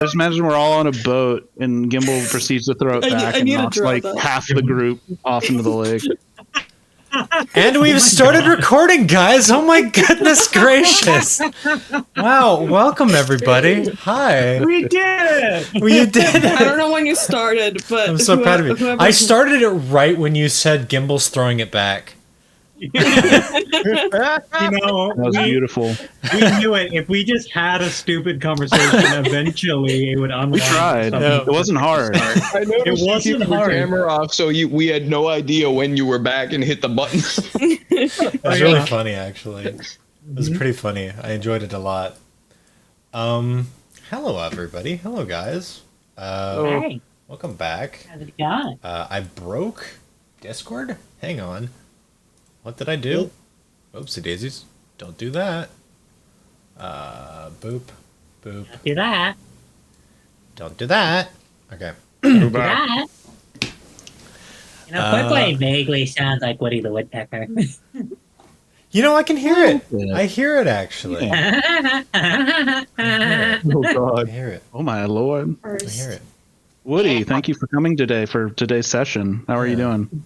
Just imagine we're all on a boat and Gimbal proceeds to throw it back and knocks like half the group off into the lake. And we've started recording, guys. Oh my goodness gracious. Wow, welcome everybody. Hi. We did it. Well, you did it. I don't know when you started, but I'm so proud of you. I started it right when you said Gimbal's throwing it back. You know, That was beautiful. we knew it. If we just had a stupid conversation, eventually it would unlock. We tried. No. It wasn't hard. I noticed It wasn't you kept your hard. camera off, so we had no idea when you were back and hit the button. It was really funny, actually. It was pretty funny. I enjoyed it a lot. Hello, everybody. Hello, guys. Hey, Welcome back. how's it going? I broke Discord? Hang on. What did I do? Oopsie daisies. Don't do that. Boop. Boop. Do that. Don't do that. Okay. Do that. You know, Quickly vaguely sounds like Woody the Woodpecker. You know, I can hear it. I hear it, actually. Oh I god. hear it. Oh my lord. I hear it. Woody, thank you for coming today for today's session. How are you doing?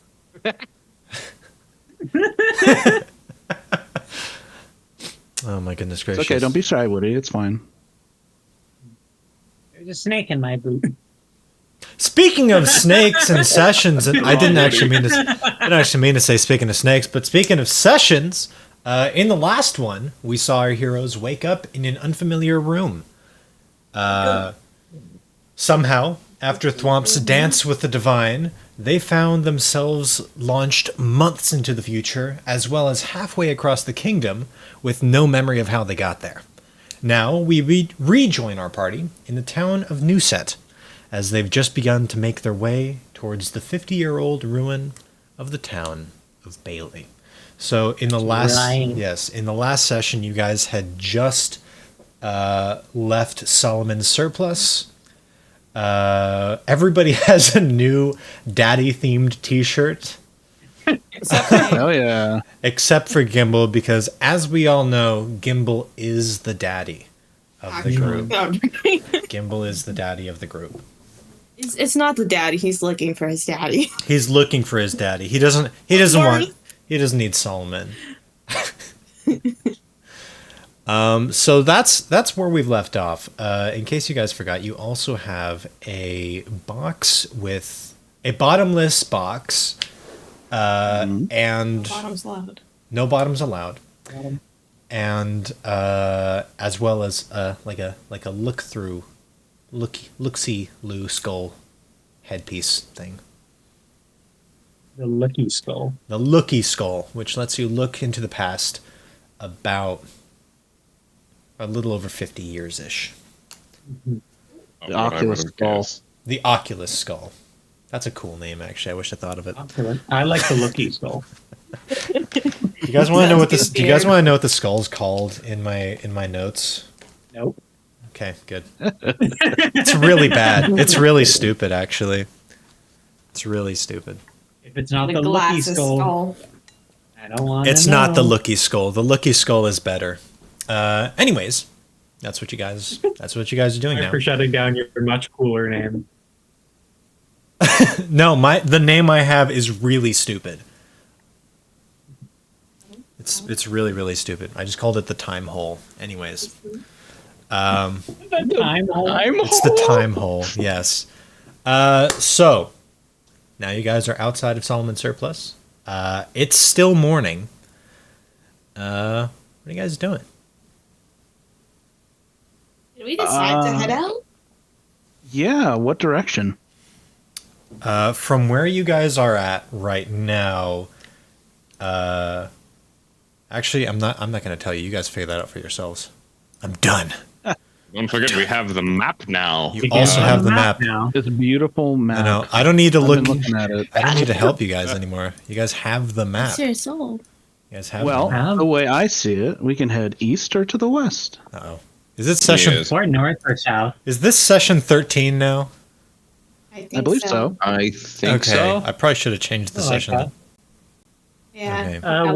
Oh my goodness It's gracious. okay, don't be shy, Woody. It's fine. There's a snake in my boot. Speaking of snakes and sessions, and I didn't actually mean to say speaking of snakes, but speaking of sessions, in the last one, we saw our heroes wake up in an unfamiliar room. Somehow, after Thwomp's dance with the divine, they found themselves launched months into the future, as well as halfway across the kingdom, with no memory of how they got there. Now, we rejoin our party in the town of Newset, as they've just begun to make their way towards the 50-year-old ruin of the town of Bailey. So in the last in the last session, you guys had just left Solomon's surplus. Everybody has a new daddy-themed T-shirt, Hell yeah. except for Gimbal, because as we all know, Gimbal is the daddy of the group. Gimbal is the daddy of the group. It's not the daddy. He's looking for his daddy. He's looking for his daddy. He doesn't need Solomon. So that's where we've left off. In case you guys forgot, you also have a box with a bottomless box, and Bottom's loud. no bottoms allowed, and as well as like a look-see-loo skull headpiece thing. The lucky skull. The looky skull, which lets you look into the past about a little over 50 years-ish. The Oculus skull. The Oculus skull. That's a cool name, actually. I wish I thought of it. I like the lucky skull. You guys want to know what this? Do you guys want to know what the skull's called in my notes? Nope. Okay, good. It's really bad. It's really stupid, actually. It's really stupid. If it's not The the lucky glasses skull, I don't want. It's not the looky skull. The looky skull is better. Anyways, that's what you guys are doing now. For shutting down your much cooler name. No, the name I have is really stupid. It's really, really stupid. I just called it the time hole. Anyways. Time hole. It's the time hole, yes. So now you guys are outside of Solomon's surplus. It's still morning. What are you guys doing? Did we decide to head out? Yeah, what direction? From where you guys are at right now, actually, I'm not going to tell you. You guys figure that out for yourselves. I'm done. Don't forget, we have the map now. You also have the map. now. This beautiful map. I know. I don't need to I've look. been looking at it. I don't need to help you guys anymore. You guys have the map. It's your soul. You guys have. Well, the map. the way I see it, we can head east or to the west. Uh-oh. Is this session? Yes. Or north or south. Is this session 13 now? I I believe so. I think Okay. so. I probably should have changed the I like session. that. Yeah. Okay.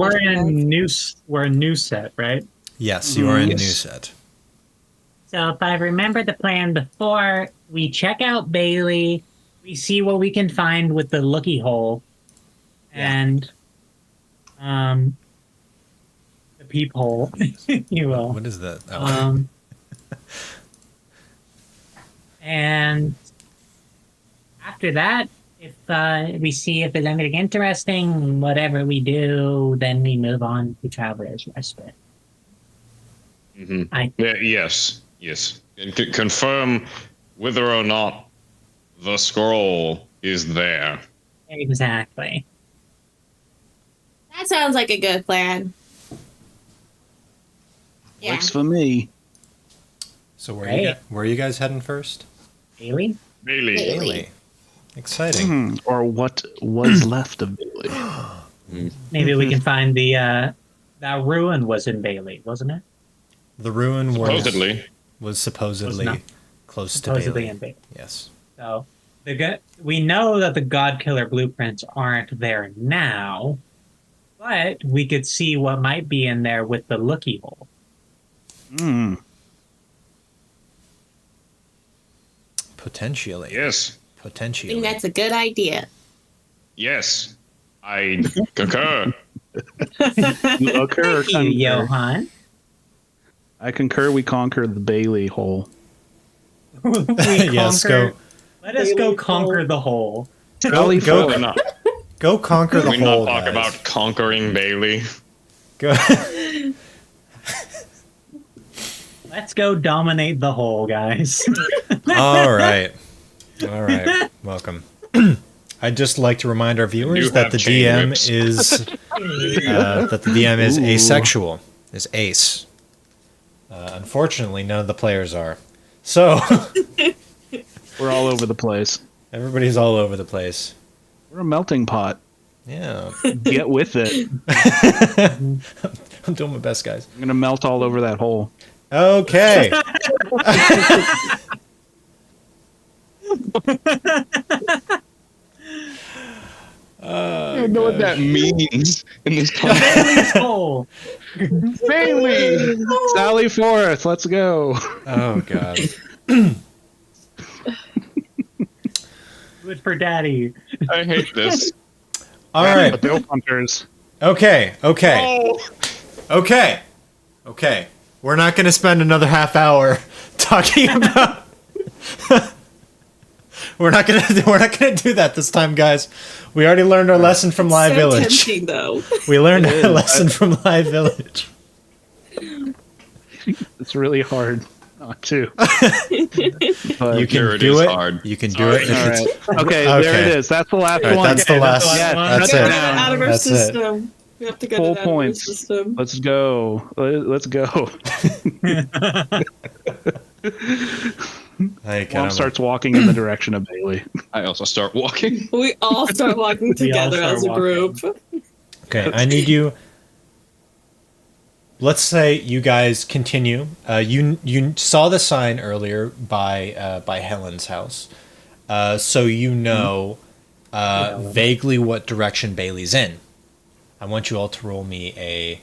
We're in new set, right? Yes, you are in Yes. new set. So if I remember the plan before, we check out Bailey, we see what we can find with the looky hole, and the peephole, if you will. What is that? Oh. And after that, if we see if there's anything interesting, whatever we do, then we move on to Traveler's Respite. Yes. And confirm whether or not the scroll is there. Exactly. That sounds like a good plan. Yeah. Works for me. So where are you guys heading first? Bailey? Bailey. Exciting. Or what was left of Bailey. Maybe we can find the that ruin was in Bailey, wasn't it? The ruin was supposedly not. close Supposedly to in Bailey. Bailey. Yes. So we know that the God Killer blueprints aren't there now, but we could see what might be in there with the looky hole. Potentially. Yes. I Potentially. think that's a good idea. Yes. I concur. You occur, Thank you, Johan. I concur we conquer the Bailey hole. Yes, go. Let us go conquer the hole. Go conquer the we hole, not talk guys. about conquering Bailey. Go. Let's go dominate the hole, guys. All right. Welcome. I'd just like to remind our viewers that the DM is asexual, is ace. Unfortunately, none of the players are. So We're all over the place. everybody's all over the place. We're a melting pot. Yeah. Get with it. I'm doing my best, guys. I'm gonna melt all over that hole. Okay. I don't know what that means in this context. Bailey's hole. Bailey! Sally forth, let's go. Oh god. Good for daddy. I hate this. All right. The Bill Hunters. Okay. Oh, Okay. We're not going to spend another half hour talking about. We're not gonna do that this time, guys. We already learned our lesson from Live So Village. tempting, though. We learned our lesson from Live Village. It's really hard not to. But You Sure, can it do is it. hard. You can do it. If all it's, right. Okay, there it is. That's the last All right, one. that's the last. That's Get it. that out of our That's it. system. We have to get Full it out points. of our system. Let's go. Let's go. Hey, Mom starts walking in the direction of Bailey. I also start walking. We all start walking together start as a group. Okay, I need you. Let's say you guys continue. You saw the sign earlier by Helen's house, so you know vaguely what direction Bailey's in. I want you all to roll me a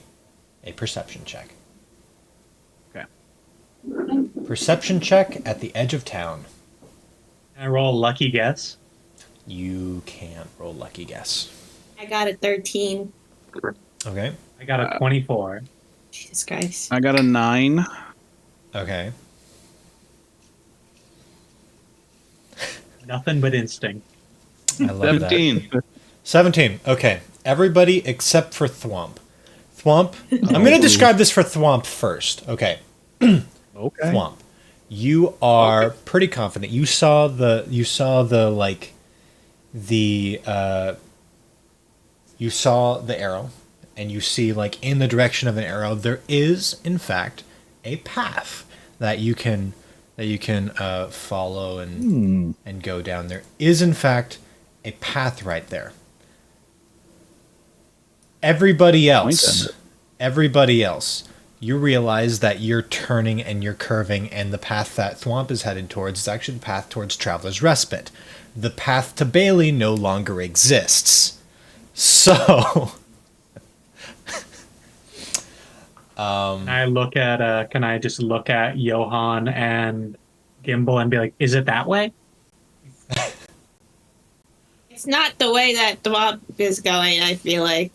perception check. Okay. Perception check at the edge of town. Can I roll a lucky guess? You can't roll lucky guess. I got a 13. Okay. I got a 24. Jesus Christ. I got a 9. Okay. Nothing but instinct. I love that. 17. 17. Okay. Everybody except for Thwomp. Thwomp. I'm going to describe this for Thwomp first. Okay. Okay. Thwomp. You are pretty confident. You saw the arrow, and you see like in the direction of an arrow there is in fact a path that you can follow and go down. There is in fact a path right there. Everybody else, you realize that you're turning and you're curving, and the path that Thwomp is headed towards is actually the path towards Traveler's Respite. The path to Bailey no longer exists. So, Can I just look at Johan and Gimbal and be like, is it that way? It's not the way that the mob is going, I feel like.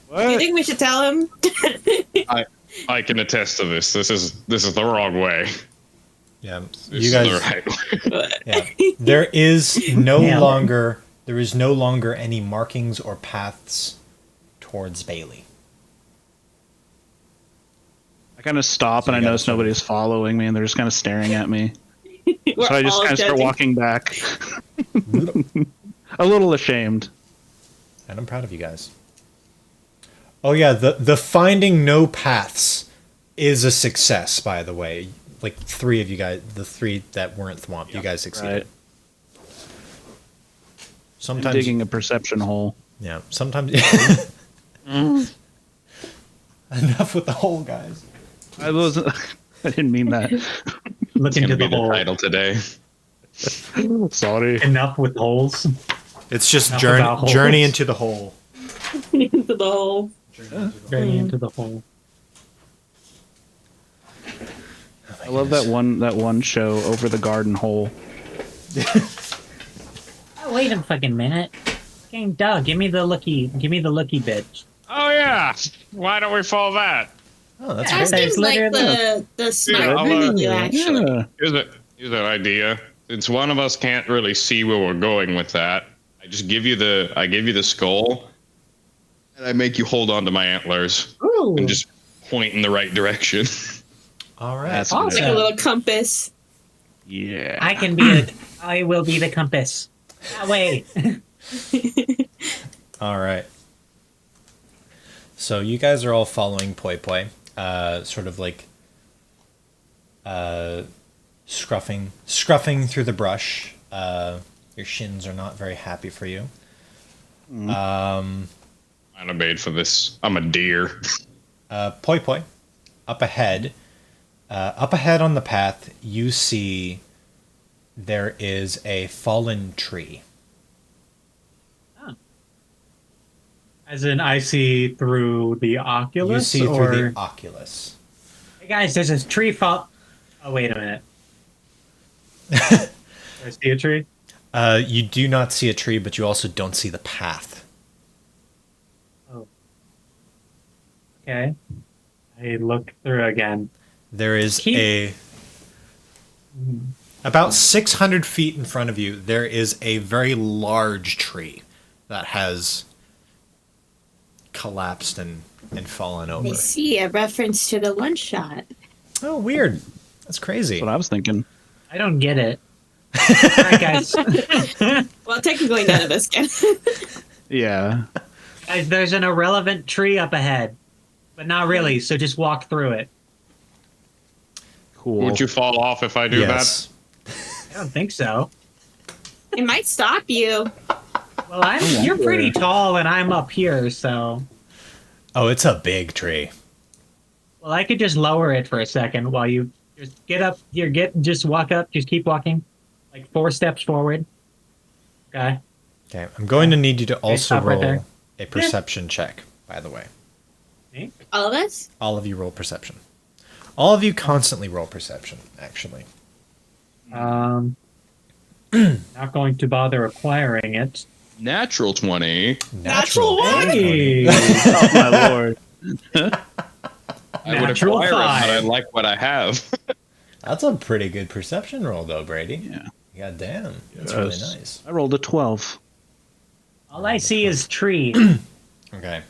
What? Do you think we should tell him? I can attest to this. This is the wrong way. Yeah, This you is guys. the right way. Yeah, there is no longer any markings or paths towards Bailey. I kind of stop So and I you gotta notice sort of- nobody's following me and they're just kind of staring at me. We're So I just all kind of start judging. walking back. A little ashamed. And I'm proud of you guys. Oh yeah, the finding no paths is a success, by the way. Like 3 of you guys, the 3 that weren't thwomped, you guys succeeded. Right. I'm Sometimes digging a perception hole. yeah, sometimes enough with the hole, guys. I wasn't. I didn't mean that. Look It's into gonna the be the hole. title today. Sorry. Enough with holes. It's just Enough about holes. journey into the hole. Into the hole. Journey into the hole. I love that one show, Over the Garden Hole. Oh, wait a fucking minute. Game Doug, give me the looky bitch. Oh yeah. Why don't we follow that? Oh, that's That great. seems like literally- the smart Yeah, I'll, thing to do, actually. Yeah. Here's an idea. Since one of us can't really see where we're going with that, I give you the skull, and I make you hold on to my antlers Ooh. and just point in the right direction. All right. That's Awesome. It's like a little compass. Yeah. I will be the compass. That way. All right. So you guys are all following Poi Poi, sort of like scruffing through the brush. Your shins are not very happy for you. I'm made for this. I'm a deer. Poi Poi, up ahead on the path, you see there is a fallen tree. As in, I see through the Oculus. You see or... through the Oculus. Hey guys, there's a tree fall. Oh, wait a minute. Do I see a tree? You do not see a tree, but you also don't see the path. Oh. Okay. I look through again. There is about 600 feet in front of you, there is a very large tree that has collapsed and fallen over. I see a reference to the one shot. Oh, weird. That's crazy. That's what I was thinking. I don't get it. All right, guys. Well, technically none of us can. Yeah. Guys, there's an irrelevant tree up ahead. But not really, so just walk through it. Cool. Would you fall off if I do Yes. I don't think so. It might stop you. Well, you're pretty tall and I'm up here, so... Oh, it's a big tree. Well, I could just lower it for a second while you just get up. Just walk up. Just keep walking, like 4 steps forward. Okay. Okay, I'm going to need you to also stop right roll there. a perception check, by the way. Me? All of us? All of you roll perception. All of you constantly roll perception, actually. Not going to bother acquiring it. Natural 20. Natural one! Hey! Oh my lord. I would Natural acquire it, but I 5. like what I have. That's a pretty good perception roll, though, Brady. Yeah. God damn. That's really Yes. nice. I rolled a 12. All I see is tree. Okay.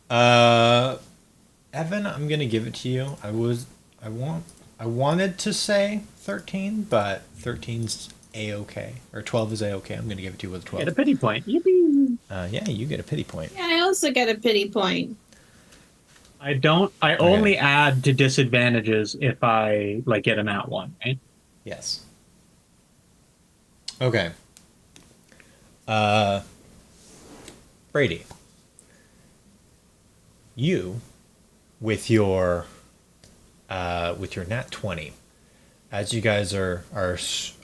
Evan, I'm gonna give it to you. I wanted to say 13, but 13's a-okay. Or 12 is a-okay. I'm gonna give it to you with 12. Get a pity point. Yippee! Yeah, you get a pity point. Yeah, I also get a pity point. I only add to disadvantages if I get an at one, right? Yes. Okay. Brady. You, with your nat 20, as you guys are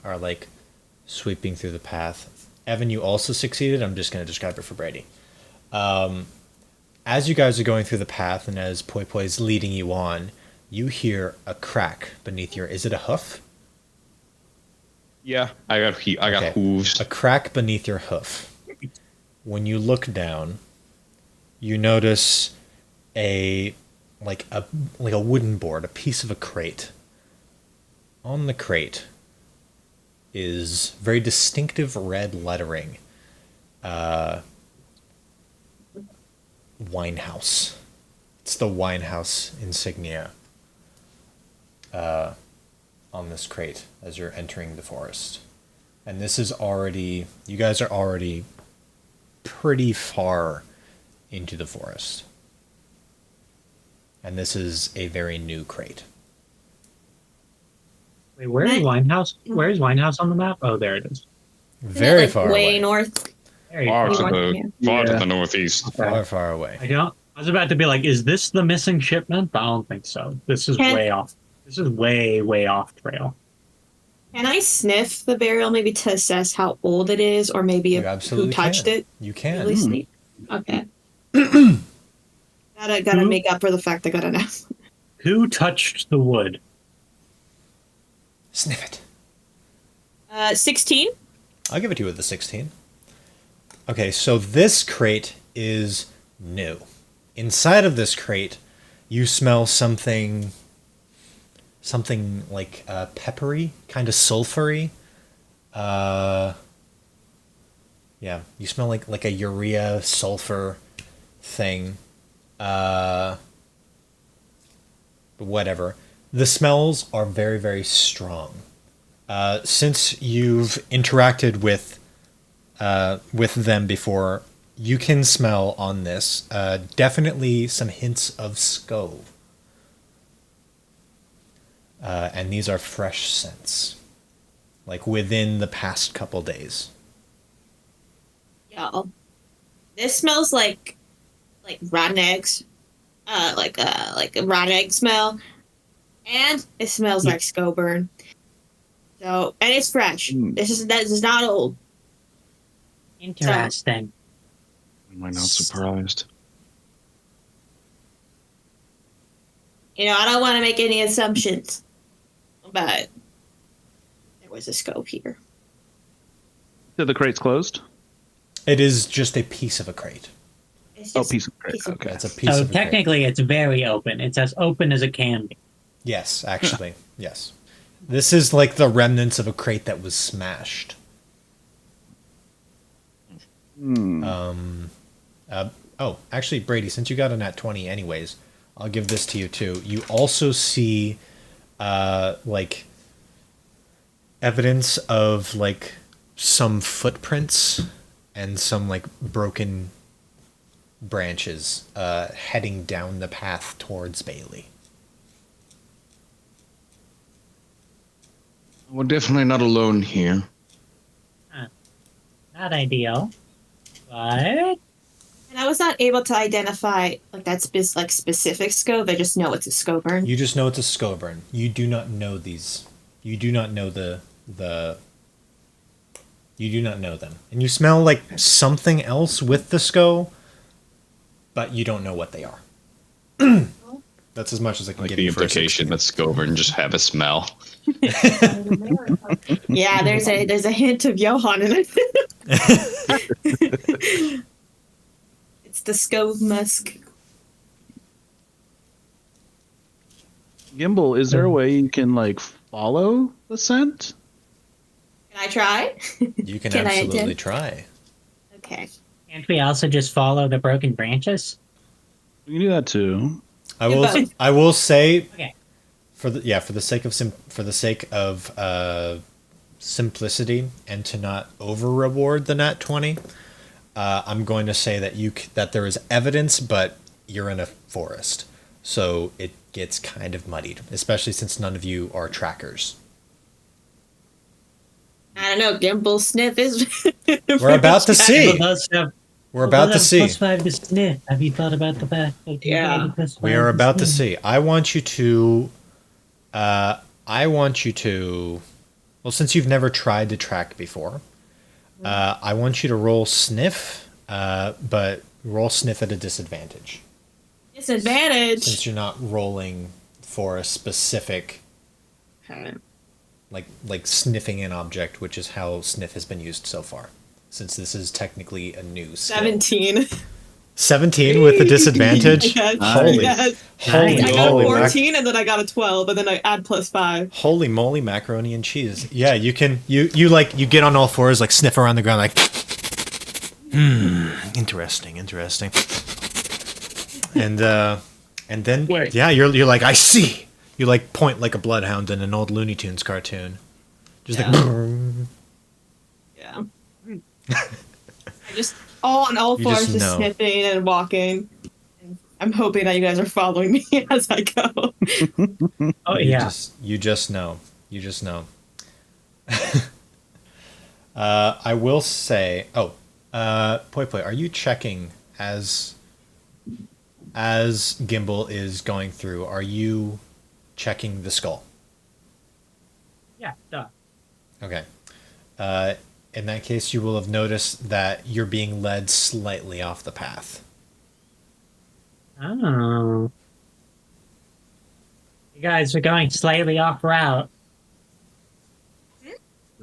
like sweeping through the path. Evan, you also succeeded. I'm just going to describe it for Brady. As you guys are going through the path, and as Poi Poi's leading you on, you hear a crack beneath your. Is it a hoof? Yeah, I got Okay. hooves. A crack beneath your hoof. When you look down, you notice a wooden board, a piece of a crate. On the crate is very distinctive red lettering. Winehouse. It's the Winehouse insignia on this crate as you're entering the forest. And this is already, you guys are already pretty far into the forest. And this is a very new crate. Wait, where is Winehouse? Where is Winehouse on the map? Oh, there it is. Very far way away. north. There you Far go. to the northeast. Far, far away. I was about to be like, is this the missing shipment? But I don't think so. This is way off. This is way off trail. Can I sniff the burial maybe to assess how old it is, or maybe who touched it? You can. Really sneak. Okay. gotta make up for the fact I gotta know. Who touched the wood? Sniff it. 16. I'll give it to you with the 16. Okay, so this crate is new. Inside of this crate, you smell something like peppery, kind of sulfury. Yeah, you smell like a urea sulfur thing. Whatever. The smells are very, very strong. Since you've interacted with them before, you can smell on this definitely some hints of scove. And these are fresh scents, like within the past couple days. Y'all, this smells like rotten eggs, like a rotten egg smell, and it smells like Scoburn. So, and it's fresh. This is not old. Interesting. Am I not surprised? You know, I don't want to make any assumptions, but there was a scope here. So the crate's closed? It is just a piece of a crate. It's Piece of crate. Okay. It's a piece So of a crate. technically, it's very open. It's as open as it can be. Yes, actually, yes. This is like the remnants of a crate that was smashed. Actually, Brady, since you got a nat 20 anyways, I'll give this to you too. You also see, like, evidence of, like, some footprints and some, like, broken branches heading down the path towards Bailey. We're definitely not alone here. Not ideal, but And I was not able to identify like that specific scope. I just know it's a Scoburn. You just know it's a Scoburn. You do not know these. You do not know You do not know them. And you smell like something else with the SCO, but you don't know what they are. That's as much as I can Like give the you for a implication 16. that Scoburn just have a smell. Yeah, there's a hint of Johann in it. It's the Scove Musk. Gimbal, is there a way you can like follow the scent? Can I try? You can Can I absolutely attempt? try. Okay. can't we also just follow the broken branches? We can do that too. I will say Okay. for the sake of simplicity and to not over reward the nat 20, I'm going to say that there is evidence, but you're in a forest, so it gets kind of muddied, especially since none of you are trackers. I don't know. Gimbal sniff is. We're about to see. We're about to see. Plus 5 to sniff. Have you thought about the fact that you Yeah. have a plus We 5 are to about to sniff? see. I want you to. Well, since you've never tried to track before, I want you to roll sniff, but Roll sniff at a disadvantage. Disadvantage. Since you're not rolling for a specific, Okay. like sniffing an object, which is how sniff has been used so far. Since this is technically a new skill. 17. 17 with a disadvantage? Yes. Holy, Yes. holy I got a moly, 14 and then I got a 12, and then I add +5. holy moly, macaroni and cheese. Yeah, you can, you get on all fours, like sniff around the ground, like, interesting. And then, Wait. yeah, you're like, I see. You like point like a bloodhound in an old Looney Tunes cartoon. Just like, Yeah. I just on all You fours, just just know. sniffing and walking. And I'm hoping that you guys are following me as I go. Oh you yeah. you just know. I will say, Poi Poi, are you checking as Gimbal is going through? Are you checking the skull? Yeah. Duh. Okay. In that case, you will have noticed that you're being led slightly off the path. Oh. You guys are going slightly off route.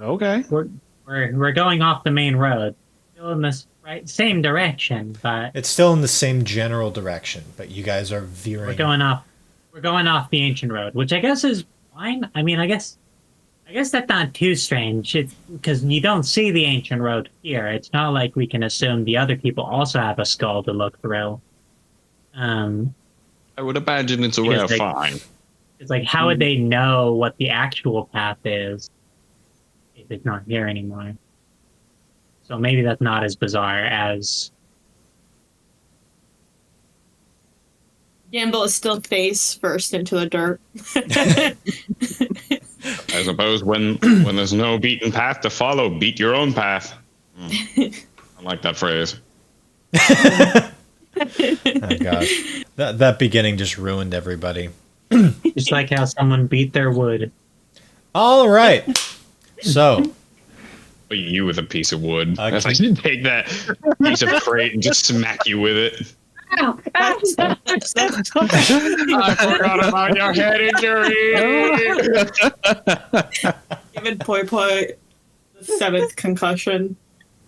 Okay. We're going off the main road. Still in this same direction, but It's still in the same general direction, but you guys are veering. we're going off the ancient road, which I guess is fine. I mean, I guess that's not too strange. It's because you don't see the ancient road here. It's not like we can assume the other people also have a skull to look through. I would imagine it's a way of fine. It's like, how would they know what the actual path is if it's not here anymore? So maybe that's not as bizarre as... Gamble is still face first into the dirt. I suppose when there's no beaten path to follow, beat your own path. I like that phrase. Oh gosh, that beginning just ruined everybody. Just like how someone beat their wood. All right, so You with a piece of wood. Okay. If I should take that piece of freight and just smack you with it. I forgot about your head injury. Giving Poi Poi the 7th concussion.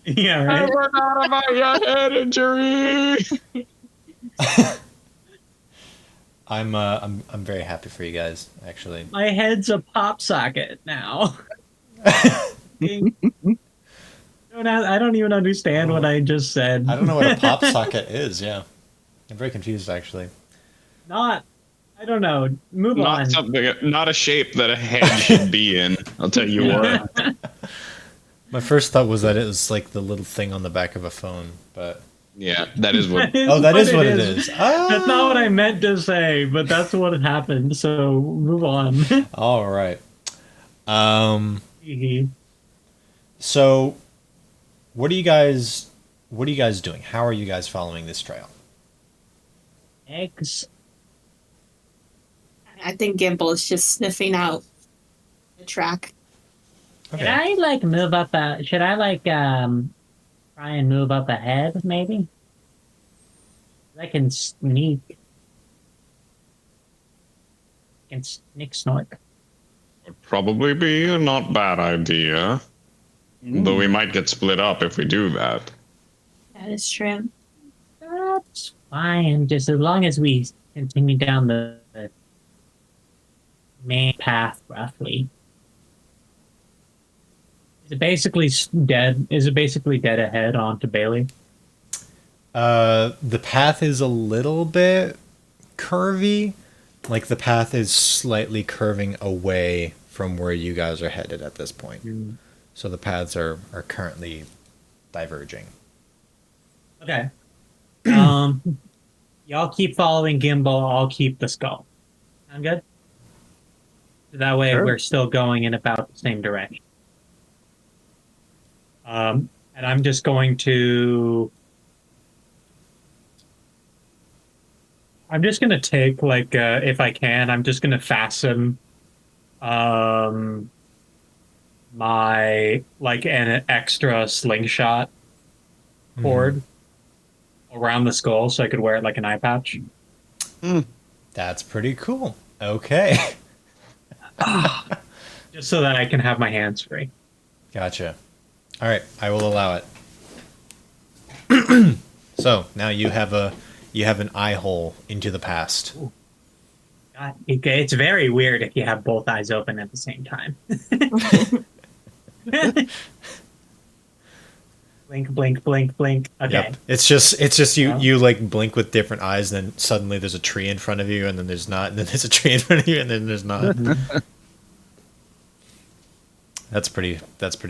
Yeah, I right? forgot about your head injury. I'm very happy for you guys, actually. My head's a pop socket now. I don't even understand what I just said. I don't know what a pop socket is. Yeah, I'm very confused, actually. I don't know. Move on. Not a shape that a head should be in. I'll tell you what. My first thought was that it was like the little thing on the back of a phone, but Yeah, that is what. that is what it is. That's not what I meant to say, but that's what happened. So move on. All right. So, what are you guys doing? How are you guys following this trail? Eggs. I think Gimble is just sniffing out the track. Should I move up? Should I try and move up ahead? Maybe. I can sneak. I can sneak snort. Would probably be a not bad idea. Though we might get split up if we do that. That is true. That's fine. Just as long as we continue down the main path, roughly. Is it basically dead? Is it basically dead ahead onto Bailey? The path is a little bit curvy. Like the path is slightly curving away from where you guys are headed at this point. So the paths are currently diverging. Okay. Y'all keep following Gimbal. I'll keep the skull. Sound good? That way we're still going in about the same direction. And I'm just going to... I'm just going to take, if I can, I'm just going to fasten my, an extra slingshot cord around the skull so I could wear it like an eye patch. That's pretty cool. Okay. Just so that I can have my hands free. Gotcha. All right, I will allow it. So now you have an eye hole into the past. God, it's very weird if you have both eyes open at the same time. Blink, blink, blink, blink. Okay. Yep. It's just you like blink with different eyes, and then suddenly there's a tree in front of you, and then there's not, and then there's a tree in front of you, and then there's not. That's pretty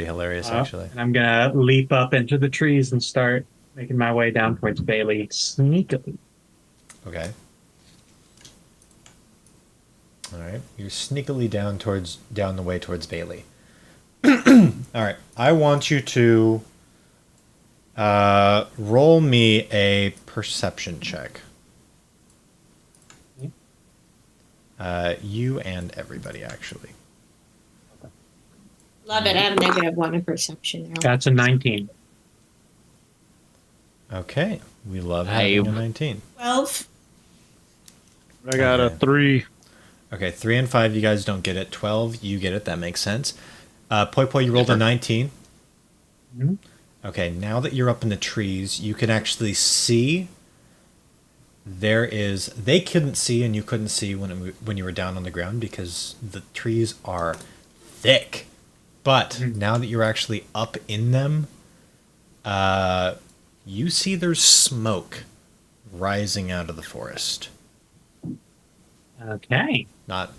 hilarious, actually. And I'm gonna leap up into the trees and start making my way down towards Bailey sneakily. Okay. All right, you're sneakily down the way towards Bailey. All right, I want you to roll me a perception check. You and everybody, actually. Love it. I have -1 in perception now. That's a 19. Okay, we love having a 19. 12. I got a 3. Okay, 3 and 5, you guys don't get it. 12, you get it. That makes sense. Poi Poi, you rolled a 19. Mhm. Okay, now that you're up in the trees, you can actually see they couldn't see and you couldn't see when you were down on the ground because the trees are thick. But now that you're actually up in them, you see there's smoke rising out of the forest. Okay. Not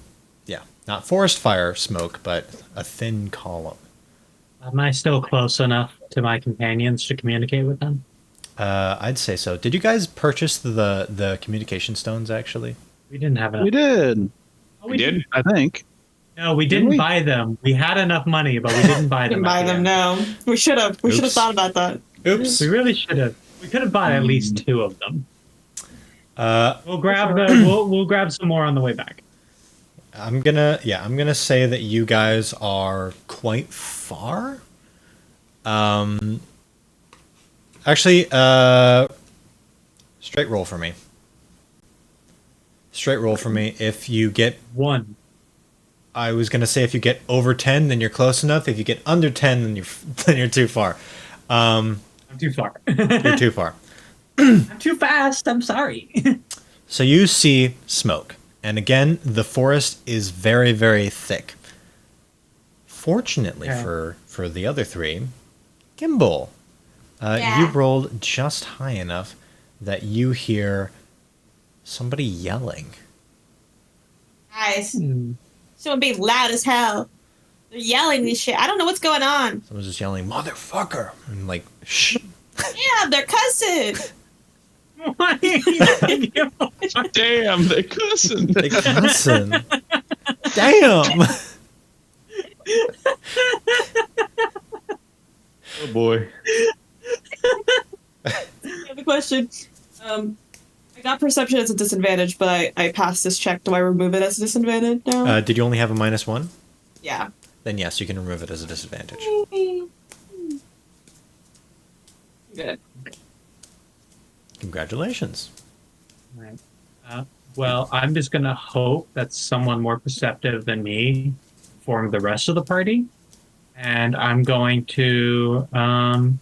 forest fire smoke, but a thin column. Am I still close enough to my companions to communicate with them? I'd say so. Did you guys purchase the communication stones, actually? We didn't have enough. We did. Oh, We did? I think. No, we didn't buy them. We had enough money, but we didn't buy them. Didn't buy them. No, we should have. We should have thought about that. Oops. We really should have. We could have bought at least 2 of them. We'll grab we'll grab some more on the way back. I'm gonna say that you guys are quite far. Actually, straight roll for me. Straight roll for me. If you get 1. I was gonna say if you get over 10, then you're close enough. If you get under 10, then you're too far. I'm too far. You're too far. I'm too fast. I'm sorry. So you see smoke, and again, the forest is very, very thick. Fortunately for the other 3, Gimbal, you rolled just high enough that you hear somebody yelling. Guys, someone being loud as hell. They're yelling this shit. I don't know what's going on. Someone's just yelling, "Motherfucker!" and like, shh. Yeah, they're cussing. Damn, they're cussing. They cussing. Damn. Oh boy. I have a question. I got perception as a disadvantage, but I passed this check. Do I remove it as a disadvantage now? Did you only have a -1? Yeah. Then yes, you can remove it as a disadvantage. Good. Congratulations. Right. Well, I'm just gonna hope that someone more perceptive than me formed the rest of the party, and I'm going to I'm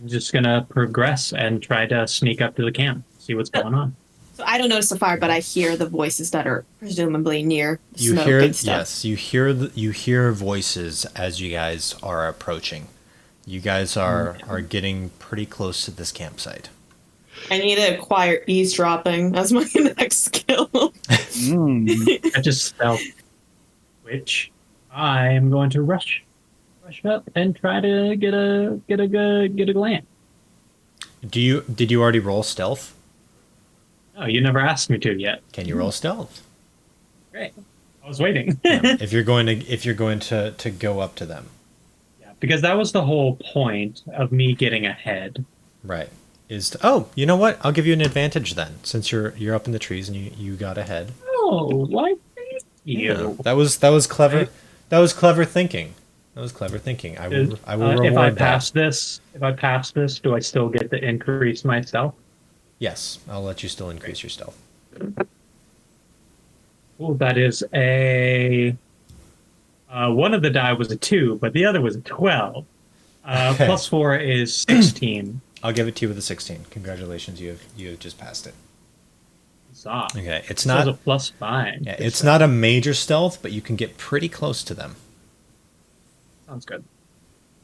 just gonna progress and try to sneak up to the camp, see what's going on. So I don't notice the fire, but I hear the voices that are presumably near the You smoke hear and stuff. yes, you hear voices as you guys are approaching. You guys are getting pretty close to this campsite. I need to acquire eavesdropping as my next skill. I just stealth, which I'm going to rush up and try to get a glance. Did you already roll stealth? Oh, you never asked me to yet. Can you roll stealth? Great. I was waiting. Yeah, if you're going to go up to them. Yeah, because that was the whole point of me getting ahead. Right. You know what? I'll give you an advantage then, since you're up in the trees and you got ahead. Oh, why thank you? Yeah, that was clever. That was clever thinking. That was clever thinking. I Is- will reward if I that. pass this, do I still get to increase myself? Yes, I'll let you still increase your stealth. Oh, that is a. One of the die was a 2, but the other was a 12. Okay. Plus 4 is 16. I'll give it to you with a 16. Congratulations, you have just passed it. Huzzah. Okay, it's This not is a plus 5. yeah, it's not a major stealth, but you can get pretty close to them. Sounds good.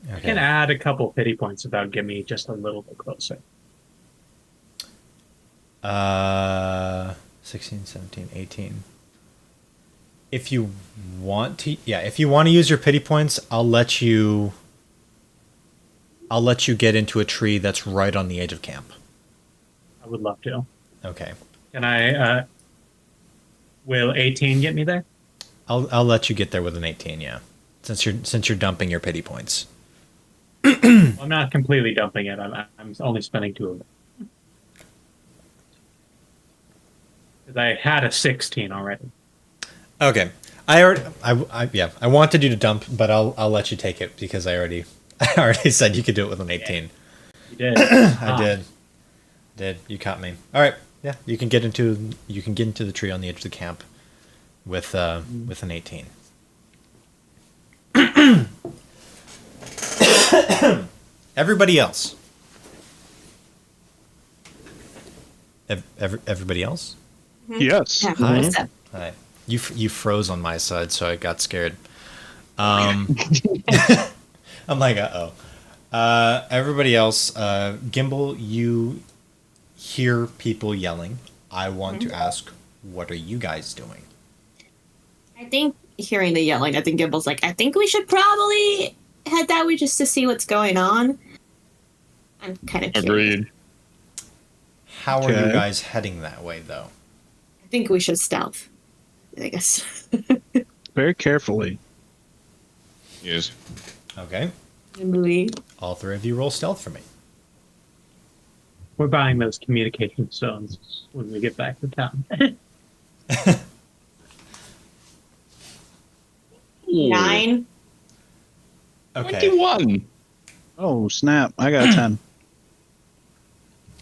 I Okay. can add a couple pity points if that would get me just a little bit closer. 16, 17, 18. If you want to use your pity points, I'll let you get into a tree that's right on the edge of camp. I would love to. Okay. Can I? Will 18 get me there? I'll let you get there with an 18, yeah. Since you're dumping your pity points. Well, I'm not completely dumping it. I'm only spending 2 of them. Because I had a 16 already. Okay. I wanted you to dump, but I'll let you take it because I already said you could do it with an 18. You did. I did. You caught me. All right. Yeah, you can get into the tree on the edge of the camp with an 18. Everybody else. Everybody else? Yes. Yeah, Hi. what's up? Hi. You froze on my side, so I got scared. I'm like, uh-oh. Everybody else, Gimbal, you hear people yelling. I want to ask, what are you guys doing? I think hearing the yelling, I think Gimble's like, I think we should probably head that way just to see what's going on. I'm kind of curious. Agreed. How are you Okay. guys heading that way, though? I think we should stealth. I guess. Very carefully. Yes. Okay. Emily. All 3 of you roll stealth for me. We're buying those communication stones when we get back to town. 9. Okay. 21. Oh snap! I got a 10.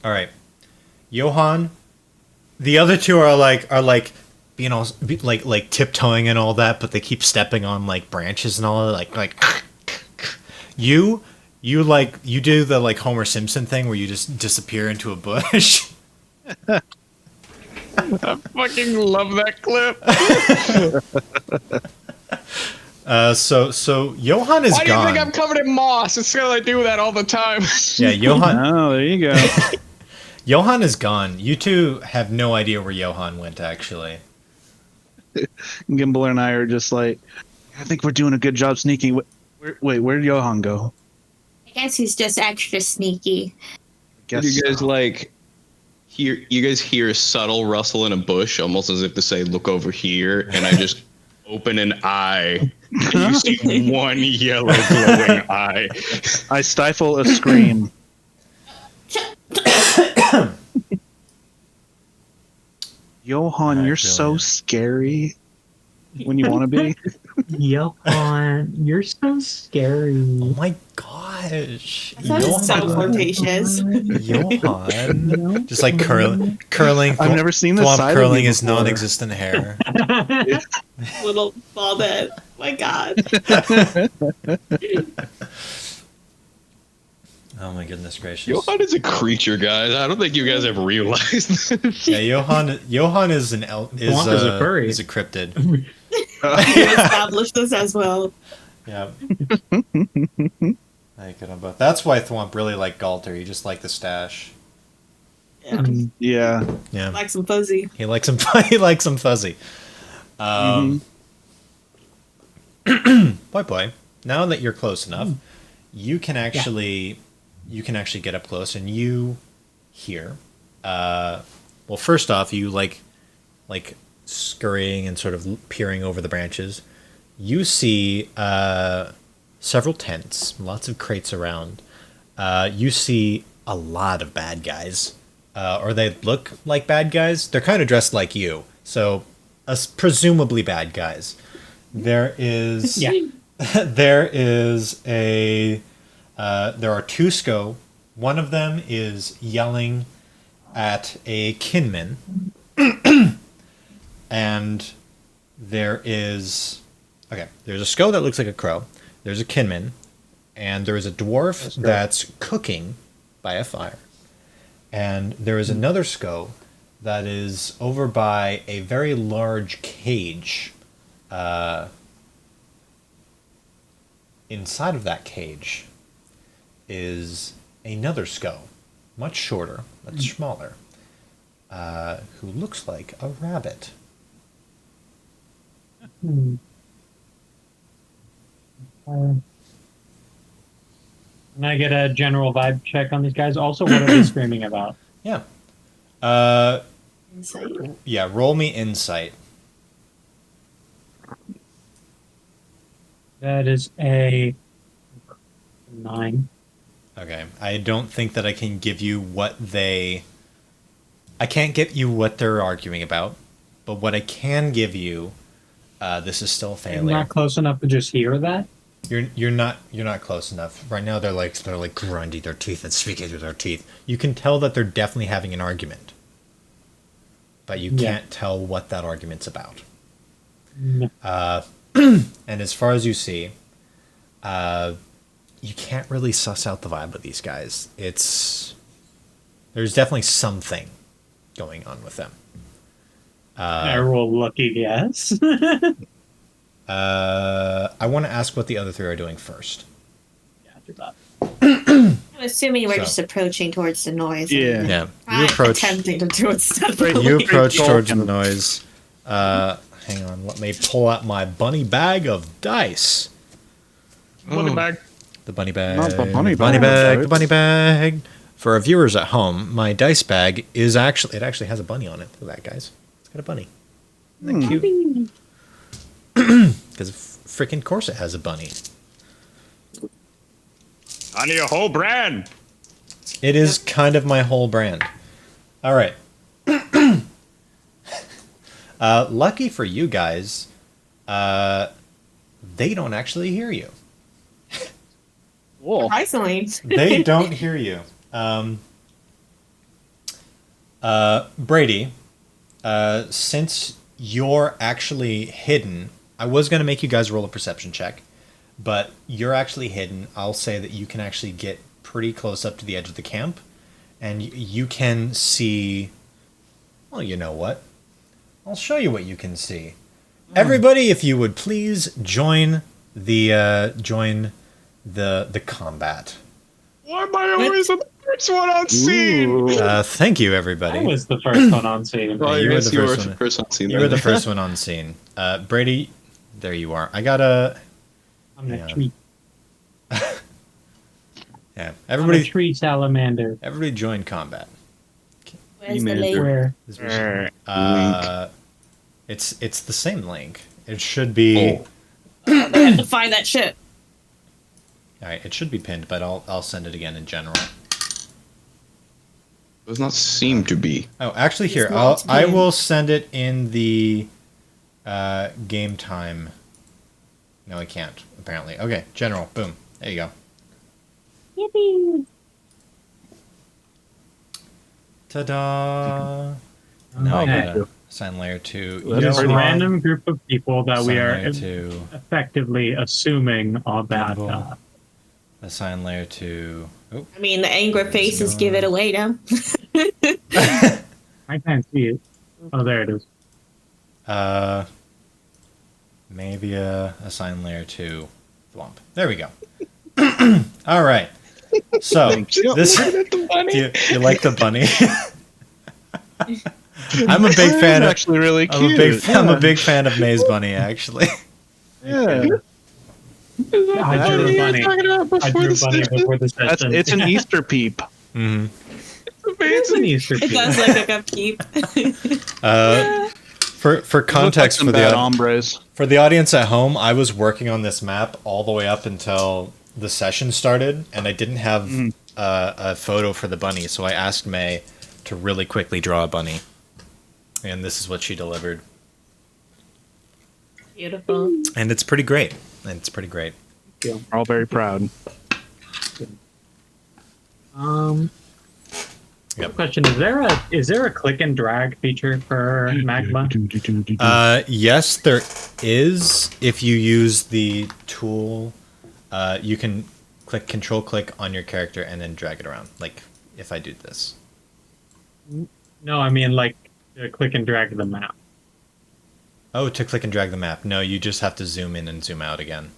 All right. Johan, the other 2 are like being all like tiptoeing and all that, but they keep stepping on like branches and all that, like you do the like Homer Simpson thing where you just disappear into a bush. I fucking love that clip. So Johan is Why do you gone. think I'm covered in moss? It's because I do that all the time. Yeah, Johan. Oh, there you go. Johan is gone. You 2 have no idea where Johan went, actually. Gimbal and I are just like, I think we're doing a good job sneaking. Wait, where did Johan go? I guess he's just extra sneaky. Guess You guys so. like hear? You guys hear a subtle rustle in a bush, almost as if to say, "Look over here," and I just open an eye, and you see one yellow glowing eye. I stifle a scream. Johan, Alright, you're so brilliant. scary when you want to be. Johan, you're so scary. Oh my gosh. That sounds so flirtatious. Johan. Just like curling. I've never seen this Thwomp side curling of you his before. non-existent hair. Little bald head. My God. Oh my goodness gracious. Johan is a creature, guys. I don't think you guys have realized this. Yeah, Johan is an Thwomp is a furry. Is a cryptid. We established this as well. Yeah. But that's why Thwomp really liked Galter. He just liked the stash. Yeah. Yeah. Yeah. Like some fuzzy. He likes him. He likes him fuzzy. Boy. Now that you're close enough, you can actually get up close and you hear. Well, first off, you like scurrying and sort of peering over the branches. You see several tents, lots of crates around. You see a lot of bad guys, or they look like bad guys. They're kind of dressed like you, so presumably bad guys. There is Yeah. there is there are two Sko. One of them is yelling at a kinman, and there's a Sko that looks like a crow. There's a kinman, and there is a dwarf that's cooking by a fire, and there is another Sko that is over by a very large cage. Inside of that cage is another Sko, much shorter, much smaller, who looks like a rabbit. Can I get a general vibe check on these guys? Also, what are they screaming about? Yeah. Insight. Yeah, roll me insight. That is a 9. Okay. I don't think that I can give you I can't get you what they're arguing about, but what I can give you, this is still a I'm failure. not close enough to just hear that. You're not close enough. Right now they're like grinding their teeth and speaking through their teeth. You can tell that they're definitely having an argument. But you can't tell what that argument's about. No. And as far as you see, you can't really suss out the vibe of these guys. There's definitely something going on with them. I roll lucky guess. I want to ask what the other three are doing first. Yeah, after that. I'm assuming we're So- just approaching towards the noise. Yeah. Yeah, I'm attempting to do it stealthily. You approach towards the noise. Hang on, let me pull out my bunny bag of dice. Bunny bag. The bunny bag. Not the bunny bunny bag. bag. The bunny bag. For our viewers at home, my dice bag is actually has a bunny on it. Look at that, guys. It's got a bunny. Isn't that cute? Because freaking course it has a bunny. On your whole brand. It is kind of my whole brand. All right. Lucky for you guys, they don't actually hear you. Cool. Surprisingly. They don't hear you. Brady, since you're actually hidden, I was going to make you guys roll a perception check, but you're actually hidden. I'll say that you can actually get pretty close up to the edge of the camp, and you can see... Well, you know what? I'll show you what you can see. Everybody, if you would please join the combat. Why am I always the first one on scene? Ooh. Thank you, everybody. I was the first one on scene. Well, you I were guess the you were first the one. first on scene. You were the first one on scene. Brady, there you are. I gotta... I'm a Yeah. tree. Yeah, I'm a everybody tree salamander. join combat. Where's the Email lady? Where? It's the same link. It should be... Oh. I have to find that shit. Alright, it should be pinned, but I'll send it again in general. Does not seem to be. Oh, actually here, It's not I pinned. will send it in the game time. No, I can't, apparently. Okay, general, boom. There you go. Yippee. Ta-da! Now I Okay. gotta assign layer 2. That's There's a pretty- random group of people that we Assign are layer 2. effectively assuming are bad. Double. Assign layer 2. Oh. I mean, the angry faces give it away now. I can't see it. Oh, there it is. Maybe assign layer 2 thwomp. There we go. All right. So this do you like the bunny? I'm a big fan of actually really I'm cute. a big fan of May's bunny actually. Yeah. I drew a bunny. I drew a bunny before the That's, session. it's an Easter peep. Mhm. It's an Easter It peep. does look like a peep. For context Some for bad the hombres. for the audience at home, I was working on this map all the way up until the session started, and I didn't have a photo for the bunny, so I asked May to really quickly draw a bunny, and this is what she delivered, Beautiful. and it's pretty great. It's pretty great. We're all very proud. Yep. Question: is there a click and drag feature for Magma? Yes, there is. If you use the tool, you can control click on your character and then drag it around. Like if I do this. No, I mean like click and drag the map. Oh, to click and drag the map. No, you just have to zoom in and zoom out again.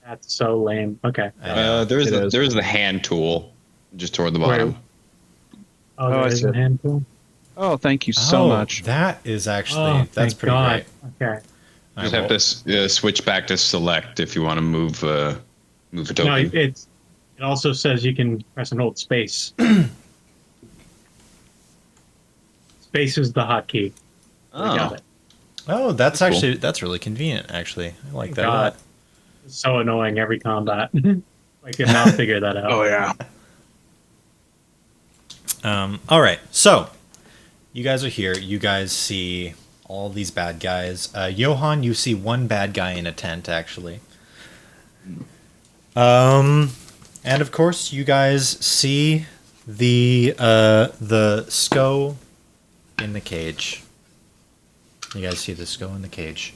That's so lame. Okay. There's the hand tool just toward the bottom. Oh, there's a hand tool. Oh, thank you so much. That is actually that's pretty great. great. Okay. You just have to switch back to select if you want to move a token. No, it also says you can press and hold space. Space is the hotkey. Oh. Got it. Oh, that's cool. actually that's really convenient. Actually, I like that a lot. It's so annoying every combat. I could not figure that out. Oh yeah. All right, so you guys are here. You guys see all these bad guys. Johan, you see one bad guy in a tent, actually. And of course, you guys see the Sko in the cage. You guys see the Sko in the cage.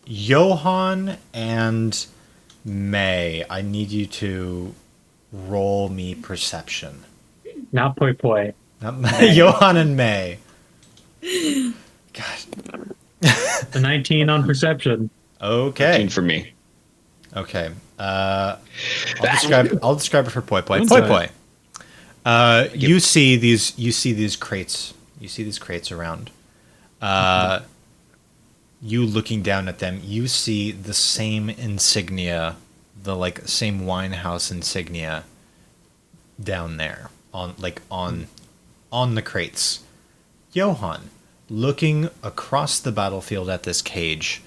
Johan and May, I need you to roll me perception. Not poi poi. Johan and May. God. The 19 on perception. Okay. 13 for me. Okay. I'll describe it for Poi Poi. Poi Poi. You see these crates. You see these crates around. You looking down at them, you see the same insignia, the same wine house insignia down there on the crates. Johan, looking across the battlefield at this cage,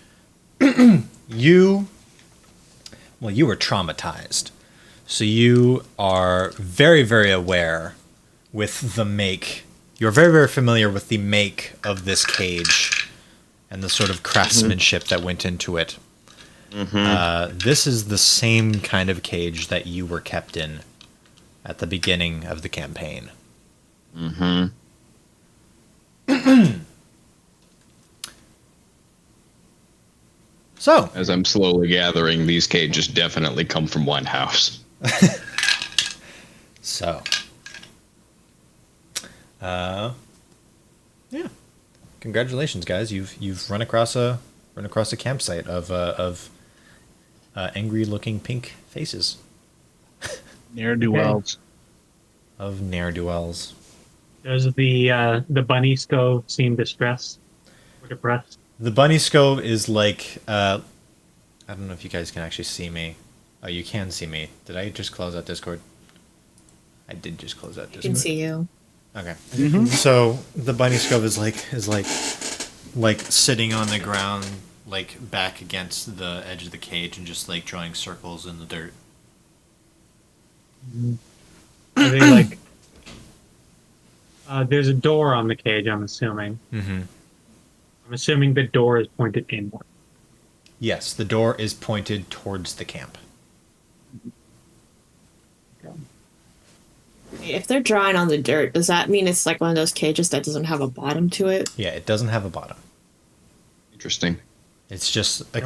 you were traumatized. So you are very, very aware with the make. You're very, very familiar with the make of this cage and the sort of craftsmanship that went into it. This is the same kind of cage that you were kept in at the beginning of the campaign. So, as I'm slowly gathering, these cages definitely come from one house. So, yeah, congratulations, guys! You've run across a campsite of angry-looking pink faces. Ne'er-do-wells. Of ne'er-do-wells. Does the bunny Sko seem distressed or depressed? The bunny Sko is like I don't know if you guys can actually see me. Oh, you can see me. Did I just close out Discord? I did just close out Discord. I can see you. Okay. So the bunny Sko is like sitting on the ground, like back against the edge of the cage and just like drawing circles in the dirt. Are they like? There's a door on the cage, I'm assuming. I'm assuming the door is pointed inward. Yes, the door is pointed towards the camp. If they're drawing on the dirt, does that mean it's like one of those cages that doesn't have a bottom to it? Yeah, it doesn't have a bottom. Interesting. It's just a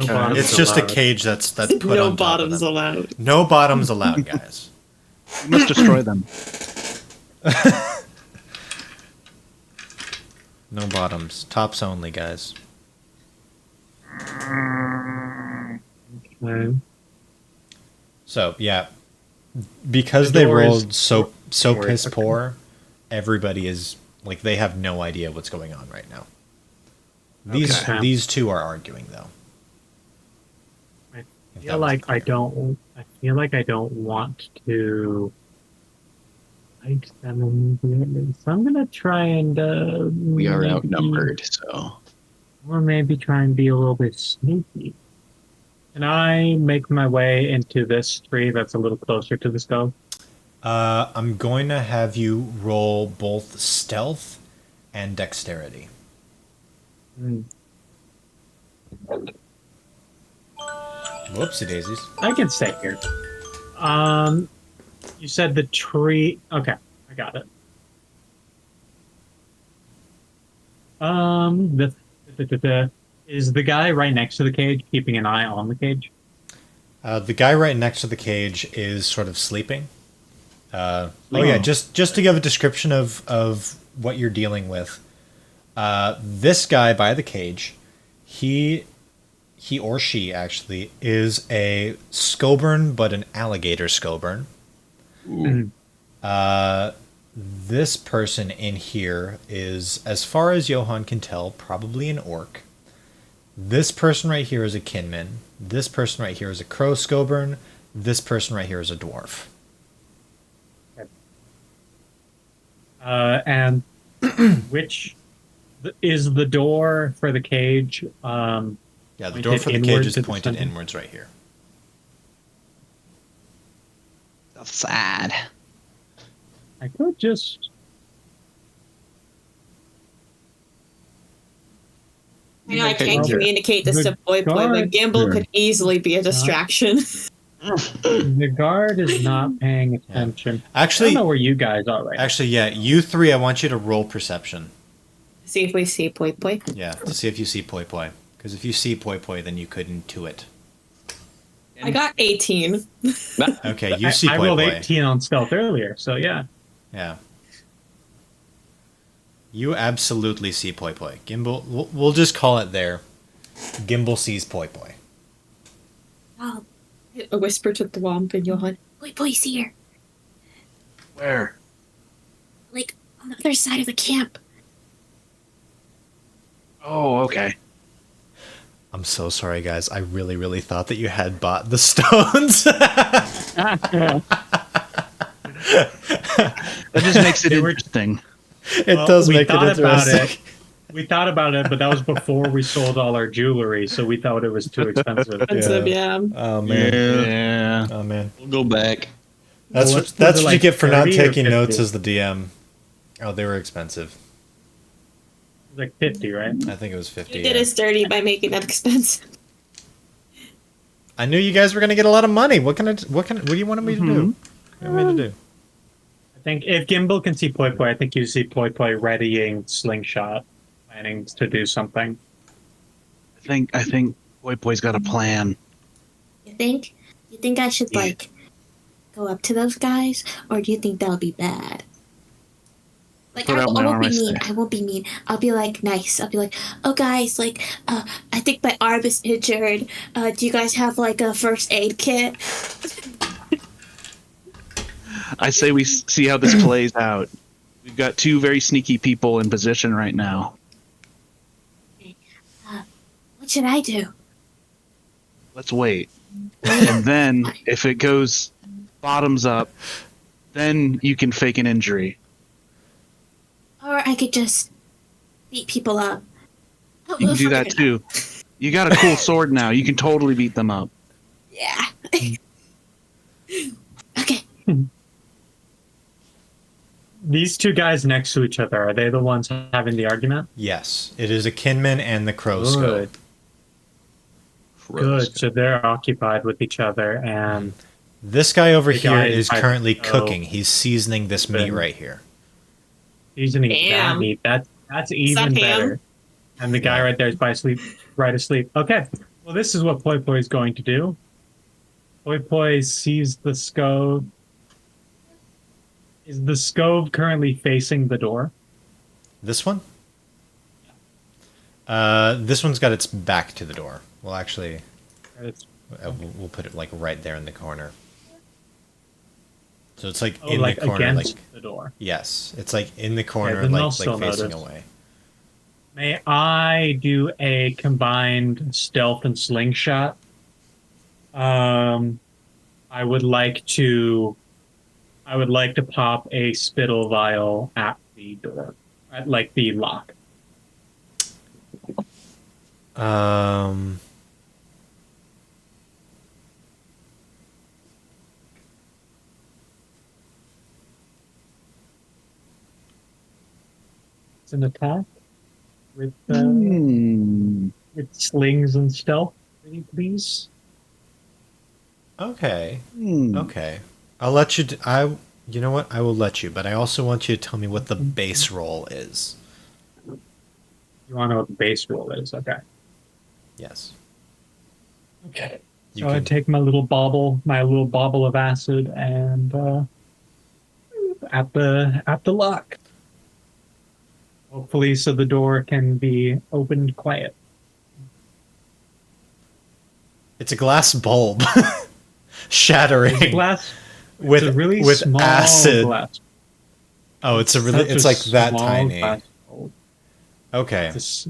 cage that's put no on top of bottoms them. allowed. No bottoms allowed, guys. You must destroy them. No bottoms. Tops only, guys. Okay. So, yeah. Because The they door rolled is- so Sorry. piss poor, everybody is like they have no idea what's going on right now. Okay. These two are arguing though. I If feel that like was I clear. don't want to fight them immediately. So I'm gonna try and We are maybe- outnumbered, so Or maybe try and be a little bit sneaky. Can I make my way into this tree that's a little closer to the stove? I'm going to have you roll both stealth and dexterity. Whoopsie daisies. I can stay here. You said the tree. Okay, I got it. Is the guy right next to the cage keeping an eye on the cage? The guy right next to the cage is sort of sleeping. Oh yeah, just to give a description of what you're dealing with. This guy by the cage, he or she actually is a Scoburn, but an alligator Scoburn. This person in here is, as far as Johan can tell, probably an orc. This person right here is a kinman. This person right here is a crow Scoburn. This person right here is a dwarf. And which is the door for the cage? Yeah, the door for the cage is pointed inwards right here. Sad. I could just. I can't communicate this to Boy Boy, but Gimble could easily be a distraction. The guard is not paying attention. Actually, I don't know where you guys are right Actually, yeah, you three, I want you to roll perception. See if we see Poi Poi. Yeah, to see if you see Poi Poi. Because if you see Poi Poi, then you could intuit. I got 18. Okay, you see I Poi rolled Poi. 18 on stealth earlier, so yeah. Yeah. You absolutely see Poi Poi. Gimble, we'll just call it there. Gimble sees Poi Poi. Oh, a whisper to Thwomp and Johan. Poi Poi's here. Where? Like, on the other side of the camp. Oh, okay. I'm so sorry, guys. I really, really thought that you had bought the stones. That just makes it interesting. It does make it interesting. It. We thought about it, but that was before we sold all our jewelry, so we thought it was too expensive. Yeah. Oh man. Yeah. Oh man. We'll go back. That's Well, what like you get for not 30 or taking 50? notes as the DM. Oh, they were expensive. Like 50, right? I think it was 50. You did us dirty by making that expensive. I knew you guys were gonna get a lot of money. What do you want me to do? What do you want me to do? I think if Gimble can see Poi Poi, I think you see Poi Poi readying slingshot, planning to do something. I think Boy Boy's got a plan. You think? You think I should, like, go up to those guys? Or do you think that'll be bad? Like, I won't be mean. I won't be mean. I'll be, like, nice. I'll be like, oh, guys, like, I think my arm is injured. Do you guys have, like, a first aid kit? I say we see how this plays out. We've got two very sneaky people in position right now. What should I do? Let's wait. And then, if it goes bottoms up, then you can fake an injury. Or I could just beat people up. You can do that too. You got a cool sword now. You can totally beat them up. Yeah. Okay. These two guys next to each other, are they the ones having the argument? Yes, it is a kinman and the crow scope. Good. So they're occupied with each other, and this guy over The here guy is by the currently stove. cooking. He's seasoning this meat right here. seasoning that Damn. meat. That's even that ham? better. And the guy right there is right asleep. Okay. Well, this is what Poi Poi is going to do. Poi Poi sees the stove. Is the stove currently facing the door? This one? This one's got its back to the door. Well, actually, we'll put it like right there in the corner. So it's like in like the corner, against like the door. yes, it's like in the corner, then they'll like still facing notice. away. May I do a combined stealth and slingshot? I would like to pop a spittle vial at the door, at like the lock. It's an attack with slings and stealth. Pretty please. Okay. Hmm. Okay. I'll let you. You know what? I will let you, but I also want you to tell me what the base roll is. You want to know what the base roll is? Okay. Yes. Okay. You So I can- take my little bauble of acid, and at the lock. Hopefully, so the door can be opened quiet. It's a glass bulb shattering It's a glass. with It's a really with small acid. glass. Oh, it's a really. Such It's a like that small tiny. glass bulb. Okay. It's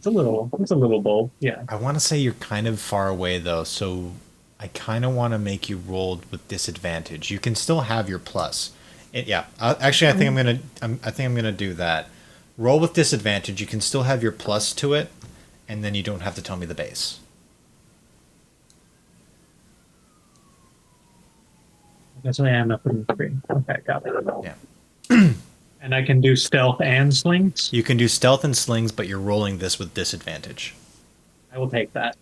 a little. It's a little bulb. Yeah. I want to say you're kind of far away though, so I kind of want to make you roll with disadvantage. You can still have your plus. Yeah. Actually, I think I think I'm gonna do that. Roll with disadvantage. You can still have your plus to it, and then you don't have to tell me the base. That's why I'm up in 3. Okay, got it. Yeah. And I can do stealth and slings. You can do stealth and slings, but you're rolling this with disadvantage. I will take that.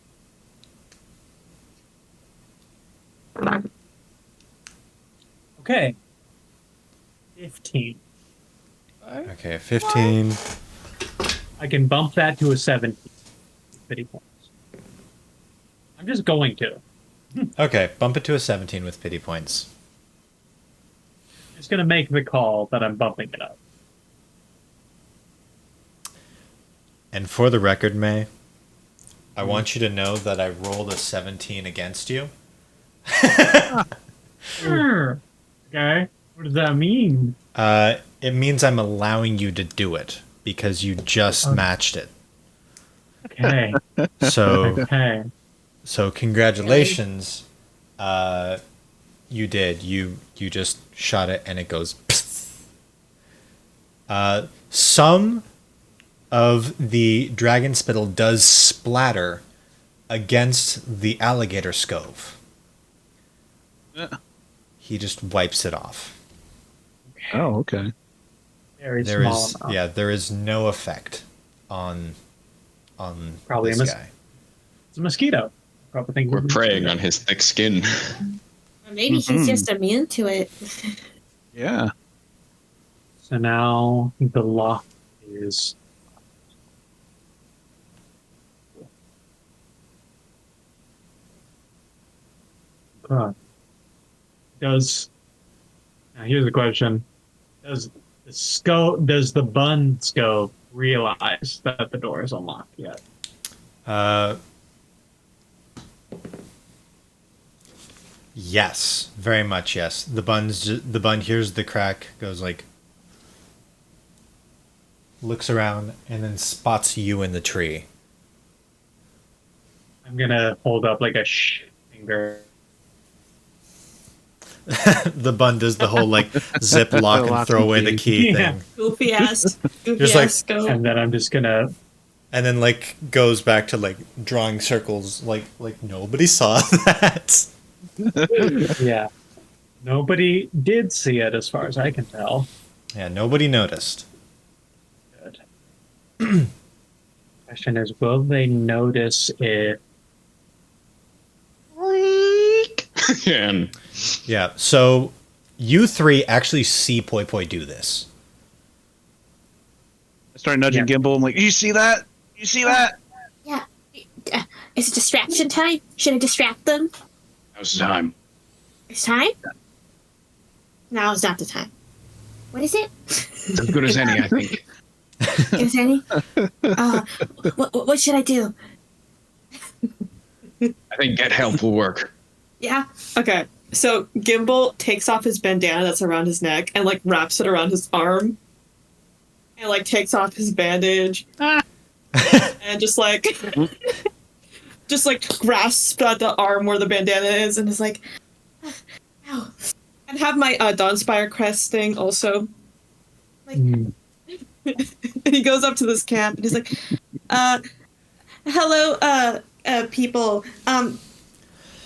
Okay. 15. Okay, 15. I can bump that to a 17. Pity points. I'm just going to. Okay, bump it to a 17 with pity points. Just gonna make the call that I'm bumping it up. And for the record, May, I want you to know that I rolled a 17 against you. Sure. Okay. What does that mean? It means I'm allowing you to do it because you just matched it. Okay. So, Okay. so congratulations. You did. You just shot it and it goes. Some of the dragon spittle does splatter against the alligator scove. He just wipes it off. Oh, okay. Very There small is amount. there is no effect on Probably this a guy. It's a mosquito. Probably think We're it's a preying mosquito. on his thick skin. Or maybe he's just immune to it. Yeah. So now the lock is. God. Does now here's the question: Does the bun scope realize that the door is unlocked yet? Yes, very much yes. The bun hears the crack, goes like, looks around, and then spots you in the tree. I'm gonna hold up like a finger. The bun does the whole like zip lock and Lock throw and away the key Yeah. thing, Goofy ass. Goofy Just ass like- scope. And then I'm just gonna and then like goes back to like drawing circles, like nobody saw that. yeah. Nobody did see it as far as I can tell. Yeah, nobody noticed. Good. Question is, will they notice it? And Yeah, so you three actually see Poi Poi do this. I started nudging Yeah. Gimbal. I'm like, you see that? You see that? Yeah. Is it distraction time? Should I distract them? now's the time. It's time? Now is not the time. What is it? It's as good as any, I think. Is any? What should I do? I think get help will work. Yeah. Okay, so Gimbal takes off his bandana that's around his neck and like wraps it around his arm, and like takes off his bandage, and just like grasps at the arm where the bandana is, and is like, ow, and have my Dawnspire crest thing also. Like, and he goes up to this camp and he's like, hello, people.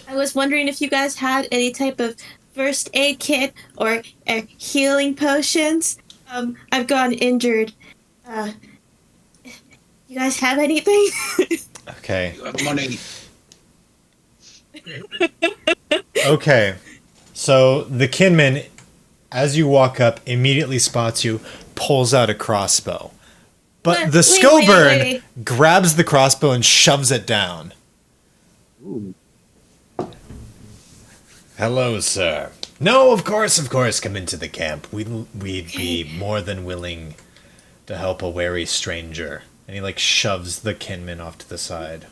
I was wondering if you guys had any type of first aid kit or healing potions. I've gotten injured. You guys have anything? Okay. You have money. Okay. So the Kinman, as you walk up, immediately spots you, pulls out a crossbow. But Wait, the wait, Scoburn wait. grabs the crossbow and shoves it down. Hello, sir. No, of course, come into the camp. We'd be more than willing to help a wary stranger. And he, like, shoves the Kinman off to the side.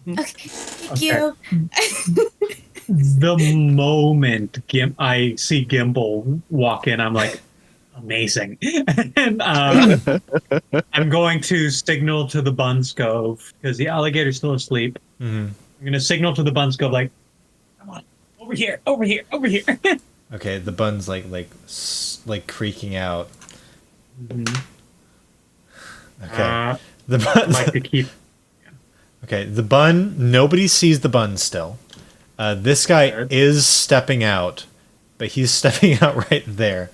Okay, thank you. The moment I see Gimbal walk in, I'm like, amazing. And I'm going to signal to the Bunskove because the alligator's still asleep. Mm-hmm. I'm going to signal to the Bunskove, like, come on, over here. Okay, the bun's like creaking out. Okay, the bun. Like to keep. Okay, the bun. Nobody sees the bun still. This guy is stepping out, but he's stepping out right there,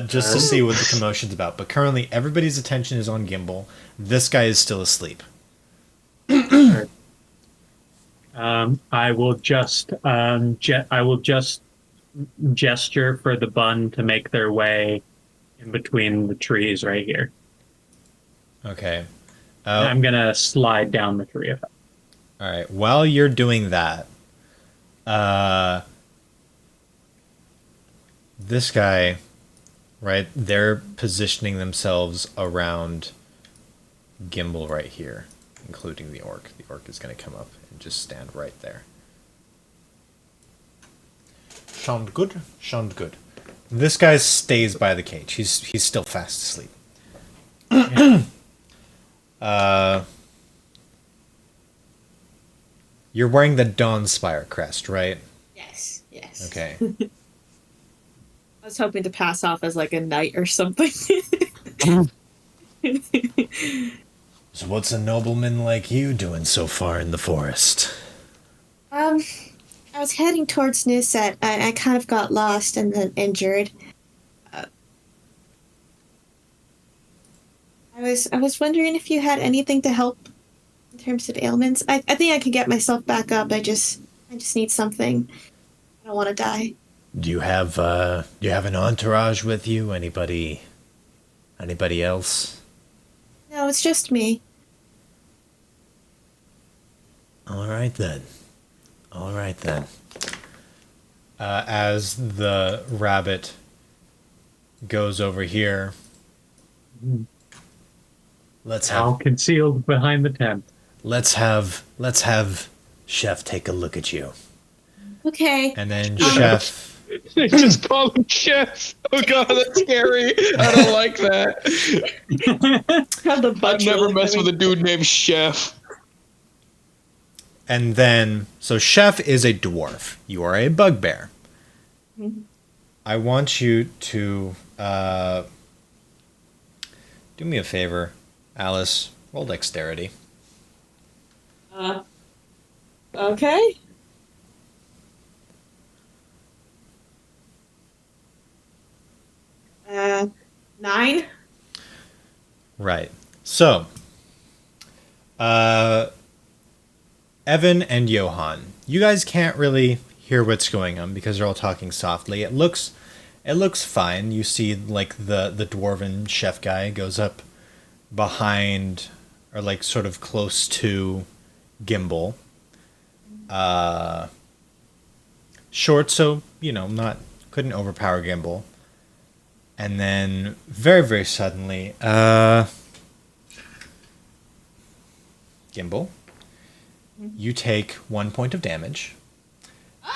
just to see what the commotion's about. But currently, everybody's attention is on Gimbal. This guy is still asleep. I will just gesture for the bun to make their way in between the trees right here. Okay. I'm gonna slide down the tree. All right. While you're doing that, this guy, right? They're positioning themselves around Gimbal right here, including the orc. The orc is going to come up and just stand right there. Sound good? Sound good. This guy stays by the cage. He's still fast asleep. You're wearing the Dawnspire crest, right? Yes. Okay. I was hoping to pass off as like a knight or something. So what's a nobleman like you doing so far in the forest? I was heading towards Newset. I kind of got lost and then injured. I was wondering if you had anything to help in terms of ailments. I think I could get myself back up. I just need something. I don't want to die. Do you have an entourage with you? Anybody else? No, it's just me. All right then. As the rabbit goes over here, let's Now have concealed behind the tent. let's have Chef take a look at you, Okay. and then Chef. They just call him Chef. Oh god, that's scary. I don't like that. Have the I'd bunch never really mess with heavy. a dude named Chef. And then, so Chef is a dwarf. You are a bugbear. I want you to do me a favor, Alice. Roll dexterity. Okay. Uh, 9. Right. So, Evan and Johan, you guys can't really hear what's going on because they're all talking softly. It looks fine. You see, like, the dwarven chef guy goes up behind, or like sort of close to Gimbal. Short, so couldn't overpower Gimbal. And then very, very suddenly, Gimbal, you take 1 point of damage,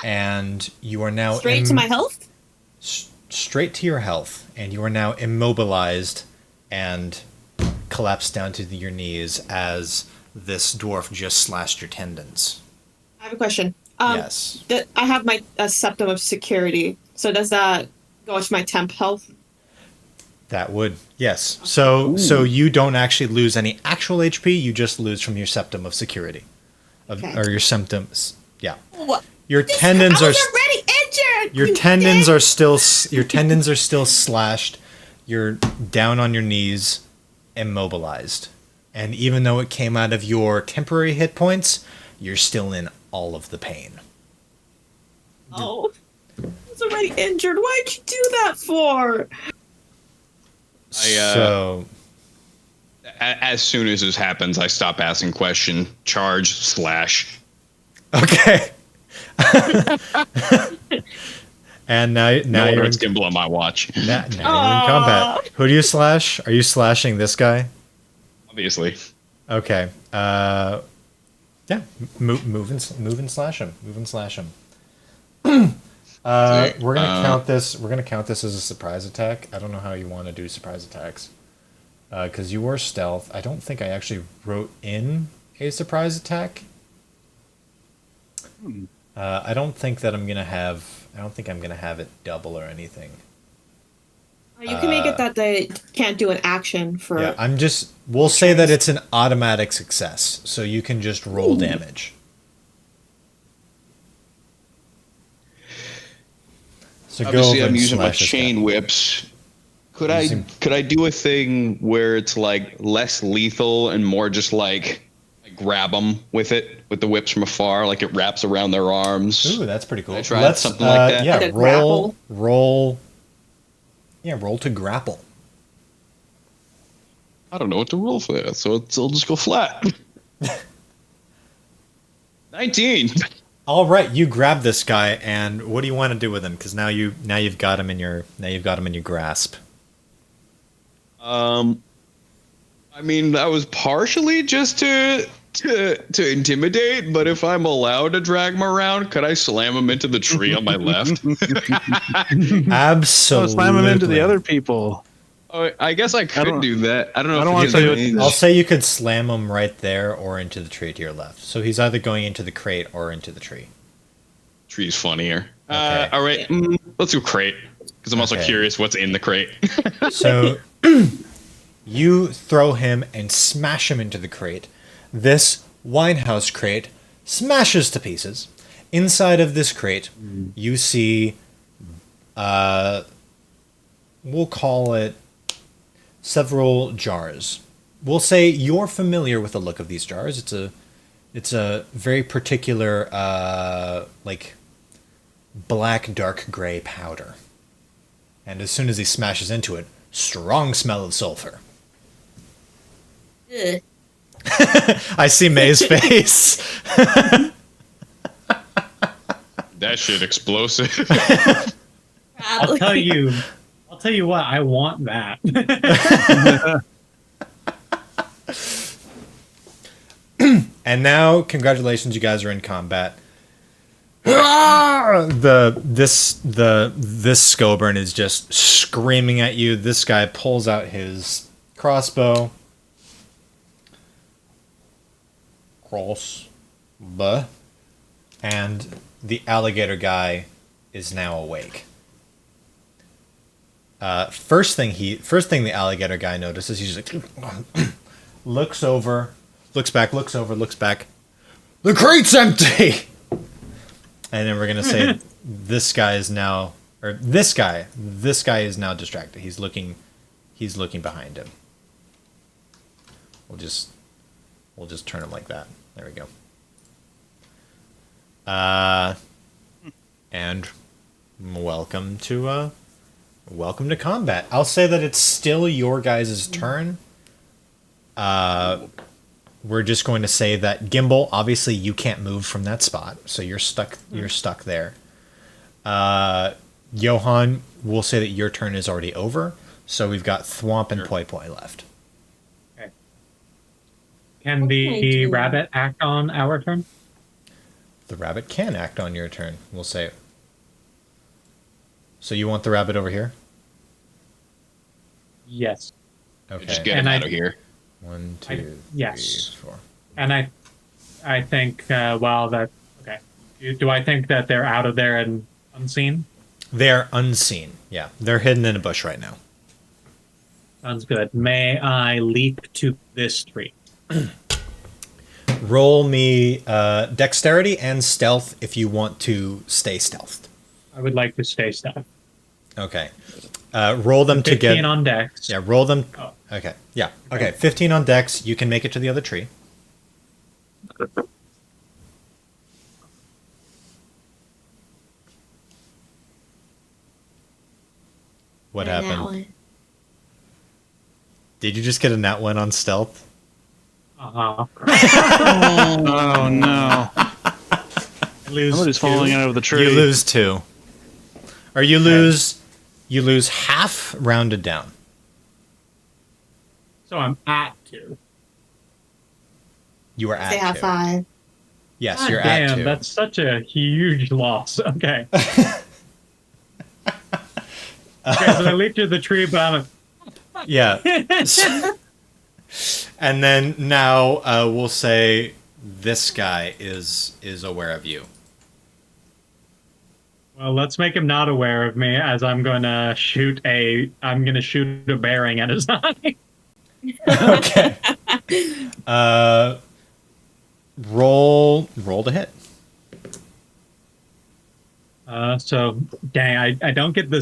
and you are now Straight to my health? straight to your health, and you are now immobilized and collapsed down to your knees as this dwarf just slashed your tendons. I have a question. Yes. I have my septum of security. So does that go to my temp health? That would, yes. So you don't actually lose any actual HP, you just lose from your septum of security. Okay. Or your symptoms. Yeah. What? Your tendons I are was already injured. your tendons are still slashed. You're down on your knees, immobilized. And even though it came out of your temporary hit points, you're still in all of the pain. Oh, I was already injured. Why'd you do that for? So, As soon as this happens, I stop asking question. Charge slash. okay. And now No you're it's gimbal on my watch. now you're in combat. Who do you slash? Are you slashing this guy? Obviously. Okay. Yeah. Move and slash him. Move and slash him. We're gonna count this. We're gonna count this as a surprise attack. I don't know how you want to do surprise attacks, because you were stealth. I don't think I actually wrote in a surprise attack. I don't think that I'm gonna have. I don't think I'm gonna have it double or anything. You can make it that they can't do an action for. Yeah, I'm just. We'll say that it's an automatic success, so you can just roll damage. So Obviously, go over I'm and using my slash this chain guy. whips. Could I do a thing where it's like less lethal and more just like I grab them with the whips from afar, like it wraps around their arms? Ooh, that's pretty cool. Can I try something like that? Yeah, Like a grapple? roll. Yeah, roll to grapple. I don't know what to roll for that, so it'll just go flat. 19. All right, you grab this guy, and what do you want to do with him? Because now you've got him in your grasp. I mean, that was partially just to intimidate, but if I'm allowed to drag him around, could I slam him into the tree on my left? Absolutely. Slam him into the other people. Oh, I guess I could do that. I don't know. I don't if wanna it's say advantage. I'll say you could slam him right there or into the tree to your left. So he's either going into the crate or into the tree. Tree's funnier. Okay. All right, let's do crate because I'm also Okay. curious what's in the crate. So you throw him and smash him into the crate. This winehouse crate smashes to pieces. Inside of this crate, you see, we'll call it several jars. We'll say you're familiar with the look of these jars. It's a very particular, like black, dark gray powder. And as soon as he smashes into it, strong smell of sulfur. Ugh. I see May's face. That shit explosive. I'll tell you what, I want that. And now, congratulations, you guys are in combat. This Scoburn is just screaming at you. This guy pulls out his crossbow. Crossbow. And the alligator guy is now awake. First thing the alligator guy notices, he's like looks over, looks back, looks over, looks back. The crate's empty. And then we're gonna say this guy is now distracted. He's looking behind him. We'll just turn him like that. There we go. And welcome to combat. I'll say that it's still your guys' turn. We're just going to say that Gimbal, obviously you can't move from that spot, so you're stuck there. Johan, we'll say that your turn is already over, so we've got Thwomp and Poi Poi left. Okay. Can What can I the do? rabbit act on our turn? The rabbit can act on your turn, we'll say. So you want the rabbit over here? Yes. Okay. Just get And him I- out of here. 1, 2, yes. 3, 4. And I think okay. Do I think that they're out of there and unseen? They're unseen. Yeah, they're hidden in a bush right now. Sounds good. May I leap to this tree? Roll me dexterity and stealth if you want to stay stealthed. I would like to stay stealth. Okay. Roll them 15 together. on dex. Yeah, roll them. Oh. Okay. Yeah. Okay. 15 on dex. You can make it to the other tree. What And that happened? one. Did you just get a nat one on stealth? Uh-huh. Oh no! I lose Somebody's two. falling out of the tree. You lose 2. Or you lose half rounded down. So I'm at 2. You are They at have 2. 5. Yes, God you're damn, at 2. that's such a huge loss. Okay. Okay, so I leaped through the tree, but I'm Yeah. And then now we'll say this guy is aware of you. well, let's make him not aware of me as I'm gonna shoot a bearing at his eye. Okay. Roll to hit. So dang, I don't get the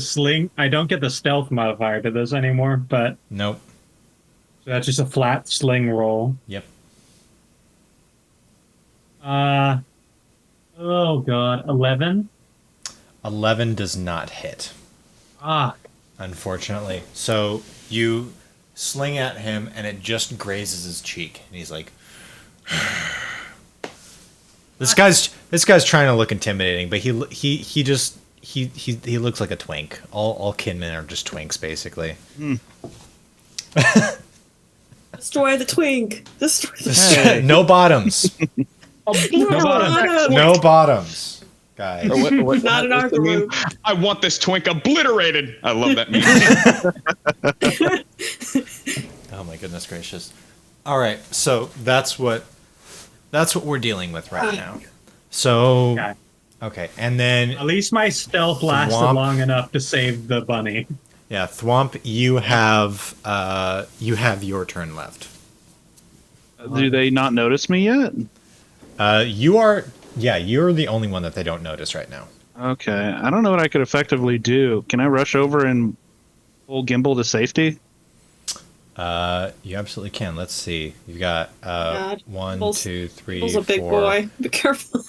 stealth modifier to this anymore, but Nope. so that's just a flat sling roll. Yep. Oh god, 11. 11 does not hit, Ah, unfortunately. So you sling at him and it just grazes his cheek and he's like This guy's trying to look intimidating, but he looks like a twink. All kinmen are just twinks, basically. Destroy the twink. Destroy the No bottoms. twink. No bottoms, guys. Or what, Not in our what's the meme? group. I want this twink obliterated. I love that meme. Oh my goodness gracious! All right, so that's what we're dealing with right now. So okay, and then at least my stealth lasted Thwomp. long enough to save the bunny. yeah, Thwomp, you have your turn left. Do they not notice me yet? You're the only one that they don't notice right now. Okay, I don't know what I could effectively do. Can I rush over and pull Gimbal to safety? You absolutely can. Let's see. You've got God. 1, Gimbals- 2, 3, Gimbals a big 4. boy. Be careful.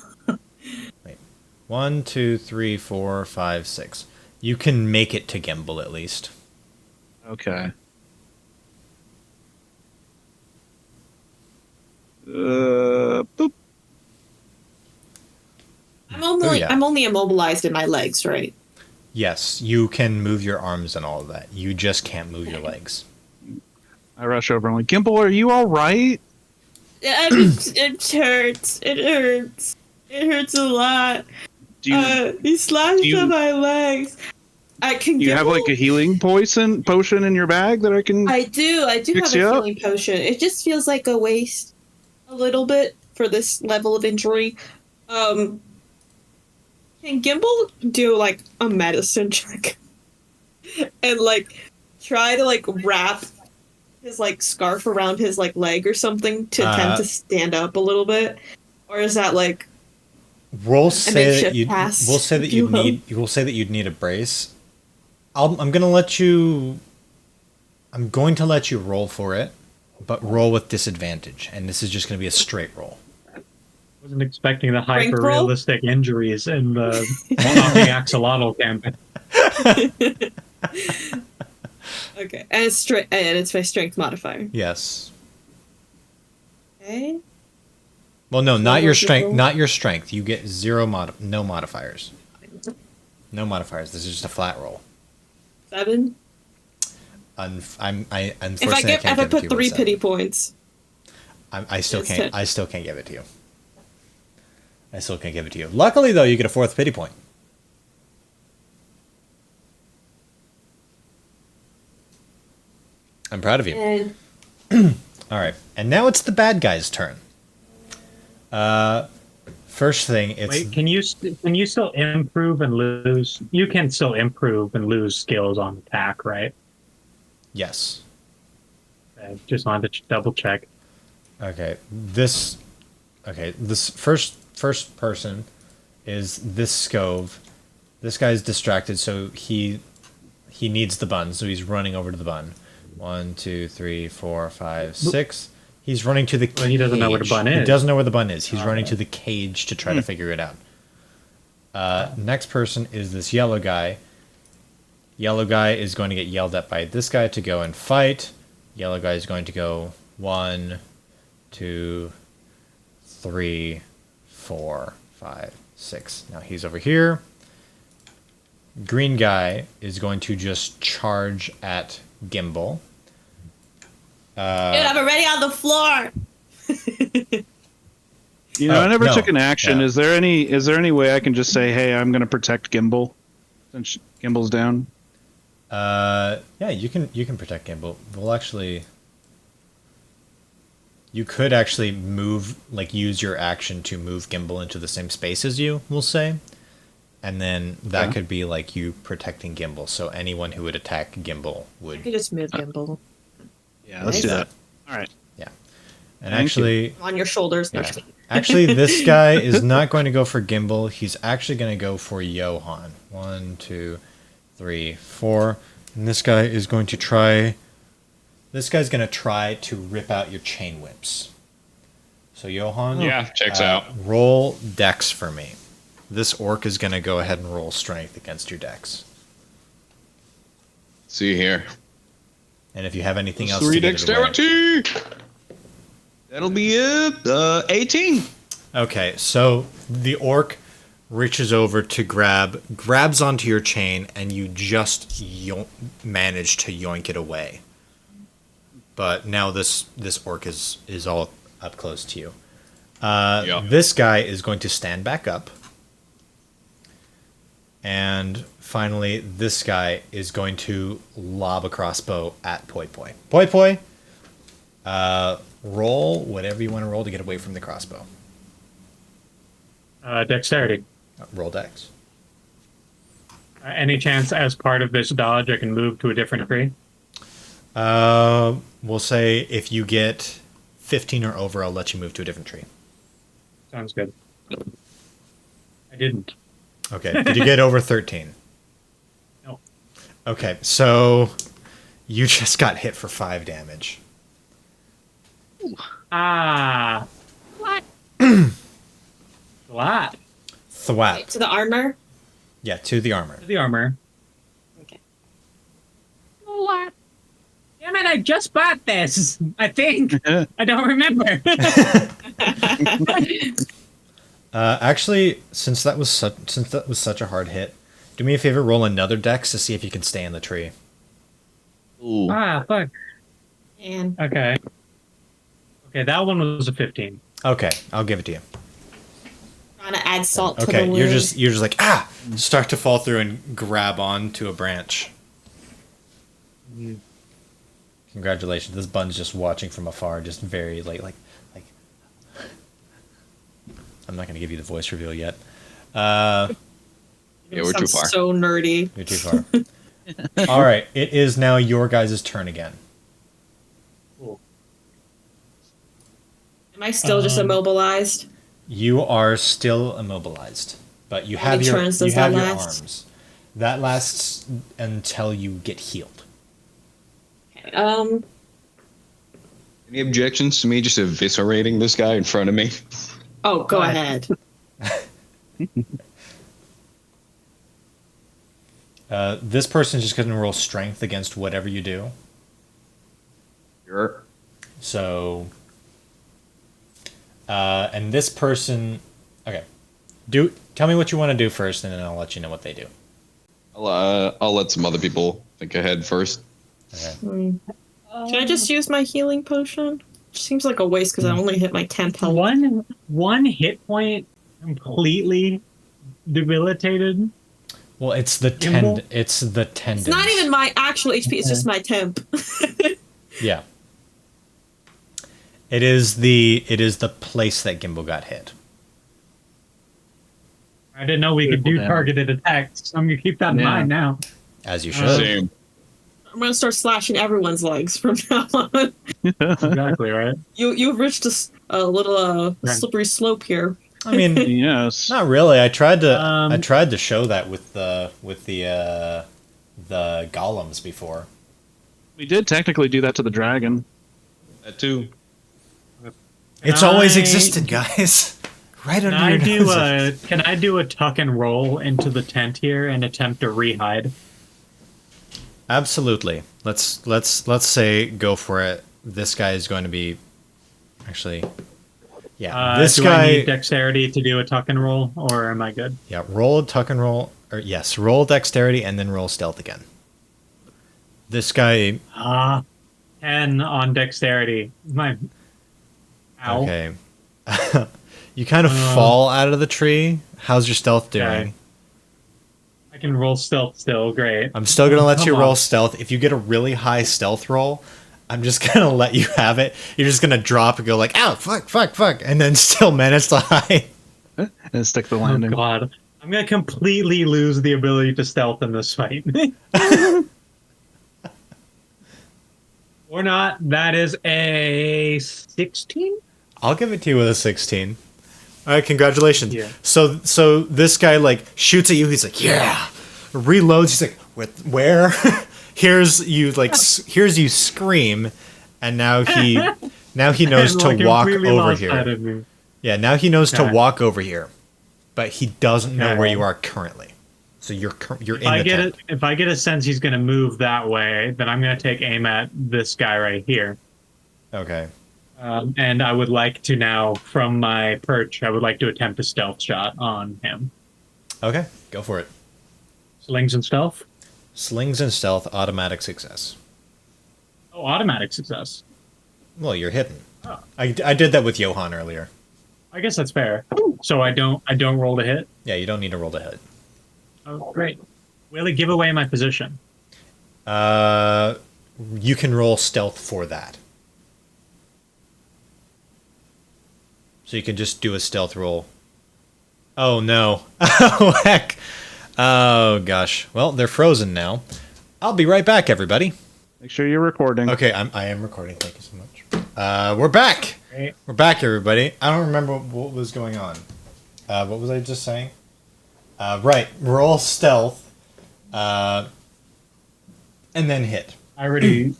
1, 2, 3, 4, 5, 6. You can make it to Gimbal at least. Okay. Boop. I'm only immobilized in my legs, right? Yes, you can move your arms and all of that. You just can't move your legs. I rush over and I'm like, Gimbal, are you all right? It hurts. It hurts. It hurts a lot. Do you, He slashed do you- on my legs. I can you have like a healing potion in your bag that I can? I do Fix have you a up? healing potion. It just feels like a waste a little bit for this level of injury. Can Gimbal do like a medicine check? And like try to like wrap his like scarf around his like leg or something to attempt to stand up a little bit? Or is that like We'll say makeshift that you. pass, We'll say that if you you'd will. need. We'll say that you'd need a brace. I'm gonna let you. I'm going to let you roll for it, but roll with disadvantage, and this is just gonna be a straight roll. Wasn't expecting the Rank hyper roll? realistic injuries in the on the axolotl campaign. okay? And it's my strength modifier. Yes. Okay. Well, no, not what your was the strength. roll? Not your strength. You get no modifiers. No modifiers. This is just a flat roll. 7. Unfortunately, If I can't give it to put you 3 with pity seven. points. I still It's can't. 10. I still can't give it to you. I still can't give it to you. Luckily, though, you get a 4th pity point. I'm proud of you. And All right, and now it's the bad guy's turn. First thing, it's Wait, can you still improve and lose? You can still improve and lose skills on attack, right? yes. I just wanted to double check. Okay, this first person is this Scove. This guy's distracted, so he needs the bun, so he's running over to the bun. 1, 2, 3, 4, 5, 6. He's running to the cage. Well, he doesn't know where the bun He is. doesn't know where the bun is. He's running to the cage to try to figure it out. Next person is this yellow guy. Yellow guy is going to get yelled at by this guy to go and fight. Yellow guy is going to go 1, 2, 3, 4, 5, 6. Now he's over here. Green guy is going to just charge at Gimbal. Dude, I'm already on the floor. I never no. took an action. Yeah. Is there any way I can just say, hey, I'm going to protect Gimbal since Gimbal's down? Yeah, you can protect Gimbal. We'll actually. You could actually use your action to move Gimbal into the same space as you, we'll say. And then that could be like you protecting Gimbal. So anyone who would attack Gimbal I would. could just move Gimbal Yeah, let's do that. All right. Yeah. And Thank actually. on your shoulders. No, Yeah. just kidding. Actually, this guy is not going to go for Gimbal. He's actually going to go for Johan. 1, 2, 3, 4. And this guy is going to try. This guy's going to try to rip out your chain whips. So Johan, Yeah, checks out. roll dex for me. This orc is going to go ahead and roll strength against your dex. See here. And if you have anything else 3 to get it away. dexterity. That'll be it. 18. Okay, so the orc reaches over to grabs onto your chain, and you just manage to yoink it away. But now this orc is all up close to you. Yeah. This guy is going to stand back up. And finally, this guy is going to lob a crossbow at Poi Poi. Poi Poi, roll whatever you want to roll to get away from the crossbow. Dexterity. Roll dex. Any chance as part of this dodge I can move to a different tree? We'll say if you get 15 or over, I'll let you move to a different tree. Sounds good. I didn't. Okay. Did you get over 13? No. Okay, so you just got hit for 5 damage. Ah. What? What? Thwap. To the armor. Yeah, to the armor. The armor. Okay. What? Damn it, I just bought this. I think. I don't remember. Actually, since that was such a hard hit, do me a favor, roll another dex to see if you can stay in the tree. Ooh. Ah, fuck. And Okay. Okay, that one was a 15. Okay, I'll give it to you. trying to add salt to the Okay, wound. you're just like start to fall through and grab on to a branch. Congratulations, this bun's just watching from afar, just very like. I'm not gonna give you the voice reveal yet. Yeah, we're too Sounds far. So nerdy. You're too far. All right, it is now your guys' turn again. Cool. Am I still just immobilized? You are still immobilized, but you How have many your turns does you have that your last? arms. That lasts until you get healed. Okay, Any objections to me just eviscerating this guy in front of me? Oh, go ahead. This person's just going to roll strength against whatever you do. Sure. So, and this person, okay, tell me what you want to do first, and then I'll let you know what they do. I'll let some other people think ahead first. Okay. Should I just use my healing potion? Seems like a waste because I only hit my 10th health. One hit point completely debilitated. Well, it's the Gimbal? It's the tendons. It's not even my actual HP, it's just my temp. Yeah. It is the place that Gimbal got hit. I didn't know we could do Critical damage. targeted attacks. I'm gonna keep that in Yeah. mind now. As you should. Same. I'm gonna start slashing everyone's legs from now on. Exactly right. You've reached a little slippery slope here. I mean, Yes. not really. I tried to show that with the golems before. We did technically do that to the dragon. That too. It's always existed, guys. Right Can under I your do noses. can I do a tuck and roll into the tent here and attempt to rehide? Absolutely. Let's say go for it. This guy is going to be actually. Yeah, this do guy. I need dexterity to do a tuck and roll, or am I good? Yeah, roll tuck and roll, or yes, roll dexterity and then roll stealth again. This guy. 10 on dexterity. My. Ow. Okay. You kind of fall out of the tree. How's your stealth doing? Okay. I can roll stealth still. Great. I'm still gonna let you Come roll on. stealth. If you get a really high stealth roll, I'm just gonna let you have it. You're just gonna drop and go like, "Ow, fuck," and then still manage to hide. And stick the Oh landing. god. I'm gonna completely lose the ability to stealth in this fight. Or not. That is a 16? I'll give it to you with a 16. All right, congratulations. Yeah. So this guy like shoots at you. He's like, "Yeah." Reloads. He's like, "Where?" here's you scream, and now he knows And, to like, walk completely over lost sight here. of me. Yeah, now he knows to Okay. walk over here, but he doesn't know Okay. where you are currently. So you're in If I the get tent. it, if I get a sense he's gonna move that way, then I'm gonna take aim at this guy right here. Okay. And I would like to now, from my perch, I would like to attempt a stealth shot on him. Okay, go for it. Slings and stealth. Slings and stealth, automatic success. Oh, automatic success. Well, you're hidden. Oh. I did that with Johan earlier. I guess that's fair. So I don't roll to hit. Yeah, you don't need to roll to hit. Oh, great. Will it give away my position? You can roll stealth for that. So you can just do a stealth roll. Oh no. Oh heck. Oh gosh. Well, they're frozen now. I'll be right back, everybody. Make sure you're recording. Okay, I am recording. Thank you so much. We're back. Great. We're back, everybody. I don't remember what was going on. What was I just saying? Right. Roll stealth. And then hit. I already.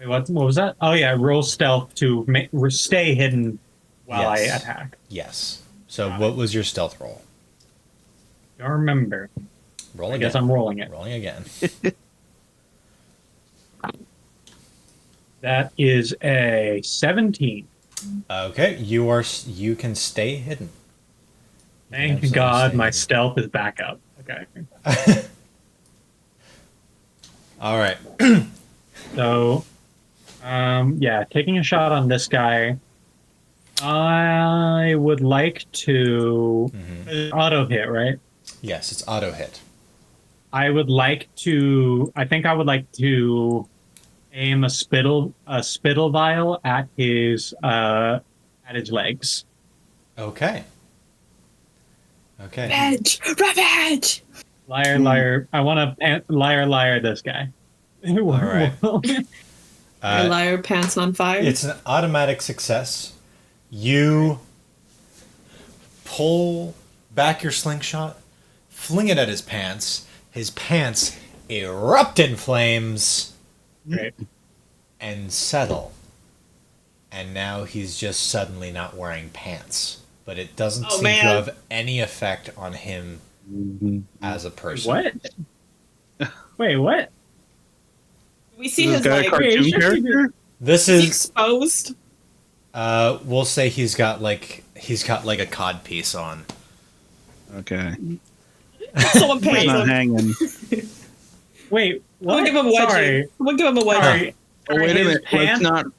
Wait, what was that? Oh yeah, roll stealth to stay hidden while Yes. I attack. Yes. So what was your stealth roll? Don't remember. Roll I again. guess I'm rolling it. Rolling again. That is a 17. Okay, you can stay hidden. You can Thank absolutely God stay my hidden. stealth is back up. Okay. All right. So, yeah, taking a shot on this guy. I would like to auto hit, right? Yes, it's auto hit. I would like to. I think I would like to aim a spittle vial at his legs. Okay. Okay. Revenge! Revenge! Liar, liar. I want to liar this guy. All right. Your liar pants on fire. It's an automatic success. You pull back your slingshot, fling it at his pants. His pants erupt in flames Great. and settle. And now he's just suddenly not wearing pants. But it doesn't seem to man. have any effect on him as a person. What? Wait, what? we see This his guy a like cartoon character? This he's is exposed. we'll say he's got like a cod piece on. Okay. Someone He's pays not him. hanging. Wait, what? Someone give him a wedgie. Sorry. Someone give him a wedgie. Sorry. Oh, wait a His minute. pants-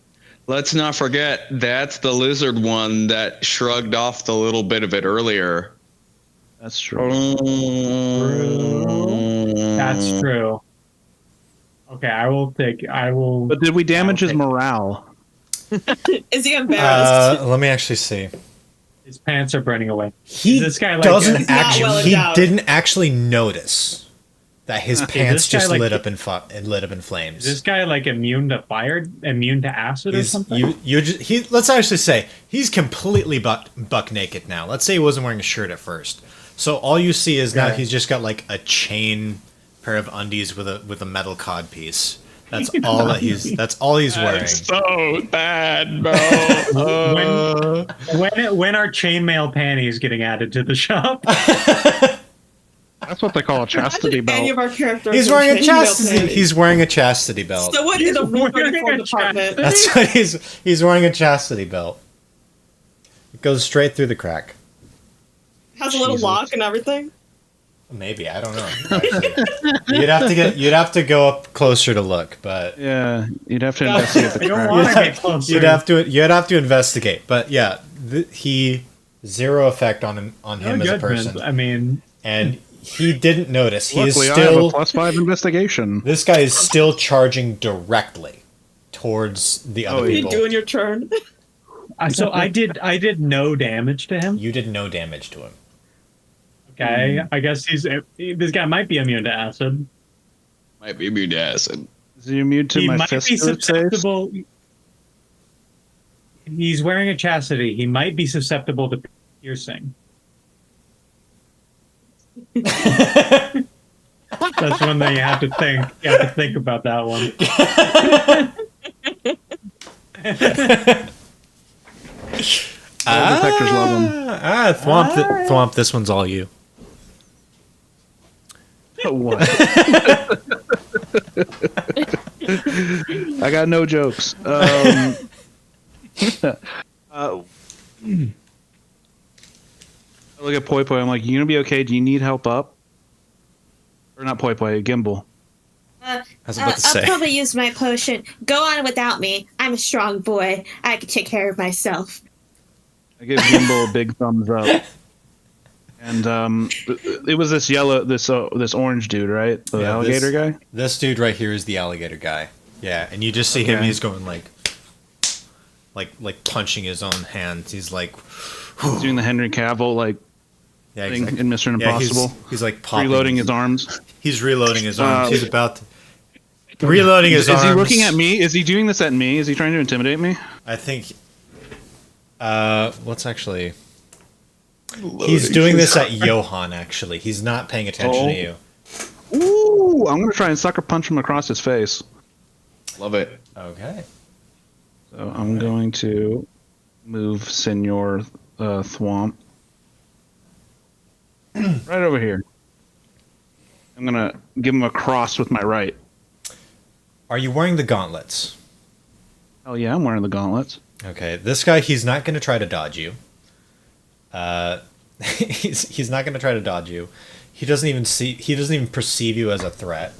Let's not forget that's the lizard one that shrugged off the little bit of it earlier. That's true. That's true. Okay, I will. But did we damage his Okay. morale? Is he embarrassed? Let me actually see. His pants are burning away. He This guy, like, doesn't He's not actually. well He endowed. didn't actually notice that his pants this guy, just like- lit up in flames. Is this guy like immune to fire? Immune to acid or He's- something? let's actually say he's completely buck naked now. Let's say he wasn't wearing a shirt at first. So all you see is now Okay. he's just got like a chain pair of undies with a metal cod piece. That's all that that's all he's wearing. So bad, bro. When are chainmail panties getting added to the shop? That's what they call a chastity Imagine any belt. of our characters. He's with wearing a chainmail chastity. panties. He's wearing a chastity belt. Someone in the Rule wearing 34 a department That's what he's wearing a chastity belt. It goes straight through the crack. has a little Jesus. lock and everything. Maybe, I don't know. Actually. You'd have to go up closer to look, but Yeah, you'd have to investigate the I don't crack. want to get closer. you'd have to investigate. But yeah, he zero effect on him No as a judgment. person, I mean, and he didn't notice. He Luckily, is I have a still +5 investigation. this guy is still charging directly towards the other Oh, What are you people. doing your turn? so I did no damage to him. You did no damage to him. Okay, I guess this guy might be immune to acid. Might be immune to acid. Is he immune to He my might fist be saves? susceptible. He's wearing a chastity. He might be susceptible to piercing. That's one thing you have to think. You have to think about that one. Detectors love him. Thwomp, this one's all you. What? I got no jokes. I look at Poi Poi. I'm like, you gonna be okay? Do you need help up? Or not Poi Poi, Gimbal. I was about to I'll say. probably use my potion. Go on without me. I'm a strong boy. I can take care of myself. I give Gimbal a big thumbs up. And it was this orange dude, right? The Yeah, alligator guy. This dude right here is the alligator guy. Yeah, and you just see him. Okay. He's going like punching his own hands. He's like, He's doing the Henry Cavill yeah, thing exactly. in Mission Yeah, Impossible. he's like popping. Reloading his arms. He's reloading his arms. He's about to reloading his arms. Is he looking at me? Is he doing this at me? Is he trying to intimidate me? I think. Let's actually. He's doing this at Johan. Actually, he's not paying attention to you. Ooh, I'm gonna try and sucker punch him across his face. Love it. Okay. So I'm going to move Senor Thwomp right over here. I'm gonna give him a cross with my right. Are you wearing the gauntlets? Oh yeah, I'm wearing the gauntlets. Okay, this guy, he's not going to try to dodge you. He's not going to try to dodge you. He doesn't even perceive you as a threat.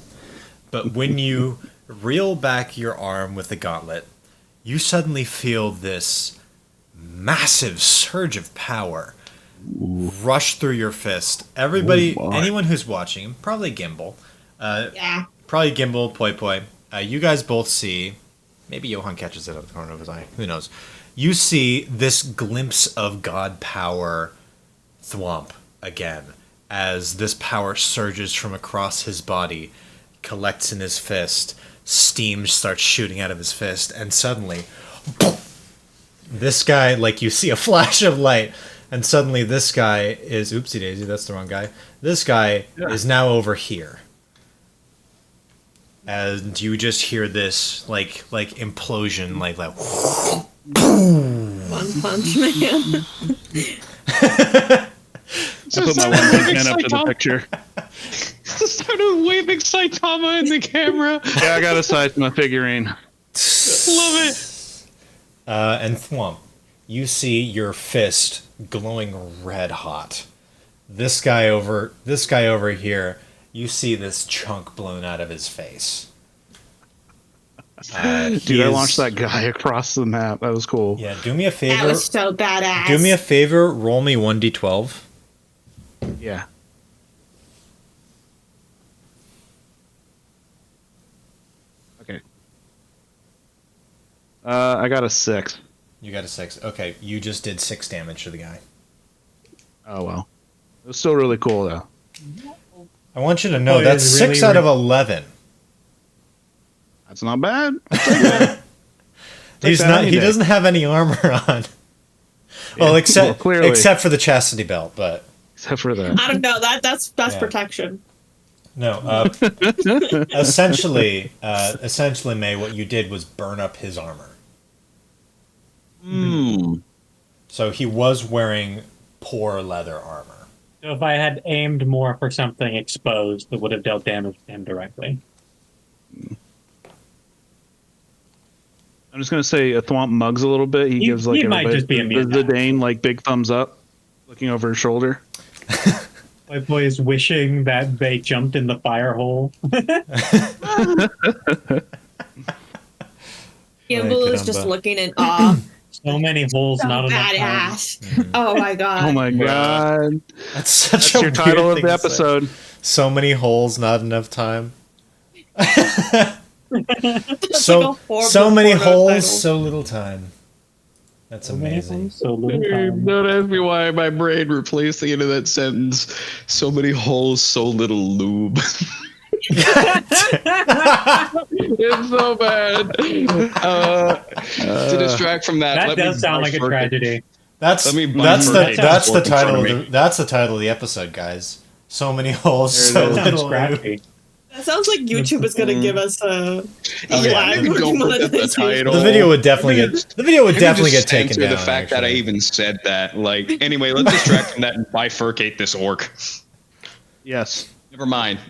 But when you reel back your arm with the gauntlet, you suddenly feel this massive surge of power rush through your fist. Everybody, Oh, boy. anyone who's watching, probably Gimbal, Yeah. probably Gimbal, Poi Poi, you guys both see, maybe Johan catches it out of the corner of his eye, who knows. You see this glimpse of god power Thwomp again, as this power surges from across his body, collects in his fist, steam starts shooting out of his fist, and suddenly, this guy, like you see a flash of light, and suddenly this guy is, oopsie daisy, that's the wrong guy. This guy is now over here. And you just hear this like implosion, like One Punch Man. I put my one big hand up to the picture. Just started waving Saitama in the camera. Yeah, I got a size my figurine. Love it. and Thwomp, you see your fist glowing red hot. This guy over here, you see this chunk blown out of his face. Dude, I launched that guy across the map. That was cool. Yeah, do me a That favor. was so badass. Do me a favor. Roll me 1d12. Yeah. Okay. I got a 6. You got a 6. Okay, you just did 6 damage to the guy. Oh well. It was still really cool though. I want you to know Oh, that's it's 6 really out of 11. That's not bad. He's that not. any He day. doesn't have any armor on. Well, except clearly. except for the chastity belt, but Except for that. I don't know. That's Yeah. protection. no. Essentially, May, what you did was burn up his armor. Hmm. So he was wearing poor leather armor. So if I had aimed more for something exposed, that would have dealt damage to him directly. I'm just gonna say a Thwomp mugs a little bit. He gives like he might everybody just be the immune. Zidane like big thumbs up, looking over his shoulder. My boy is wishing that they jumped in the fire hole. Gimbal is just looking in awe. So many holes, So not enough time. badass. Oh my god. Oh my god! That's such That's a your title weird of the thing to say. episode. So many holes, not enough time. It's so like a horrible so many porno holes, title. so little time. That's amazing. So little time. Don't ask me why my brain replaced the end of that sentence. So many holes, so little lube. It's so bad. To distract from that, That let me does sound like a bifurcate. tragedy. That's Let me that's bifurcate the that's this the work in front title of of me. that's the title of the episode, guys. So many holes, There it so is. Sounds little. scrappy. That sounds like YouTube is gonna give us a Oh, yeah, flag maybe for don't put that the demonetization. title. The video would definitely get Maybe definitely just get taken censor down. the fact that I actually. even said that. Like, anyway, let's distract from that and bifurcate this orc. Yes. Never mind.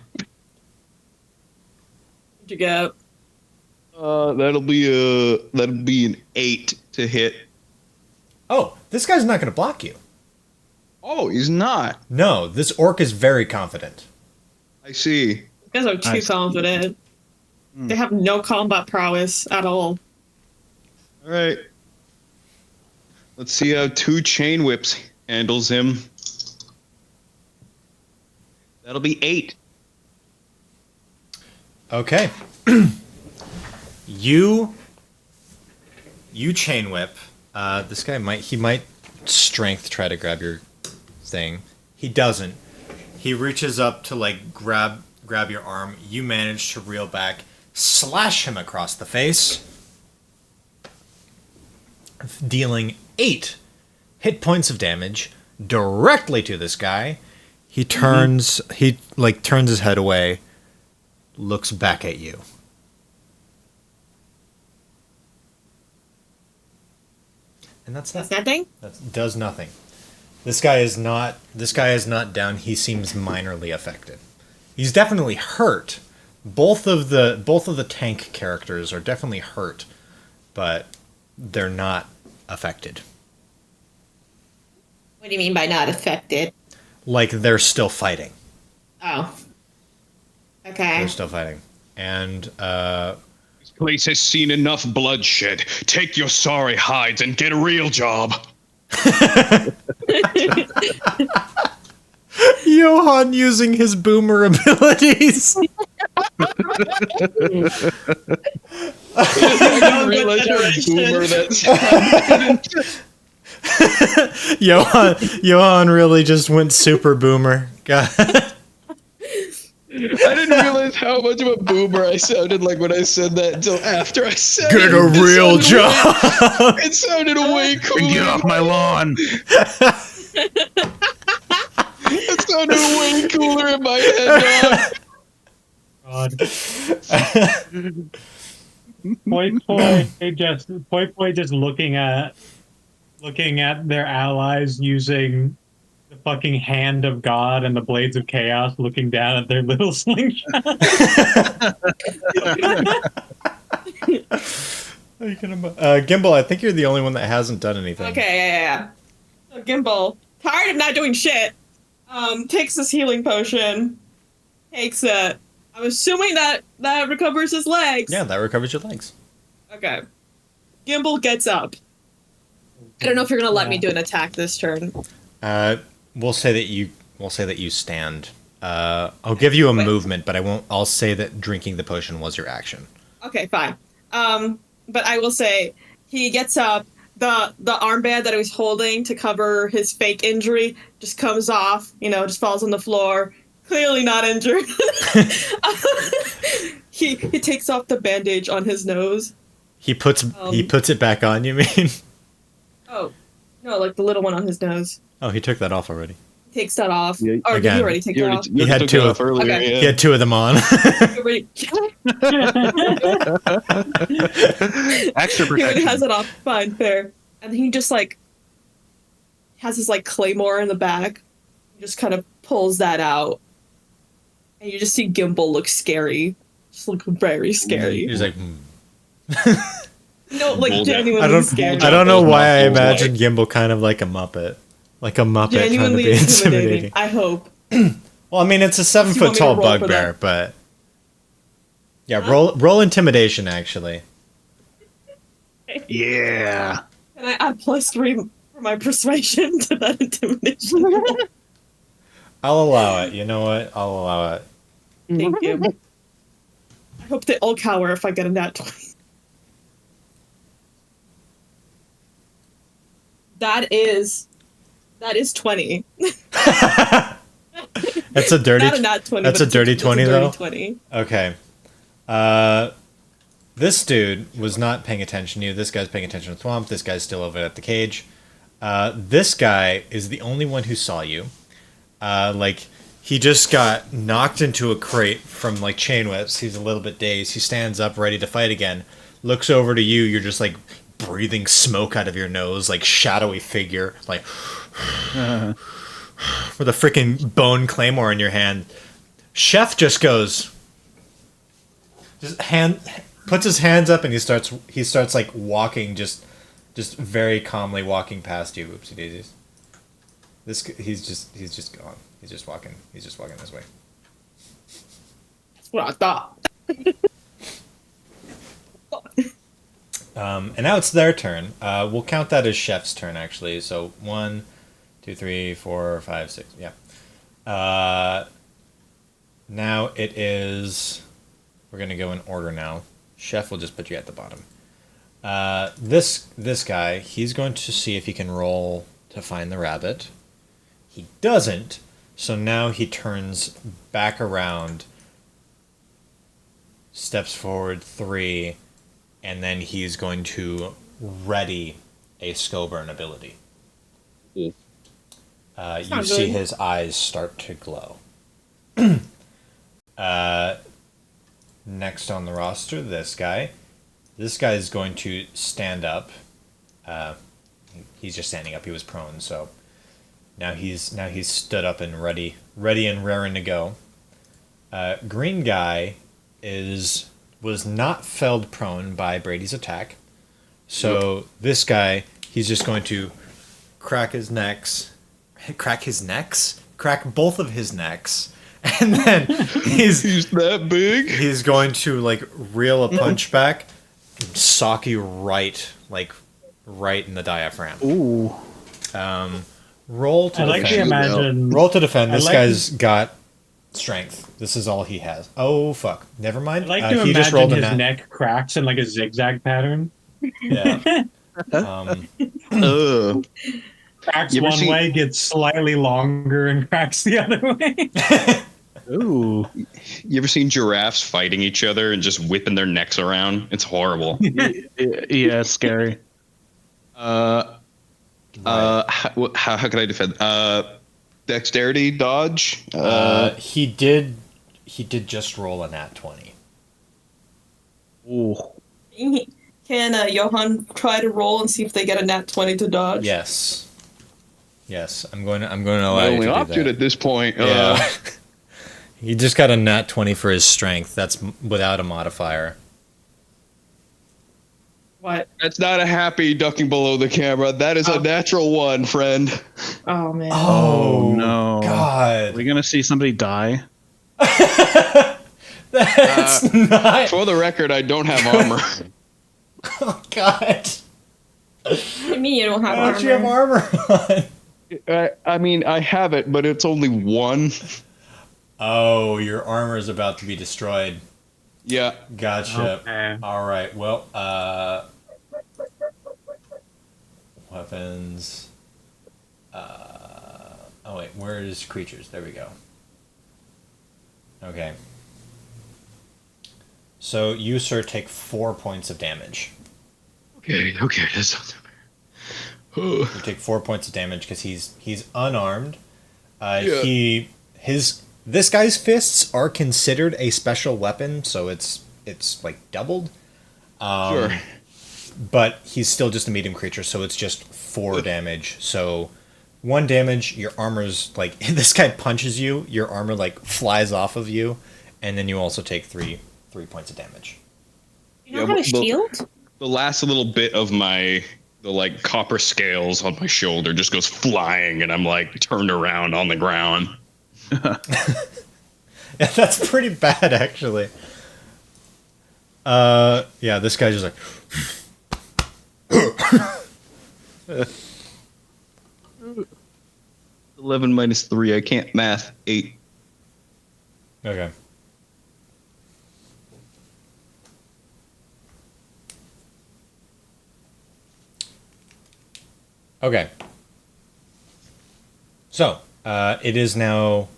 What'd you get? That'll be an 8 to hit. Oh, this guy's not going to block you. Oh, he's not. No, this orc is very confident. I see. You guys are too Nice. confident. They have no combat prowess at all. All right. Let's see how 2 chain whips handles him. That'll be 8. Okay. you chain whip. This guy might strength try to grab your thing. He doesn't. He reaches up to like grab your arm. You manage to reel back, slash him across the face, dealing 8 hit points of damage directly to this guy. He turns turns his head away, looks back at you. And that's That's that. nothing? That does nothing. This guy is not down. He seems minorly affected. He's definitely hurt. Both of the tank characters are definitely hurt, but they're not affected. What do you mean by not affected? Like they're still fighting. Oh. Okay. They're still fighting. And This place has seen enough bloodshed. Take your sorry hides and get a real job. Johan using his boomer abilities. I didn't realize how boomer that Johan really just went super boomer. God. I didn't realize how much of a boomer I sounded like when I said that until after I said Get it. a It real sounded job. Way, it sounded way cooler. Get off my lawn! It sounded way cooler in my head. God. Poi Poi just looking at their allies using the fucking hand of God and the blades of chaos, looking down at their little slingshot. Gimbal, I think you're the only one that hasn't done anything. Okay, yeah. So Gimbal, tired of not doing shit, takes this healing potion, takes it. I'm assuming that recovers his legs. Yeah, that recovers your legs. Okay. Gimbal gets up. I don't know if you're gonna let me do an attack this turn. We'll say that you stand. I'll give you a movement, but I won't. I'll say that drinking the potion was your action. Okay, fine. But I will say he gets up. The armband that he was holding to cover his fake injury just comes off. Just falls on the floor. Clearly not injured. He takes off the bandage on his nose. He puts it back on. You mean? Oh, no, like the little one on his nose. Oh, he took that off already. He takes that off. Yeah, Or did again. you already take that off? He had took two it off earlier. Okay. Yeah. He had 2 of them on. You already- Extra He already protection. has it off. Fine, fair. And he just has his claymore in the back. He just kind of pulls that out, and you just see Gimbal look scary. Just look very scary. He's like, No, like Bulldog. genuinely scary. I don't know Those why I muscles, imagine like- Gimbal kind of like a Muppet. Like a Muppet trying to Genuinely be intimidating. I hope. Well, I mean, it's a 7 you foot want me to tall roll for bugbear, that? but yeah, roll intimidation actually. Yeah. Can I add +3 for my persuasion to that intimidation? I'll allow it. You know what? I'll allow it. Thank you. I hope they all cower if I get a nat 20. That is 20. That's a dirty. Not a nat 20. That's but a dirty it's 20 a dirty though. 20. Okay. This dude was not paying attention to you. This guy's paying attention to Thwomp. This guy's still over at the cage. This guy is the only one who saw you. Like, he just got knocked into a crate from, like, chain whips. He's a little bit dazed. He stands up, ready to fight again. Looks over to you. You're just, like, breathing smoke out of your nose, like, shadowy figure. Like, with a freaking bone claymore in your hand. Chef just goes... puts his hands up and he starts like walking, just very calmly walking past you. Oopsie daisies. He's just gone. He's just walking this way. That's what I thought. And now it's their turn. We'll count that as Chef's turn actually. So 1, 2, 3, 4, 5, 6. Yeah. Now it is. We're gonna go in order now. Chef will just put you at the bottom. This guy, he's going to see if he can roll to find the rabbit. He doesn't, so now he turns back around, steps forward 3, and then he's going to ready a Scoburn ability. You Sounds see good. his eyes start to glow. Next on the roster, this guy. This guy is going to stand up. He's just standing up. He was prone, so now he's stood up and ready and raring to go. Green guy was not felled prone by Brady's attack, so this guy, he's just going to crack both of his necks. And then He's that big. he's going to like reel a punch back and sock you right in the diaphragm. Ooh. Roll to I like to defend. imagine. Roll to defend. I This like guy's got strength. This is all he has. Oh fuck. Never mind. I like to he just rolled imagine a his nat. neck cracks in like a zigzag pattern. Yeah. Ugh. Cracks You ever one see- way, gets slightly longer, and cracks the other way. Ooh. You ever seen giraffes fighting each other and just whipping their necks around? It's horrible. Yeah, it's scary. How can I defend? Dexterity, dodge. He did just roll a nat 20. Ooh. Can Johan try to roll and see if they get a nat 20 to dodge? Yes. Yes, I'm going to allow my you only to do option that. at this point. Yeah. He just got a nat 20 for his strength. That's without a modifier. What? That's not a happy ducking below the camera. That is a natural one, friend. Oh man. Oh, no. Are God. we gonna see somebody die? That's not. For the record, I don't have armor. Oh, God. What do you mean you don't have Why armor? don't you have armor on? I mean, I have it, but it's only one. Oh, your armor is about to be destroyed. Yeah. Gotcha. Okay. All right. Well, weapons. Oh wait, where's creatures? There we go. Okay. So you, sir, take 4 points of damage. Okay. That's not You take 4 points of damage because he's unarmed. Yeah. This guy's fists are considered a special weapon, so it's like doubled. Sure. But he's still just a medium creature, so it's just 4 damage. So 1 damage. Your armor's like this guy punches you. Your armor like flies off of you, and then you also take 3 points of damage. You don't have a shield? The last little bit of the like copper scales on my shoulder just goes flying, and I'm like turned around on the ground. Yeah, that's pretty bad, actually. Yeah, this guy's just like... 11 minus 3, I can't math. 8. Okay. Okay. So, it is now...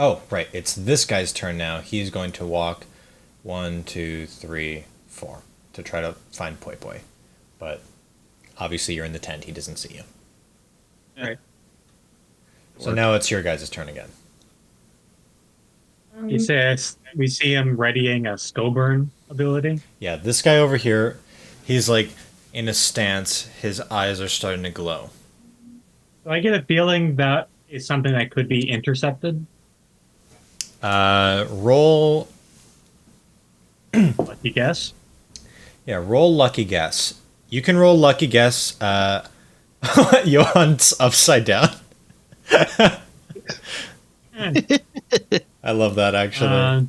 Oh, right. It's this guy's turn now. He's going to walk 1, 2, 3, 4 to try to find Poi Poi. But obviously you're in the tent. He doesn't see you. Right. So now it's your guys' turn again. He says we see him readying a Scoburn ability. Yeah, this guy over here, he's like in a stance. His eyes are starting to glow. So I get a feeling that is something that could be intercepted. Roll... Lucky guess. Yeah, roll lucky guess. You can roll lucky guess. Johan's upside down. I love that, actually.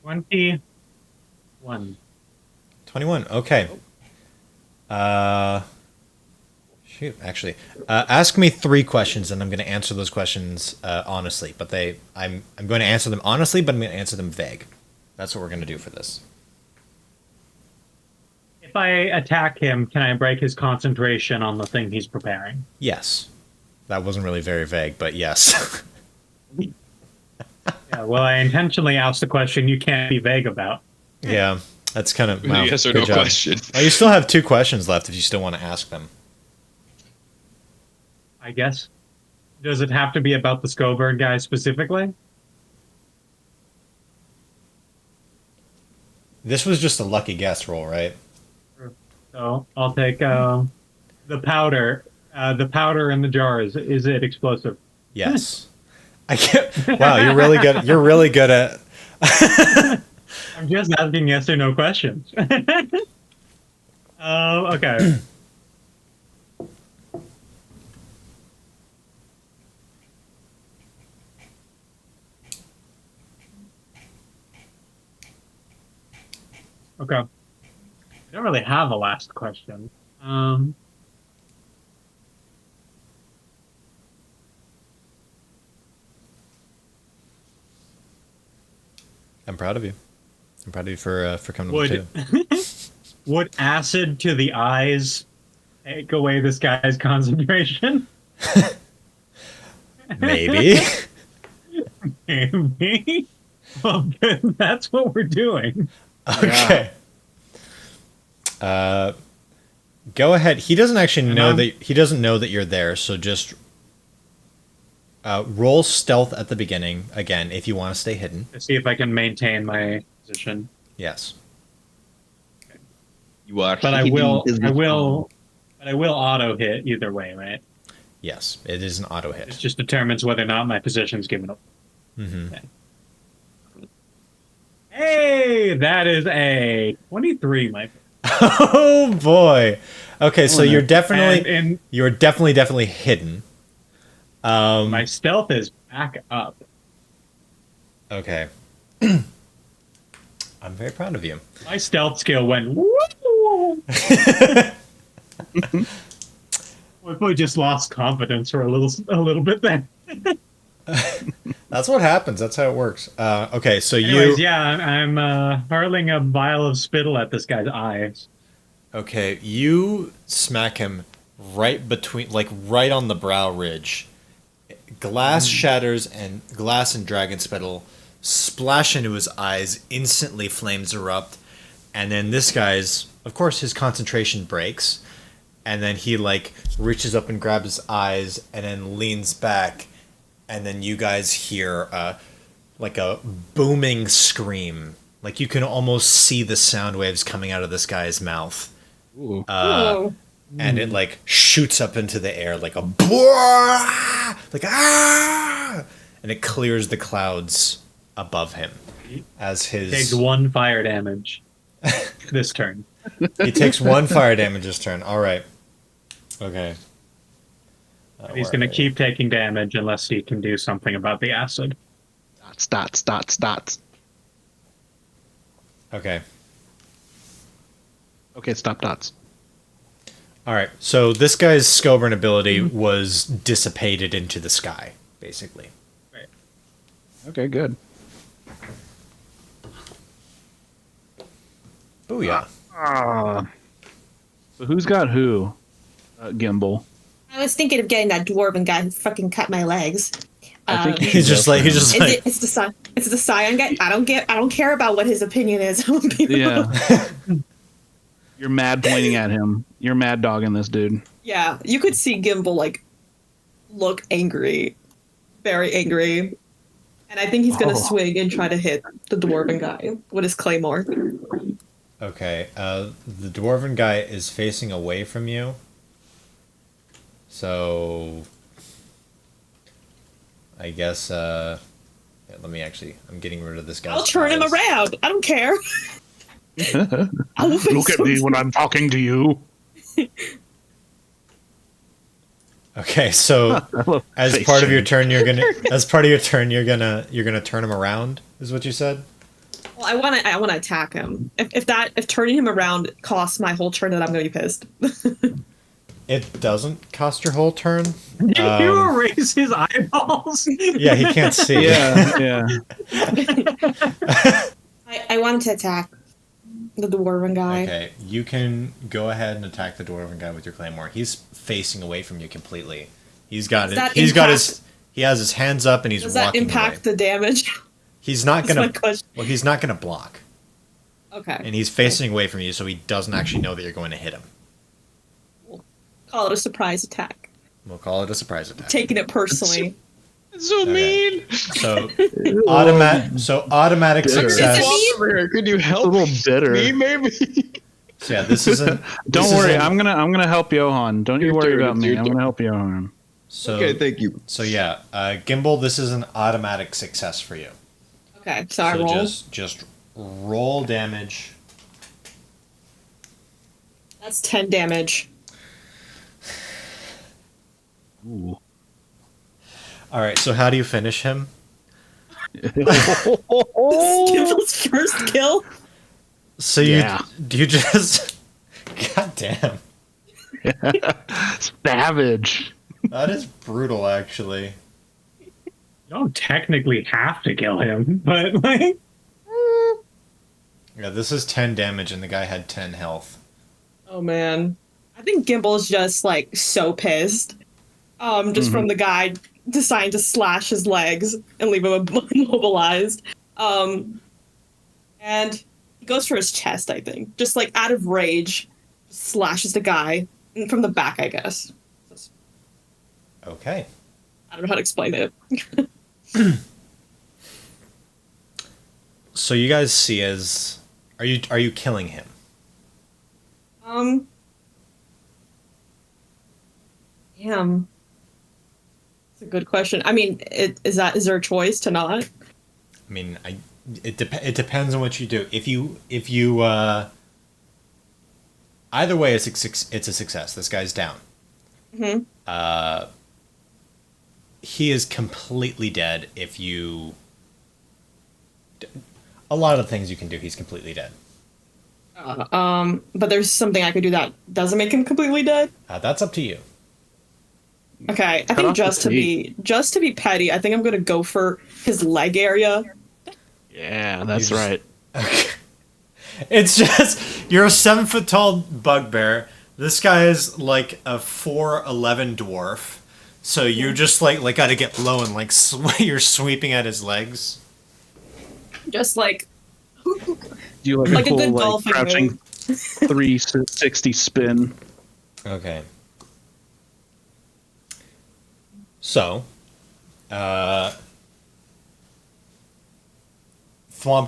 21. 21. Okay. Shoot, actually. Ask me 3 questions, and I'm going to answer those questions honestly. But I'm going to answer them honestly, but I'm going to answer them vague. That's what we're going to do for this. If I attack him, can I break his concentration on the thing he's preparing? Yes. That wasn't really very vague, but yes. Yeah, well, I intentionally asked the question you can't be vague about. Yeah, that's kind of... Wow, yes or good no job. question. Oh, you still have 2 questions left if you still want to ask them. I guess. Does it have to be about the Scoburn guy specifically? This was just a lucky guess roll, right? So I'll take the powder. The powder in the jar, is it explosive? Yes. I can't... Wow, you're really good. You're really good at... I'm just asking yes or no questions. Okay. Okay. I don't really have a last question. I'm proud of you. I'm proud of you for coming up with 2. Would acid to the eyes take away this guy's concentration? Maybe. Maybe. Well, good. That's what we're doing. Okay. Go ahead. He doesn't actually know that he doesn't know that you're there, so just roll stealth at the beginning again if you want to stay hidden. To see if I can maintain my position. Yes. You are. But I will auto hit either way, right? Yes, it is an auto hit. It just determines whether or not my position's given up. Mm-hmm. Okay. Hey, that is a 23, my friend. Oh boy. Okay, so you're definitely and you're definitely hidden. my stealth is back up. Okay. I'm very proud of you. My stealth skill went woo! We just lost confidence for a little bit there. That's what happens. That's how it works. Okay, so Anyways, yeah, I'm hurling a vial of spittle at this guy's eyes. Okay, you smack him right between, like right on the brow ridge. Glass shatters, and glass and dragon spittle splash into his eyes. Instantly, flames erupt, and then this guy's, of course, his concentration breaks, and then he like reaches up and grabs his eyes, and then leans back, and then you guys hear like a booming scream. Like you can almost see the sound waves coming out of this guy's mouth. Ooh. and it like shoots up into the air like a like ah, and it clears the clouds above him as Takes his 1 fire damage this turn. he takes 1 fire damage this turn. All right. Okay. He's going to keep taking damage unless he can do something about the acid. Dots. Okay. Okay, stop dots. All right. So this guy's Scoburn ability was dissipated into the sky, basically. Okay, good. Oh yeah. So who's got who? Gimbal. I was thinking of getting that dwarven guy who fucking cut my legs. I think He's just like It's the Scion guy. I don't care about what his opinion is. Yeah. You're mad pointing at him. You're mad dogging this dude. Yeah, you could see Gimbal like look angry, very angry, and I think he's gonna swing and try to hit the dwarven guy with his claymore. Okay. The dwarven guy is facing away from you. So I guess yeah, let me actually I'm getting rid of this guy. I'll turn him around. I don't care. Look at me when I'm talking to you. Okay, so as part of your turn you're gonna turn him around, is what you said? Well, I wanna attack him. If turning him around costs my whole turn, then I'm gonna be pissed. It doesn't cost your whole turn. You erase his eyeballs. Yeah, he can't see. Yeah. I wanted to attack the dwarven guy. Okay, you can go ahead and attack the dwarven guy with your claymore. He's facing away from you completely. He has his hands up and he's Does walking that impact away. the damage? He's not That's my gonna. question. Well, he's not gonna block, Okay. and he's facing away from you, so he doesn't actually know that you're going to hit him. Call it a surprise attack. We'll call it a surprise attack. Taking it personally. So mean. So automatic Bitter. success. Could you help A little bitter. me, maybe? So yeah, this isn't. Don't worry, I'm gonna help Johan. Don't you Your worry turn, about it's me. your I'm turn. gonna help Johan. So Okay, thank you. So yeah, Gimbal, this is an automatic success for you. Okay, so I roll. Just roll damage. That's 10 damage. Ooh. All right. So how do you finish him? Gimble's first kill. So Yeah. you just. God damn. Savage. That is brutal, actually. You don't technically have to kill him, but like, Yeah, this is 10 damage, and the guy had 10 health. Oh man. I think Gimble's just like so pissed. Just from the guy deciding to slash his legs and leave him immobilized. And he goes for his chest, I think. Just like out of rage, slashes the guy from the back, I guess. Okay. I don't know how to explain it. So you guys see as are you killing him? Damn. It's a good question. I mean, is there a choice to not? I mean, it depends on what you do. If you either way, it's a success. This guy's down. Mm-hmm. He is completely dead. If you, a lot of things you can do, he's completely dead. But there's something I could do that doesn't make him completely dead. That's up to you. Okay, I off think the just to be petty, I think I'm gonna go for his leg area. Yeah, that's You just- right. Okay. It's just you're a 7-foot tall bugbear. This guy is like a 4'11" dwarf. So you just like gotta get low and like you're sweeping at his legs. Just like Do you like, Like a a cool good like golfing crouching move. 360 spin? Okay. So, Thwomp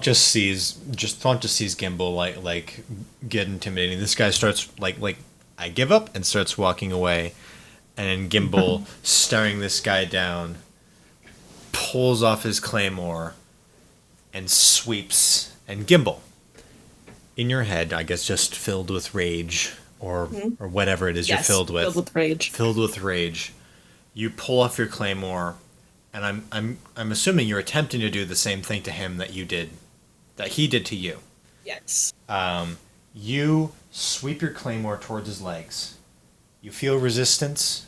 just sees Gimbal like get intimidating. This guy starts like I give up, and starts walking away. And then Gimbal, staring this guy down, pulls off his claymore and sweeps. And Gimbal, in your head, I guess just filled with rage or whatever it is you're filled with. Filled with rage. Filled with rage. You pull off your claymore, and I'm assuming you're attempting to do the same thing to him that he did to you. Yes. You sweep your claymore towards his legs. You feel resistance,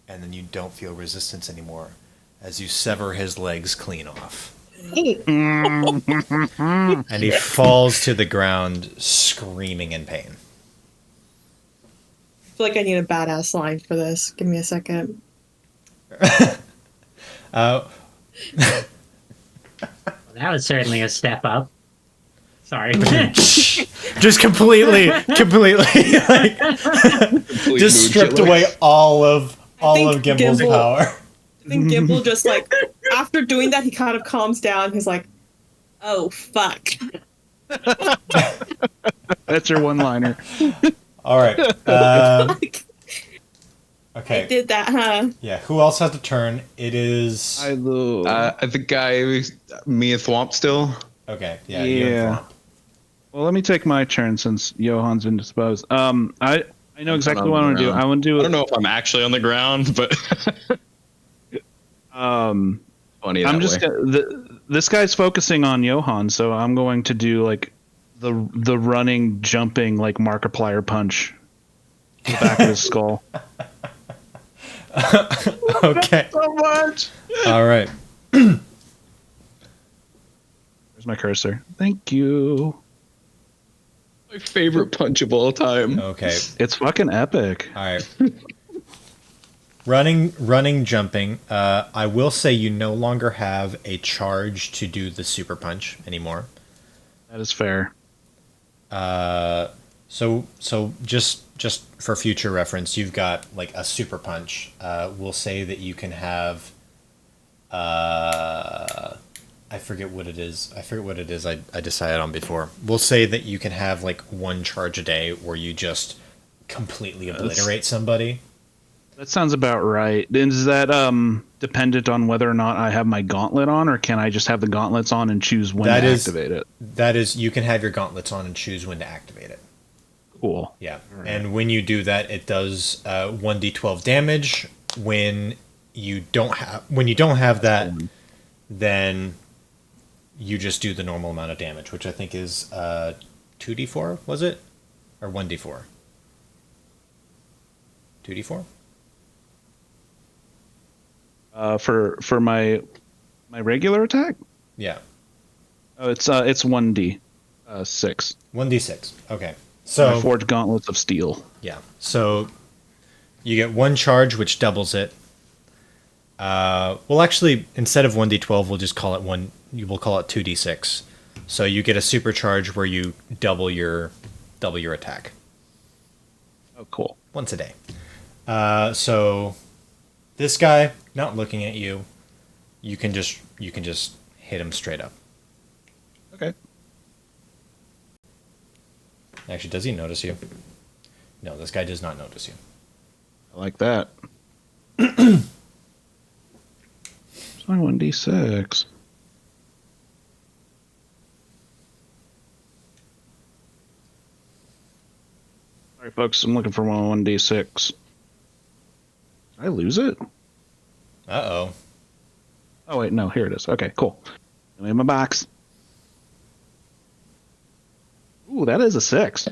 and then you don't feel resistance anymore as you sever his legs clean off. And he falls to the ground screaming in pain. I feel like I need a badass line for this. Give me a second. That was certainly a step up. Sorry. Just completely like just stripped away all of Gimbal's power. I think Gimbal just like after doing that he kind of calms down. He's like, "Oh fuck." That's your one-liner. All right. Okay. I did that, huh? Yeah. Who else has to turn? It is. The guy, me and Thwomp still. Okay. Yeah. You and Yeah. Thwomp. Well, let me take my turn since Johan's indisposed. I know exactly what I want to do. I want to do. I don't know if I'm actually on the ground, but funny. I'm just this guy's focusing on Johan, so I'm going to do like the running, jumping like Markiplier punch to the back of his skull. Okay. so much. All right. Where's my cursor? Thank you. My favorite punch of all time. Okay. It's fucking epic. All right. Running, jumping. I will say you no longer have a charge to do the super punch anymore. That is fair. So just for future reference, you've got like a super punch. We'll say that you can have. I forget what it is. I decided on before. We'll say that you can have like one charge a day where you just completely obliterate somebody. That sounds about right. Is that dependent on whether or not I have my gauntlet on, or can I just have the gauntlets on and choose when to activate it? That is, you can have your gauntlets on and choose when to activate it. Cool. Yeah, right. And when you do that, it does 1d12 damage. When you don't have that, then you just do the normal amount of damage, which I think is 2d4. Was it, or 1d4? 2d4. For my regular attack? Yeah. Oh, it's 1d 6. 1d6. Okay. So I forged gauntlets of steel. yeah. So you get one charge, which doubles it. Well, actually, instead of 1d12, we'll just call it we'll call it 2d6. So you get a supercharge where you double your attack Oh, cool. once a day. So this guy not looking at you, you can just hit him straight up. Okay. Actually, does he notice you? No, this guy does not notice you. I like that. It's my 1d6. Sorry, folks. I'm looking for my 1d6. Did I lose it? Uh-oh. Oh, wait. No, here it is. Okay, cool. Give me my box. Ooh, that is a 6.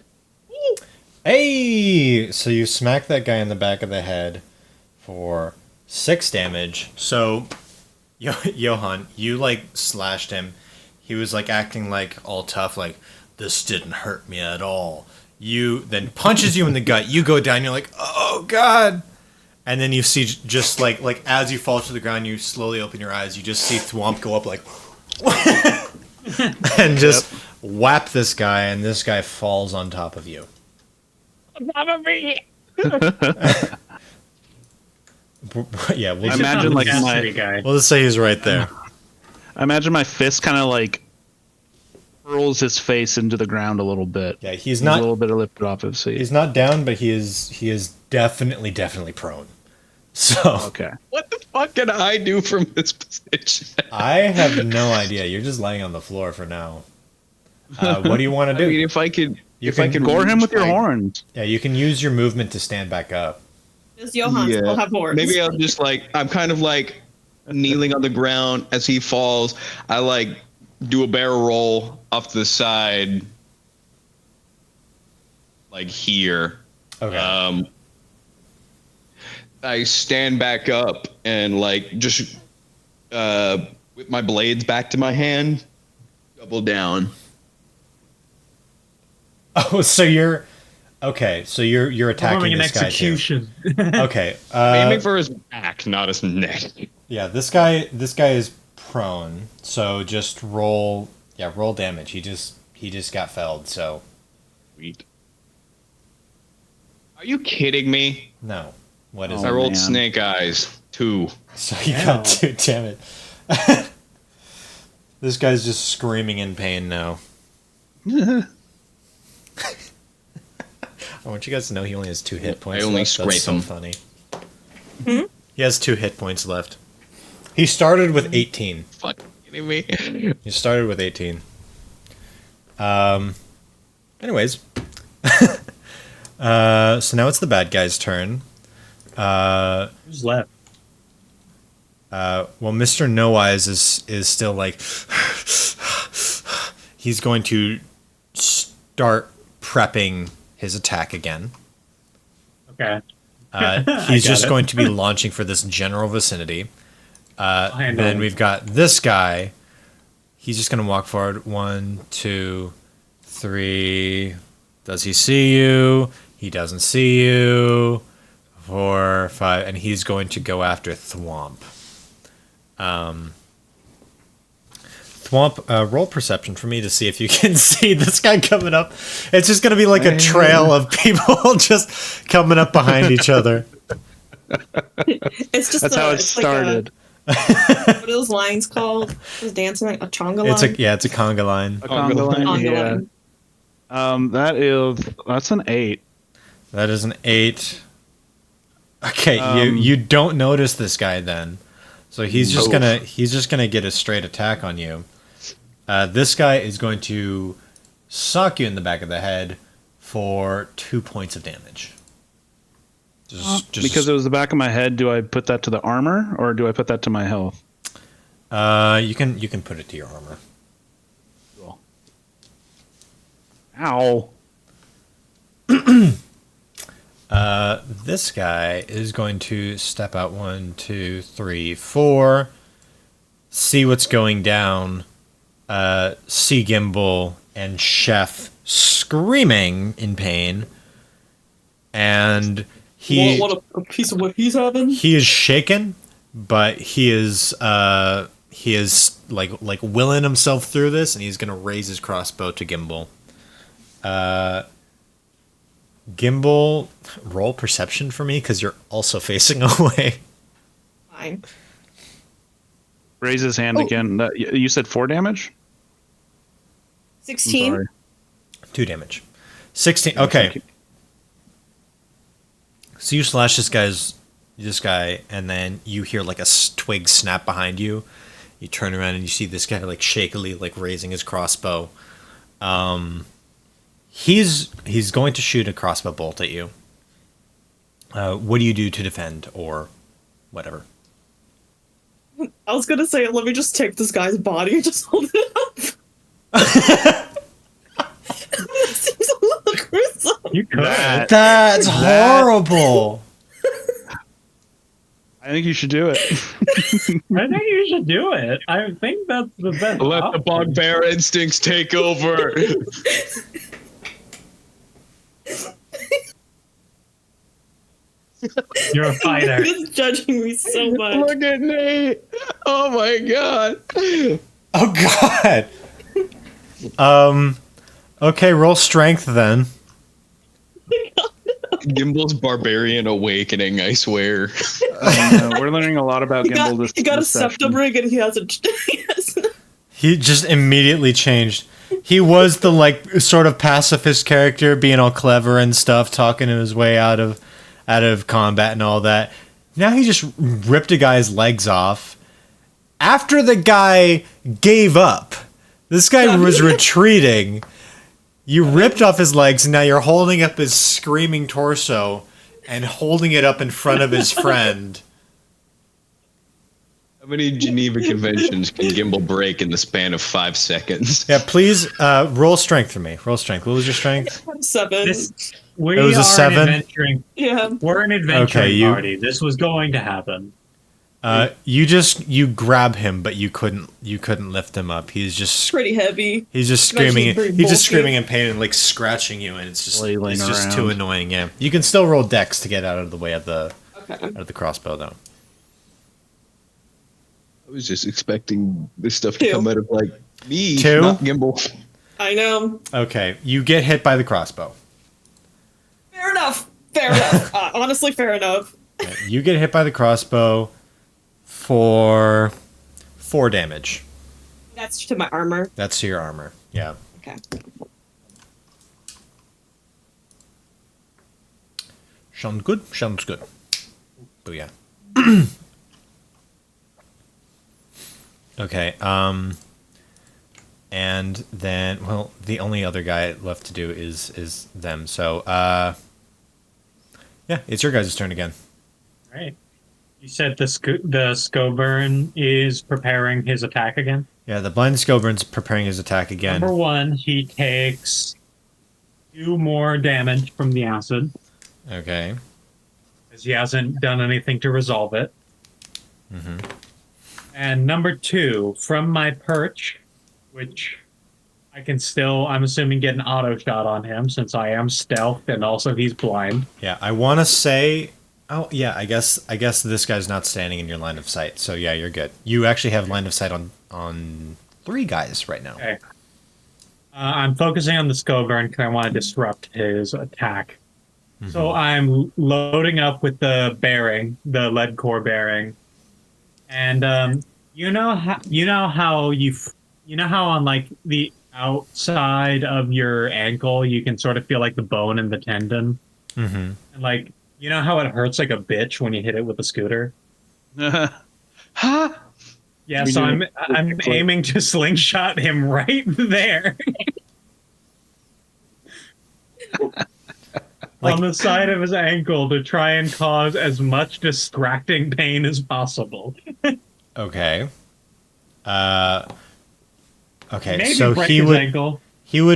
Hey! So you smack that guy in the back of the head for 6 damage. So, Johan, you, like, slashed him. He was, like, acting, like, all tough, like, this didn't hurt me at all. You then punches you in the gut. You go down, you're like, oh, God! And then you see just, like as you fall to the ground, you slowly open your eyes. You just see Thwomp go up, like, and just whap this guy, and this guy falls on top of you. Yeah, we'll I imagine like Mastery guy. we'll just say he's right there. I imagine my fist kind of like hurls his face into the ground a little bit. Yeah, he's He's not a little bit lifted off his seat. he's not down, but he is definitely prone. So Okay. What the fuck can I do from this position? I have no idea. You're just laying on the floor for now. What do you want to do? I mean, if I could, You I can could Gore him reach with your my- horns. Yeah, you can use your movement to stand back up. Does Johann still have horns? Maybe I'll just I'm kind of kneeling on the ground as he falls. I do a barrel roll off to the side, here. Okay. I stand back up and just with my blades back to my hand, double down. Oh, so you're okay. So you're Performing attacking an this guy too. execution. Okay. Aiming for his back, not his neck. Yeah, this guy is prone. So just roll. Yeah, roll damage. He just got felled. So Sweet. Are you kidding me? no. What is Oh, I rolled man. snake eyes 2. So you got 2. Damn it. This guy's just screaming in pain now. I want you guys to know he only has 2 hit points. I only left. scrape That's so him. funny. He has 2 hit points left. He started with 18. Fucking kidding me? He started with 18. Anyways. So now it's the bad guy's turn. Who's left? Well, Mr. No Eyes is still he's going to start prepping his attack again. Okay. He's got just it. going to be launching for this general vicinity. handle Then him. we've got this guy. He's just going to walk forward. 1, 2, 3. Does he see you? He doesn't see you. 4, 5. And he's going to go after Thwomp. Thwomp, roll perception for me to see if you can see this guy coming up. It's just going to be like a trail of people just coming up behind each other. It's just That's how it started. what are those lines called? Just dancing like a chonga line. It's a conga line. A conga line, Conga yeah. line. That's an 8. That is an 8. Okay, you don't notice this guy then. So he's just gonna get a straight attack on you. This guy is going to sock you in the back of the head for 2 points of damage. Because it was the back of my head, do I put that to the armor or do I put that to my health? you can put it to your armor. Cool. Ow. This guy is going to step out 1, 2, 3, 4. See what's going down. See Gimbal and Chef screaming in pain, and what a piece of what he's having. he is shaken, but he is like willing himself through this, and he's gonna raise his crossbow to Gimbal. Gimbal, roll perception for me because you're also facing away. Fine. Raise his hand again. You said 4 damage? I'm 16. sorry. 2 damage. 16. Okay. So you slash this guy, and then you hear like a twig snap behind you. You turn around and you see this guy like shakily like raising his crossbow. He's going to shoot a crossbow bolt at you. What do you do to defend or whatever? I was gonna say, let me just take this guy's body and just hold it up. That seems a little gruesome. You could. That's horrible. I think you should do it. I think you should do it. I think that's the best. Let the option. bugbear instincts take over. You're a fighter. He's judging me so much. Look at Nate. Oh my god. Oh god. Okay, roll strength then. Gimbal's barbarian awakening, I swear. We're learning a lot about He Gimbal. got a this session. septum ring and he has a. He just immediately changed. he was the like sort of pacifist character, being all clever and stuff, talking his way out of combat and all that. Now he just ripped a guy's legs off after the guy gave up. This guy was retreating. You ripped off his legs, and now you're holding up his screaming torso and holding it up in front of his friend. How many Geneva Conventions can Gimbal break in the span of 5 seconds? Yeah, please roll strength for me. Roll strength. What was your strength? 7. We It was a are 7? An adventuring. Yeah. We're an adventuring you- party. This was going to happen. You grab him, but you couldn't lift him up. He's just Pretty heavy. He's just Imagine screaming. he's very He's just bulky. screaming in pain and like scratching you, and it's just Flailing too around. annoying. Yeah, you can still roll dex to get out of the way of the Okay. crossbow, though. I was just expecting this stuff to 2. come out of like me, 2? not Gimbal. I know. Okay, you get hit by the crossbow. Fair enough. Fair enough. Honestly, fair enough. Yeah, you get hit by the crossbow for 4 damage. That's to my armor. That's to your armor. Yeah. Okay. Sounds good. Sounds good. Oh yeah. Okay. And then, well, the only other guy left to do is them. So, yeah, it's your guys' turn again. Right. You said the Scoburn is preparing his attack again? Yeah, the blind Scoburn's preparing his attack again. Number 1, he takes 2 more damage from the acid, Okay. as he hasn't done anything to resolve it. Mm-hmm. And number 2, from my perch, which I can still, I'm assuming, get an auto shot on him since I am stealthed and also he's blind. Yeah, I want to say. Oh yeah, I guess this guy's not standing in your line of sight. So yeah, you're good. You actually have line of sight on 3 guys right now. Okay. I'm focusing on the Scoburn because I want to disrupt his attack. Mm-hmm. So I'm loading up with the bearing, the lead core bearing, and you know how on like the outside of your ankle you can sort of feel like the bone and the tendon, Mm-hmm. and like you know how it hurts like a bitch when you hit it with a scooter. Huh? Yeah, We so do I'm it. aiming to slingshot him right there. Like- on the side of his ankle to try and cause as much distracting pain as possible. Okay. Okay, Maybe so break he his would ankle.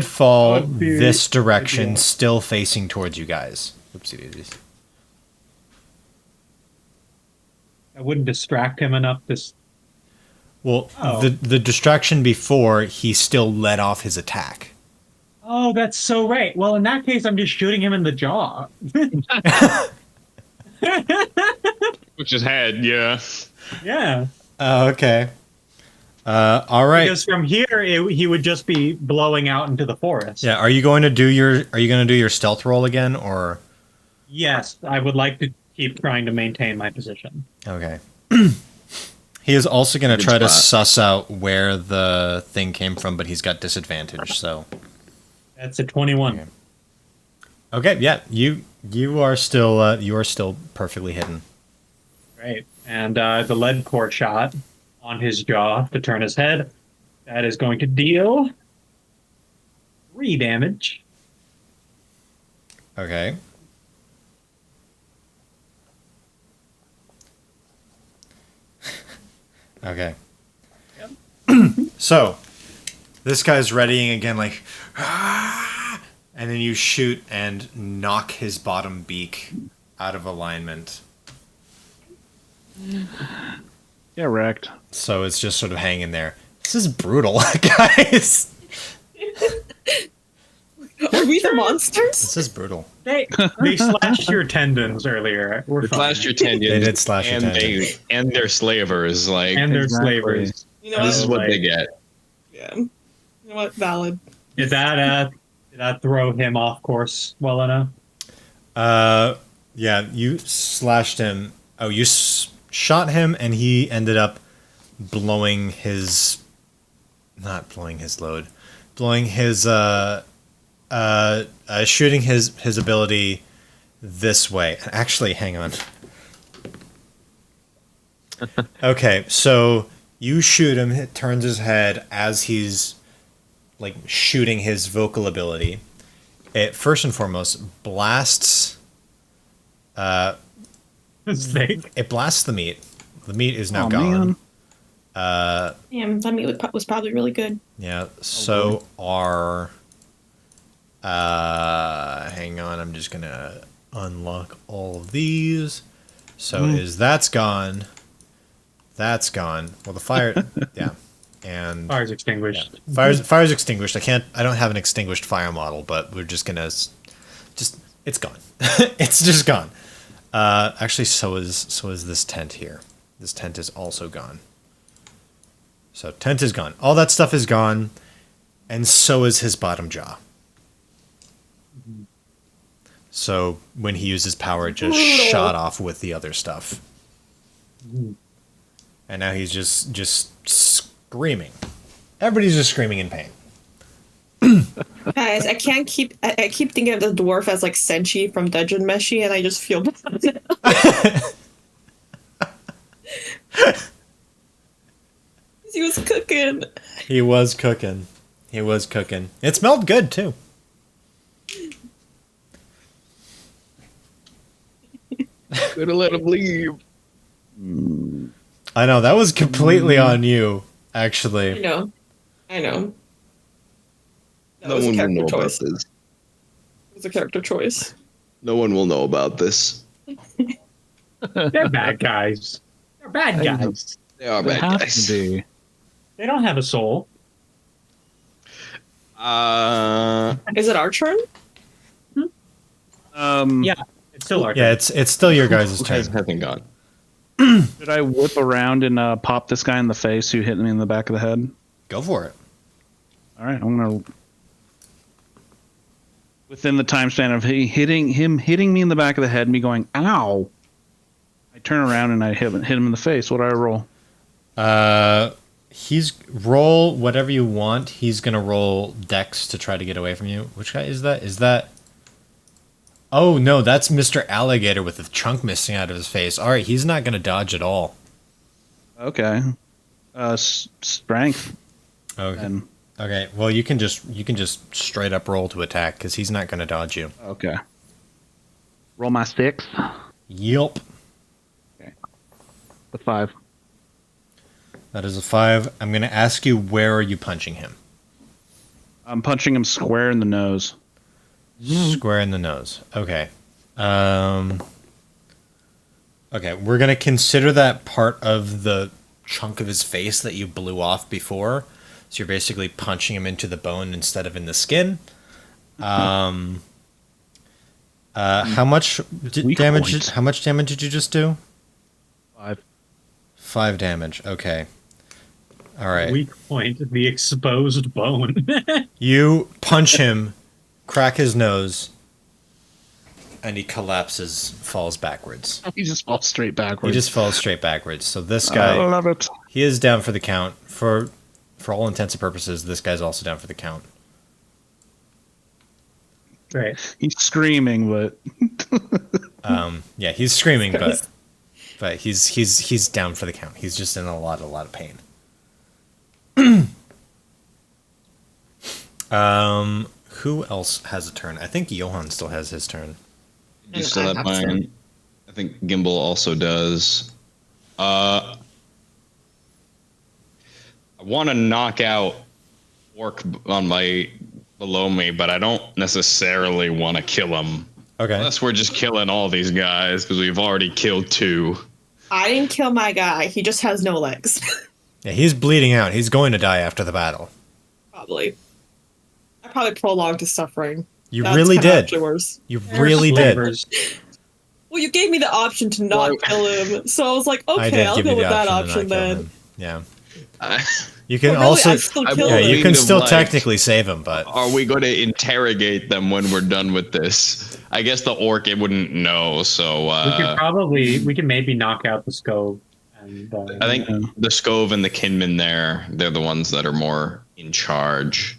fall Oh, dude. this direction, Yeah. still facing towards you guys. Oopsie daisies. I wouldn't distract him enough to. Well, Oh. the distraction before, he still let off his attack. Oh, that's so right. Well, in that case, I'm just shooting him in the jaw. Which is head, yeah. Yeah, Okay. All right. because from here he would just be blowing out into the forest. Yeah. Are you going to do your stealth roll again, or? Yes, I would like to keep trying to maintain my position. Okay. He is also going to Good try to spot. suss out where the thing came from, but he's got disadvantage. So. That's a 21. Okay. Okay. Yeah. You are still perfectly hidden. Right. And the lead core shot on his jaw to turn his head. That is going to deal 3 damage. Okay. Okay. So, this guy's readying again, like, "Ah!" and then you shoot and knock his bottom beak out of alignment. Yeah, wrecked. So it's just sort of hanging there. This is brutal, guys. Are we the monsters? This is brutal. They slashed your tendons earlier. We're fine. Slash your tendons. They did slash your and tendons. and their slavers. Like, And they're Exactly. slavers. You know this is what? what they get. Yeah. You know what? Valid. Did that throw him off course well enough? Yeah, you slashed him. Oh, you shot him, and he ended up not blowing his load, blowing his shooting his ability this way. Actually, hang on. Okay, so you shoot him. It turns his head as he's like shooting his vocal ability. It first and foremost blasts. Snake. It blasts the meat. The meat is now Oh, gone. man. Damn, that meat was probably really good. Yeah. So are. Hang on. I'm just gonna unlock all of these. So that's gone. That's gone. Well, the fire. Yeah. And Fire's extinguished. fire's extinguished. I don't have an extinguished fire model, but we're just gonna it's gone. It's just gone. Actually, so is this tent here. This tent is also gone. So tent is gone. All that stuff is gone, and so is his bottom jaw. So when he used his power, it just shot off with the other stuff. And now he's just screaming. Everybody's just screaming in pain. Guys, I keep thinking of the dwarf as like Senshi from Dungeon Meshi, and I just feel bad. He was cooking. He was cooking. He was cooking. It smelled good too. Could have let him leave. I know that was completely on you, actually. I know. That No was a one will character know about choice. this. It was a character choice. No one will know about this. They're bad guys. They're bad guys. They are They bad have guys. to be. They don't have a soul. Is it our turn? Yeah, it's still our Yeah, turn. it's still your guys' Who turn. hasn't gone? Should I whip around and pop this guy in the face who hit me in the back of the head? Go for it. All right, I'm gonna. Within the time span of hitting me in the back of the head, me going ow. I turn around and I hit him in the face. What do I roll? He's roll whatever you want. He's gonna roll Dex to try to get away from you. Which guy is that? Is that? Oh no, that's Mr. Alligator with the chunk missing out of his face. All right, he's not gonna dodge at all. Okay. Strength. Okay. And Okay. Well, you can just straight up roll to attack because he's not gonna dodge you. okay. Roll my 6. Yelp. The 5. That is a 5. I'm gonna ask you, where are you punching him? I'm punching him square in the nose. Square in the nose. Okay. Okay, we're gonna consider that part of the chunk of his face that you blew off before. So you're basically punching him into the bone instead of in the skin. How much Weak damage? point. How much damage did you just do? 5. 5 damage. Okay. All right. Weak point, the exposed bone. You punch him, crack his nose, and he collapses, falls backwards. He just falls straight He backwards. just falls straight backwards. So this I guy, love it. he is down for the count. For all intents and purposes, this guy's also down for the count. Right. He's screaming, but Yeah, he's screaming, but he's down for the count. He's just in a lot of pain. Who else has a turn? I think Johan still has his turn. You still have mine. I think Gimbal also does. I want to knock out Orc on my below me, but I don't necessarily want to kill him. Okay. Unless we're just killing all these guys, because we've already killed 2. I didn't kill my guy. He just has no legs. Yeah, he's bleeding out. He's going to die after the battle. Probably. I probably prolonged his suffering. You That's really kinda did. actually worse. You really did. Slavers. Well, you gave me the option to not Well, kill him, so I was like, I okay, did I'll give go you the with that option option to not kill then. him. Yeah. I- You can But really, also I still I kill yeah, will him. you can Kind of still like- technically save him, but Are we going to interrogate them when we're done with this? I guess the Orc it wouldn't know, so We can maybe knock out the Scove. And, I think the Scove and the Kinman they're the ones that are more in charge.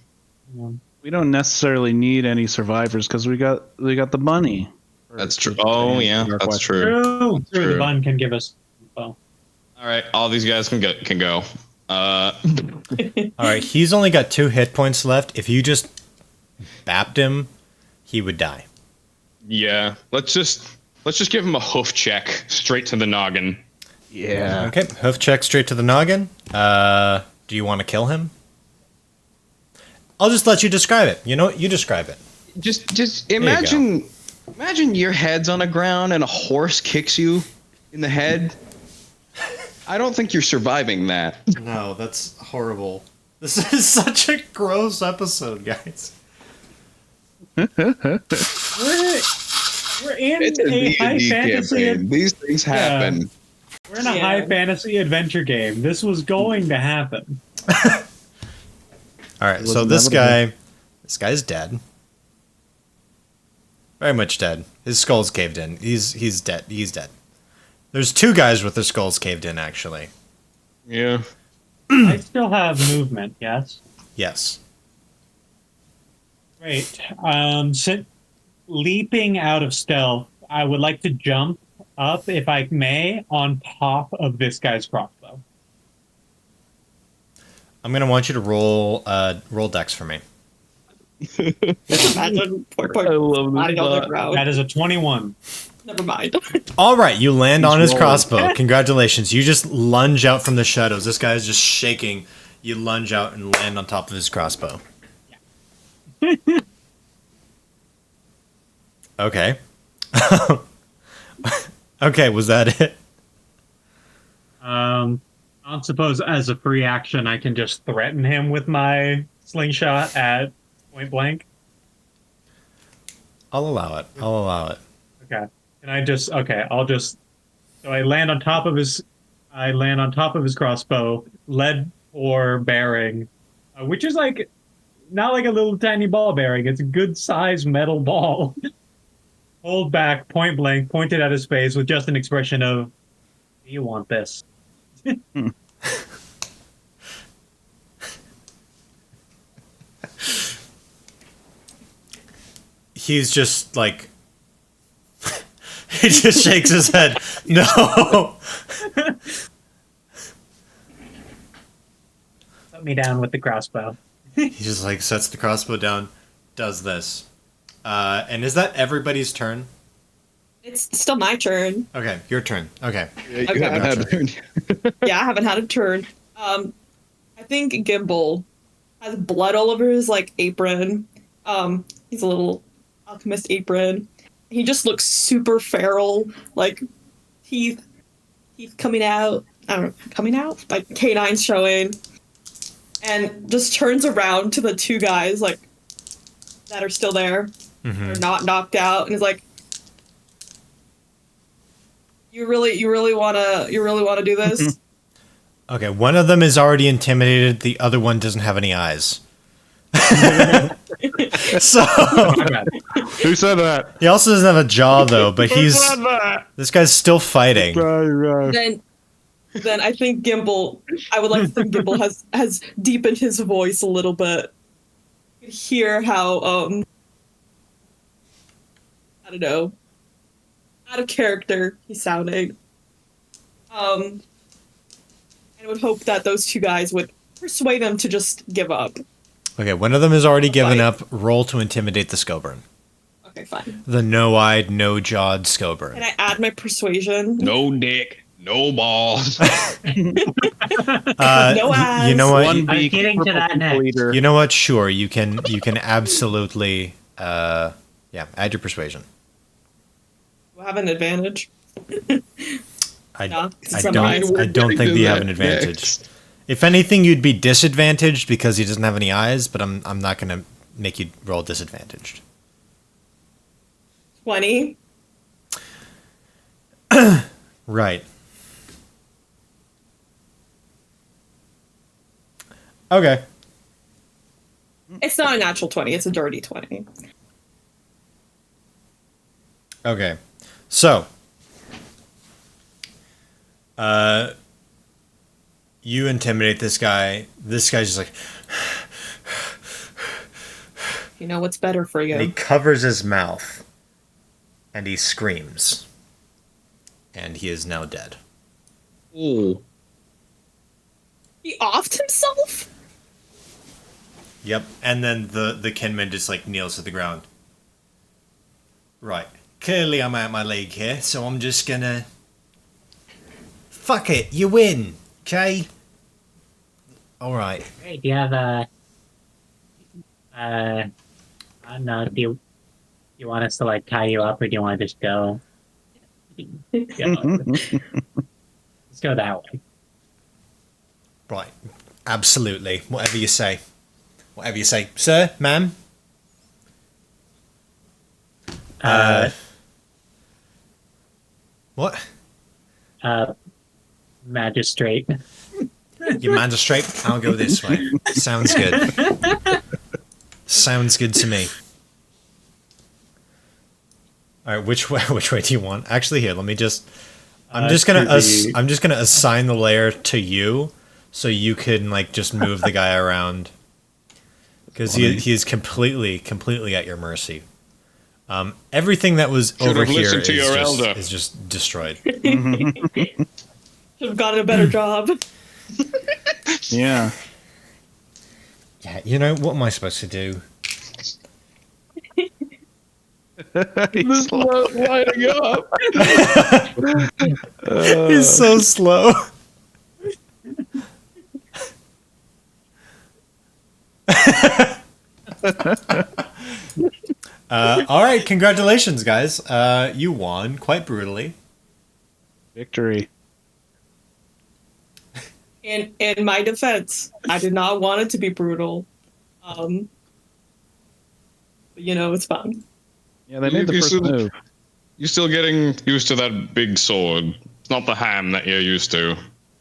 We don't necessarily need any survivors because we got the bunny. That's true. Oh yeah, that's true. True. True, the True. bun can give us info. All right, all these guys can go. All right, he's only got 2 hit points left. If you just bapped him, he would die. Yeah, let's just give him a hoof check straight to the noggin. Yeah. Okay, hoof check straight to the noggin. Do you want to kill him? I'll just let you describe it. You know what? You describe it. Just you imagine your head's on the ground and a horse kicks you in the head. I don't think you're surviving that. No, that's horrible. This is such a gross episode, guys. We're in It's a a high D&D fantasy. campaign. These things happen. We're in a Yeah. high fantasy adventure game. This was going to happen. All right, was so this inevitable. guy's dead. Very much dead. His skull's caved in. He's dead. He's dead. There's 2 guys with their skulls caved in, actually. Yeah. I still have movement. Yes. Yes. Great. Leaping out of stealth, I would like to jump up, if I may, on top of this guy's crossbow. I'm gonna want you to roll dex for me. Imagine poor I love this lying on the thought. ground. That is a 21. Never mind. All right, you land on his rolling. crossbow. Congratulations. You just lunge out from the shadows. This guy is just shaking. You lunge out and land on top of his crossbow. Okay. Okay, was that it? I don't suppose as a free action I can just threaten him with my slingshot at point blank. I'll allow it. I'll allow it. Okay. Can I just so I land on top of his crossbow, lead or bearing, which is like not like a little tiny ball bearing. It's a good size metal ball. Hold back, point blank, pointed at his face with just an expression of, "Do you want this?" He's just like he just shakes his head. No. Put me down with the crossbow. He just like sets the crossbow down, does this. And is that everybody's turn? It's still my turn. Okay, your turn. Okay. Yeah, you Okay. haven't had a turn. Yeah, I haven't had a turn. I think Gimbal has blood all over his like apron. He's a little alchemist apron. He just looks super feral, like teeth coming out. I don't know, coming out? Like canines showing. And just turns around to the 2 guys like that are still there. They're not knocked out, and is like, You really wanna do this? Okay, one of them is already intimidated, the other one doesn't have any eyes. So Who said that? he also doesn't have a jaw though, but this guy's still fighting. Then I think Gimbal. I would like to think Gimbal has deepened his voice a little bit. You can hear how I don't know, out of character he's sounding. And I would hope that those 2 guys would persuade him to just give up. Okay, one of them has already given Fight. up. Roll to intimidate the Scoburn. Okay, fine. The no-eyed, no-jawed Scoburn. Can I add my persuasion? No dick, no balls. No eyes. You know what? One I'm beak, getting to purple that next. leader. You know what? Sure, you can absolutely add your persuasion. Do I have an advantage? I No, I it's a don't mine. I don't think that you have an advantage. If anything, you'd be disadvantaged because he doesn't have any eyes, but I'm not going to make you roll disadvantaged. 20. Right. Okay. It's not a natural 20, it's a dirty 20. Okay. So, you intimidate this guy. This guy's just like, You know what's better for And he you. covers his mouth. And he screams. And he is now dead. Ooh. He offed himself? Yep. And then the kinman just like kneels to the ground. Right. Clearly I'm out my league here, so I'm just gonna... Fuck it, you win, okay? Alright. Hey, do you have I don't know, do you want us to like tie you up or do you want to just go? Let's go that way. Right. Absolutely. Whatever you say. Whatever you say. Sir, ma'am? What? Magistrate. You magistrate? I'll go this way. Sounds good. Sounds good to me. Alright, which way do you want? Actually here, let me just I'm just gonna assign the layer to you so you can like just move the guy around. Because he is completely at your mercy. Everything that was Should over have here listened to your elder. is just destroyed. Should have gotten a better job. Yeah. Yeah, you know, what am I supposed to do? He's slow. Lighting up. He's so slow. All right, congratulations, guys. You won quite brutally. Victory. In my defense, I did not want it to be brutal. But, you know, it's fine. Yeah, they made the first move. You're still getting used to that big sword. It's not the ham that you're used to.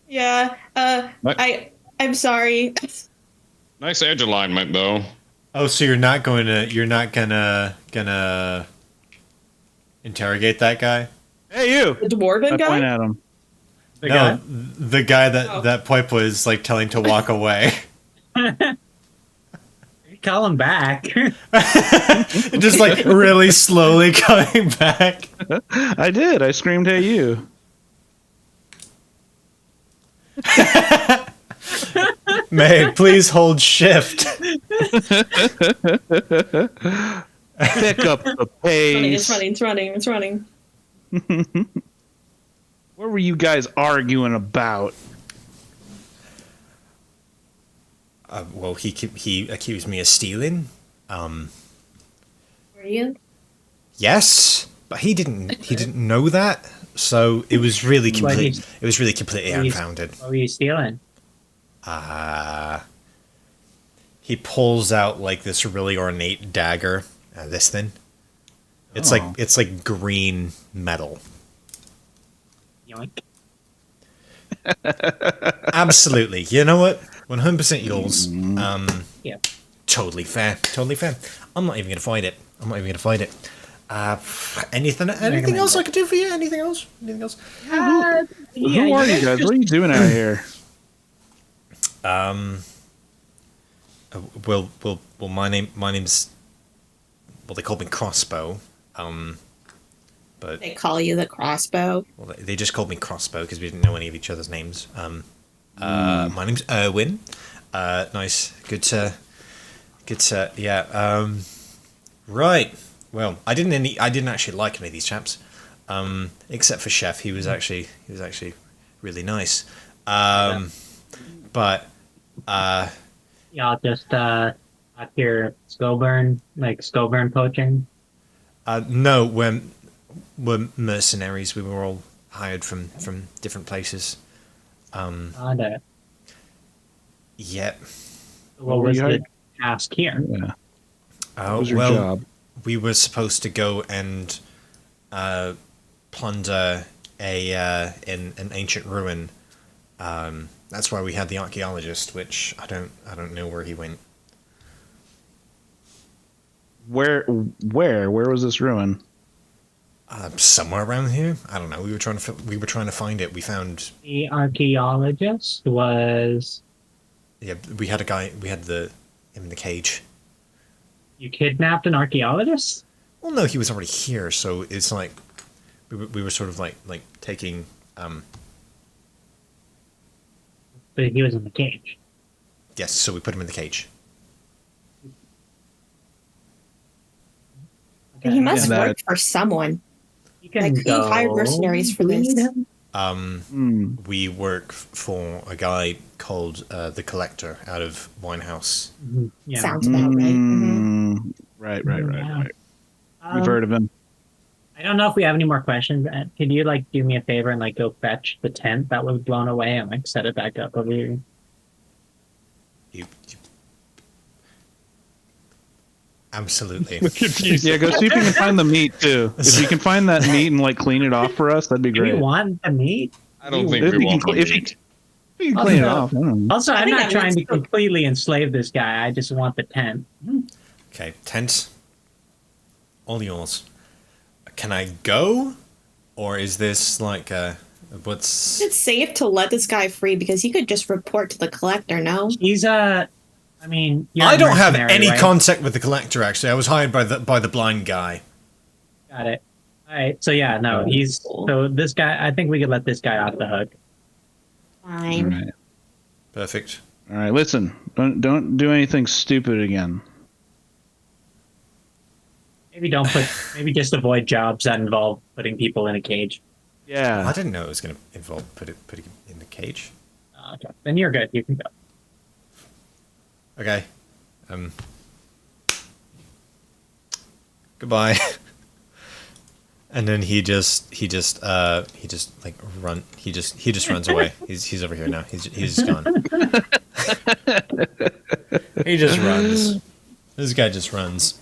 Yeah, I'm sorry. Nice edge alignment, though. Oh, so you're not gonna interrogate that guy? Hey, you! The dwarven I guy? point at him. The No, guy? the guy that Oh. that Poip was like telling to walk away. Call him back. Just like really slowly coming back. I did. I screamed, "Hey, you!" May please hold shift. Pick up the pace. It's running. What were you guys arguing about? Well, he accused me of stealing. Were you? Yes, but he didn't know that, so it was really completely What he's- unfounded. What were you stealing? He pulls out like this really ornate dagger. This thing. It's Oh. like green metal. Yoink. Absolutely. You know what? 100% yours. Yeah. Totally fair. I'm not even gonna fight it. Anything else I could do for you? Anything else? Who are you guys? What are you doing out here? Well, my name's, well, they call me Crossbow. But They call you the crossbow. well, they just called me Crossbow because we didn't know any of each other's names. My name's Erwin. Nice, good to, yeah. Right. Well, I didn't actually like any of these chaps, except for Chef. He was actually really nice. But Y'all just out here Skullburn poaching. no, we're mercenaries. We were all hired from different places. What Yep. were was you the hired? task here? Yeah. Oh, What was your well, job? we were supposed to go and plunder an ancient ruin. That's why we had the archaeologist, which I don't know where he went. Where was this ruin? Somewhere around here. I don't know. We were trying to find it. We found. The archaeologist was Yeah, we had a guy. We had him in the cage. You kidnapped an archaeologist? Well, no, he was already here, so it's like we were sort of like taking. But he was in the cage. Yes, so we put him in the cage. He must Yeah, work for someone. You can Like, who go. hired mercenaries for this? lead him. We work for a guy called the Collector out of Winehouse. Mhm, yeah. Sounds about right. Right. Yeah. We've heard of him. I don't know if we have any more questions. Could you like do me a favor and like go fetch the tent that was blown away and like set it back up over here? Absolutely. Yeah, go see if you can find the meat too. If you can find that meat and like clean it off for us, that'd be Do great. we want the meat? I don't think If we you want can, the if you, meat. if you can clean it Also- off. I don't know. Also, I'm think not that trying to means- completely enslave this guy. I just want the tent. Okay, tent. All yours. Can I go, or is this like what's? It's safe to let this guy free because he could just report to the collector, no? He's a. I mean, you're I a don't have mercenary, any right? contact with the Collector. Actually, I was hired by the blind guy. Got it. All right. So yeah, no, he's so this guy. I think we could let this guy off the hook. All Fine. right. Perfect. All right. Listen, don't do anything stupid again. Maybe don't put. Maybe just avoid jobs that involve putting people in a cage. I Yeah. didn't know it was going to involve putting him in the cage. Okay. Then you're good. You can go. Okay. Goodbye. And then he just like he just runs away. He's over here now. He's gone. He just runs. This guy just runs.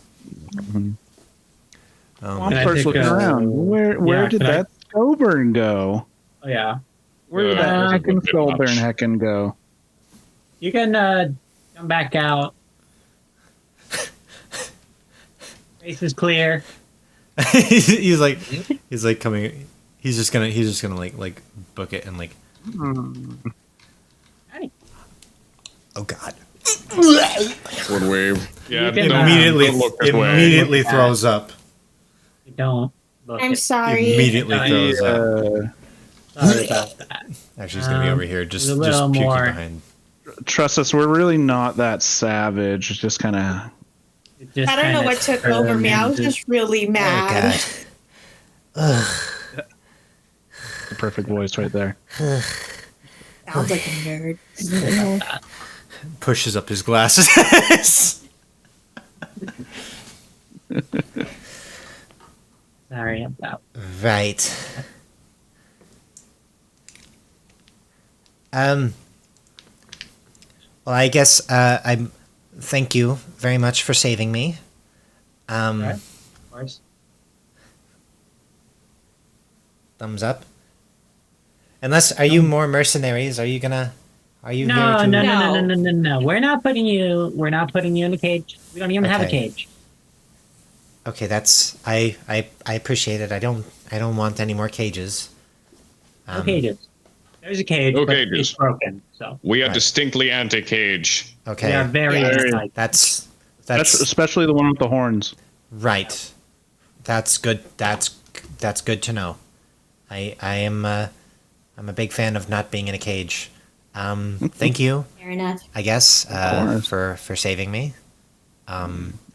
I'm Can I first take looking a- around. Where Yeah, did can I- that Scoburn go? Oh yeah. Where did that Yeah, heckin' that's a bit Scoburn much. heckin' go? You can come back out. Face is clear. he's like coming. He's just gonna like book it and like. Hey. Oh God! Would wave. Yeah, You can, don't- Immediately, don't look this way. immediately throws up. You don't look. I'm it. sorry. Immediately throws up. Sorry about that. Actually, he's gonna be over here, just there's a little puking more. behind. Trust us, we're really not that savage. It's just kind of It just I don't know kinda what took over me. I was turned just really mad. God. the perfect voice right there. Sounds like a nerd. Pushes up his glasses. Sorry about. Right. Well, I guess I'm. Thank you very much for saving me. Right. Of course. Thumbs up. Unless, are you more mercenaries? Are you gonna? Are you here No, to? no. We're not putting you. We're not putting you in a cage. We don't even have a Okay. cage. Okay, that's. I appreciate it. I don't want any more cages. No cages. There's a cage, No but cages. it's broken. So We are Right. distinctly anti-cage. we are Okay, very Yeah. like. that's That's especially the one with the horns. right. That's good. That's good to know. I am. I'm a big fan of not being in a cage. Thank you, Fair enough. I guess, course. for saving me. I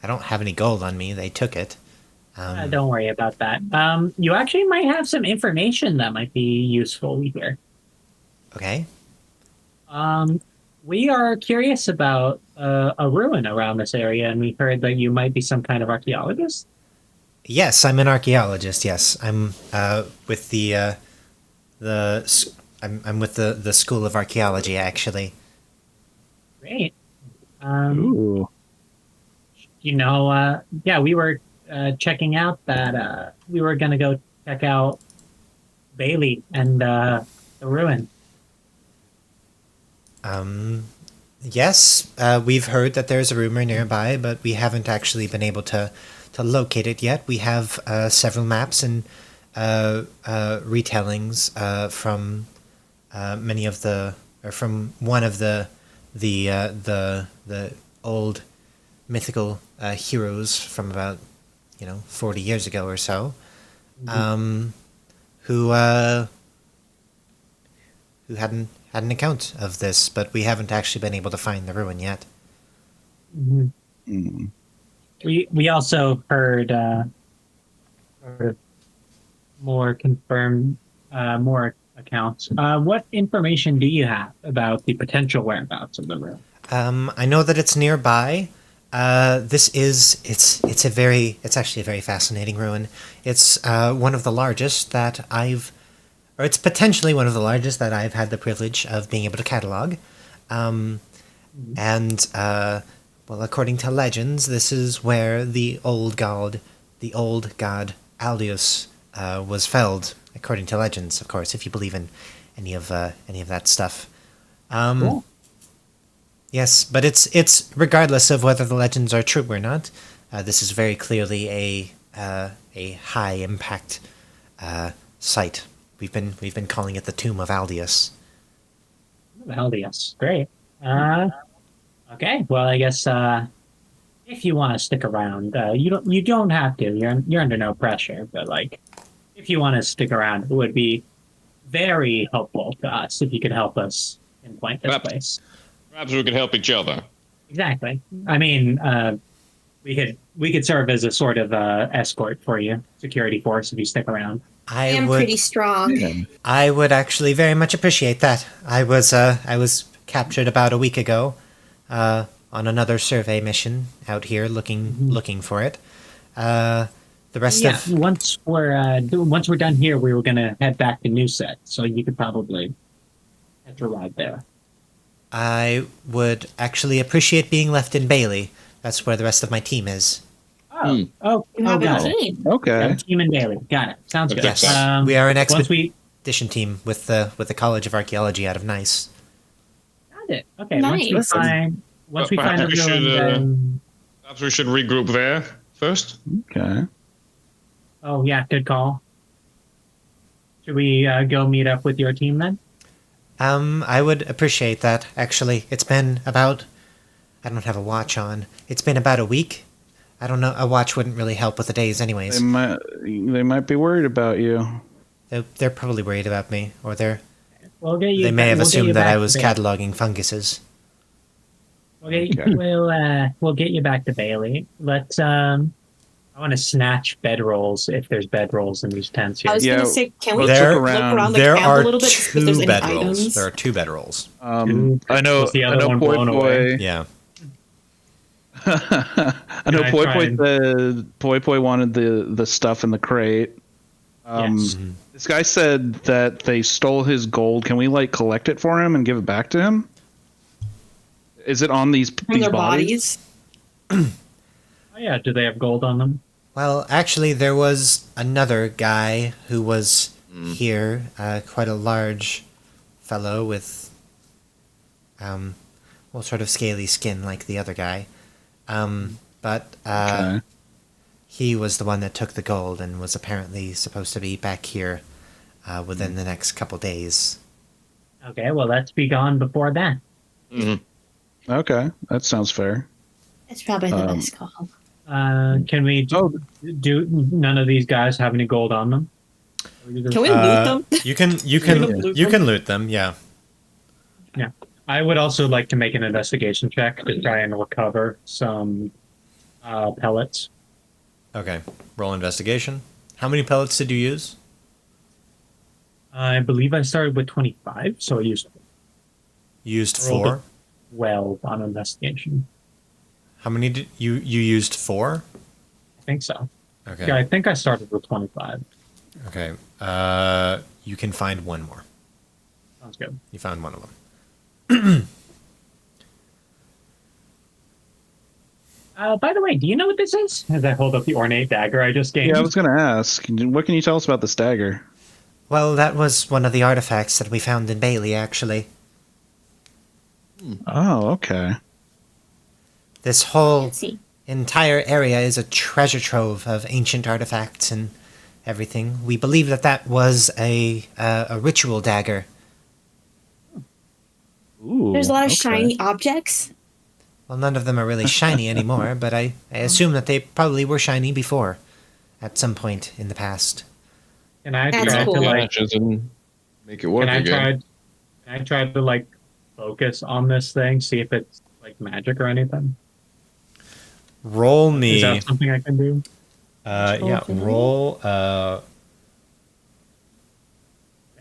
don't have any gold on me. They took it. Don't worry about that. You actually might have some information that might be useful here. Okay. We are curious about a ruin around this area, and we heard that you might be some kind of archaeologist. Yes, I'm an archaeologist. Yes, I'm with I'm with the School of Archaeology, actually. Great. Ooh. Yeah, we were checking out that we were gonna go check out Bailey and the ruin. Yes, we've heard that there's a rumor nearby, but we haven't actually been able to locate it yet. We have several maps and retellings from many of the, or from one of the old mythical heroes from about 40 years ago or so, who had an account of this, but we haven't actually been able to find the ruin yet. Mhm. Mm. We also heard sort of more confirmed, more accounts. What information do you have about the potential whereabouts of the room? I know that it's nearby. It's actually a very fascinating ruin. It's one of the largest that it's potentially one of the largest that I've had the privilege of being able to catalog. And according to legends, this is where the old god Aldius was felled. According to legends, of course, if you believe in any of that stuff. Cool. Yes, but it's regardless of whether the legends are true or not. This is very clearly a high impact site. We've been calling it the Tomb of Aldius. Hell yes. Great. Okay. Well, I guess if you want to stick around, you don't have to. You're under no pressure. But like, if you want to stick around, it would be very helpful to us if you could help us pinpoint this place. Perhaps we could help each other. Exactly. I mean, we could serve as a sort of escort for you, security force, if you stick around. I am pretty strong. I would actually very much appreciate that. I was captured about a week ago on another survey mission out here looking for it. The rest of once we're done here, we were gonna head back to New Set, so you could probably have to ride there. I would actually appreciate being left in Bailey. That's where the rest of my team is. Oh, Have got a it. team. Okay. Yeah, team in Bailey. Got it. Sounds good. Yes, we are an Once expedition team with the College of Archaeology out of Nice. got it. Okay. Nice. Once we find the Perhaps we ruin, should, then... Perhaps we should regroup there first. Okay. Oh yeah, good call. Should we go meet up with your team then? I would appreciate that, actually. It's been about... I don't have a watch on. It's been about a week. I don't know. A watch wouldn't really help with the days anyways. They might be worried about you. They're probably worried about me, or We'll get you. they may have we'll get assumed you that back I to was Bailey. cataloging funguses. Okay, Okay. we'll get you back to Bailey. Let's I want to snatch bedrolls if there's bedrolls in these tents here. I was Yeah, gonna say, can we let's look look around, around. the There camp are a little bit to see if there's two any bedrolls. items? There are two bedrolls. I know. Was the other I know. one Poi blown Poi. away? Yeah. I know. Can I Poi try Poi and- said Poi Poi wanted the stuff in the crate. Yes. This guy said that they stole his gold. Can we collect it for him and give it back to him? Is it on these From their bodies? bodies. Oh yeah, do they have gold on them? Well, actually, there was another guy who was here, quite a large fellow with, sort of scaly skin like the other guy. But Okay. he was the one that took the gold and was apparently supposed to be back here within the next couple days. Okay, well let's be gone before then. Okay, that sounds fair. It's probably the best call. Can we do none of these guys have any gold on them? Can we loot them? You can loot them. Yeah. Yeah. I would also like to make an investigation check to try and recover some pellets. Okay. Roll investigation. How many pellets did you use? I believe I started with 25, so I used You used Rolled 4. 12 on investigation. How many did you used 4? I think so. Okay. Yeah, I think I started with 25. Okay. You can find one more. Sounds good. You found one of them. By the way, do you know what this is? As I hold up the ornate dagger I just gained. Yeah, I was gonna ask. What can you tell us about the stagger? Well, that was one of the artifacts that we found in Bailey, actually. Oh, okay. This whole Let's see. entire area is a treasure trove of ancient artifacts and everything. We believe that was a ritual dagger. Ooh, There's a lot of okay. shiny objects. Well, none of them are really shiny anymore, but I assume that they probably were shiny before, at some point in the past. Can I That's try cool. to like? Matches and make it work Can I again. try? Can I try to like focus on this thing? See if it's like magic or anything. Roll Is me. that something I can do? Yeah, roll. Can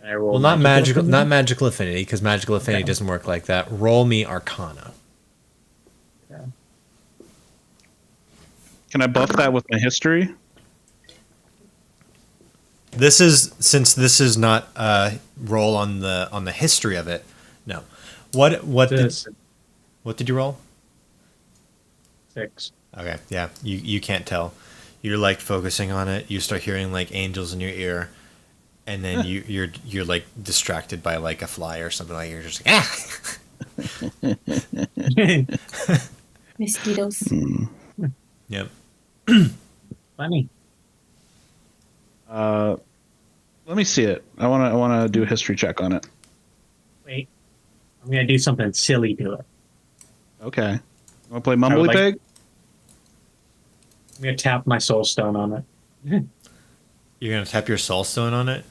I roll Well, not magical, affinity? not magical affinity, because magical affinity Okay. doesn't work like that. Roll me Arcana. Yeah. Can I buff that with my history? This is since this is not roll on the history of it. No. What This did you roll? 6. Okay, yeah, you can't tell. You're like focusing on it. You start hearing like angels in your ear, and then you're like distracted by like a fly or something. Like you're just like Mosquitoes. Yep. Funny. Let me see it. I wanna do a history check on it. Wait, I'm gonna do something silly to it. Okay. Want to play would Mumbly like- Pig? I'm gonna tap my soul stone on it. You're gonna tap your soul stone on it.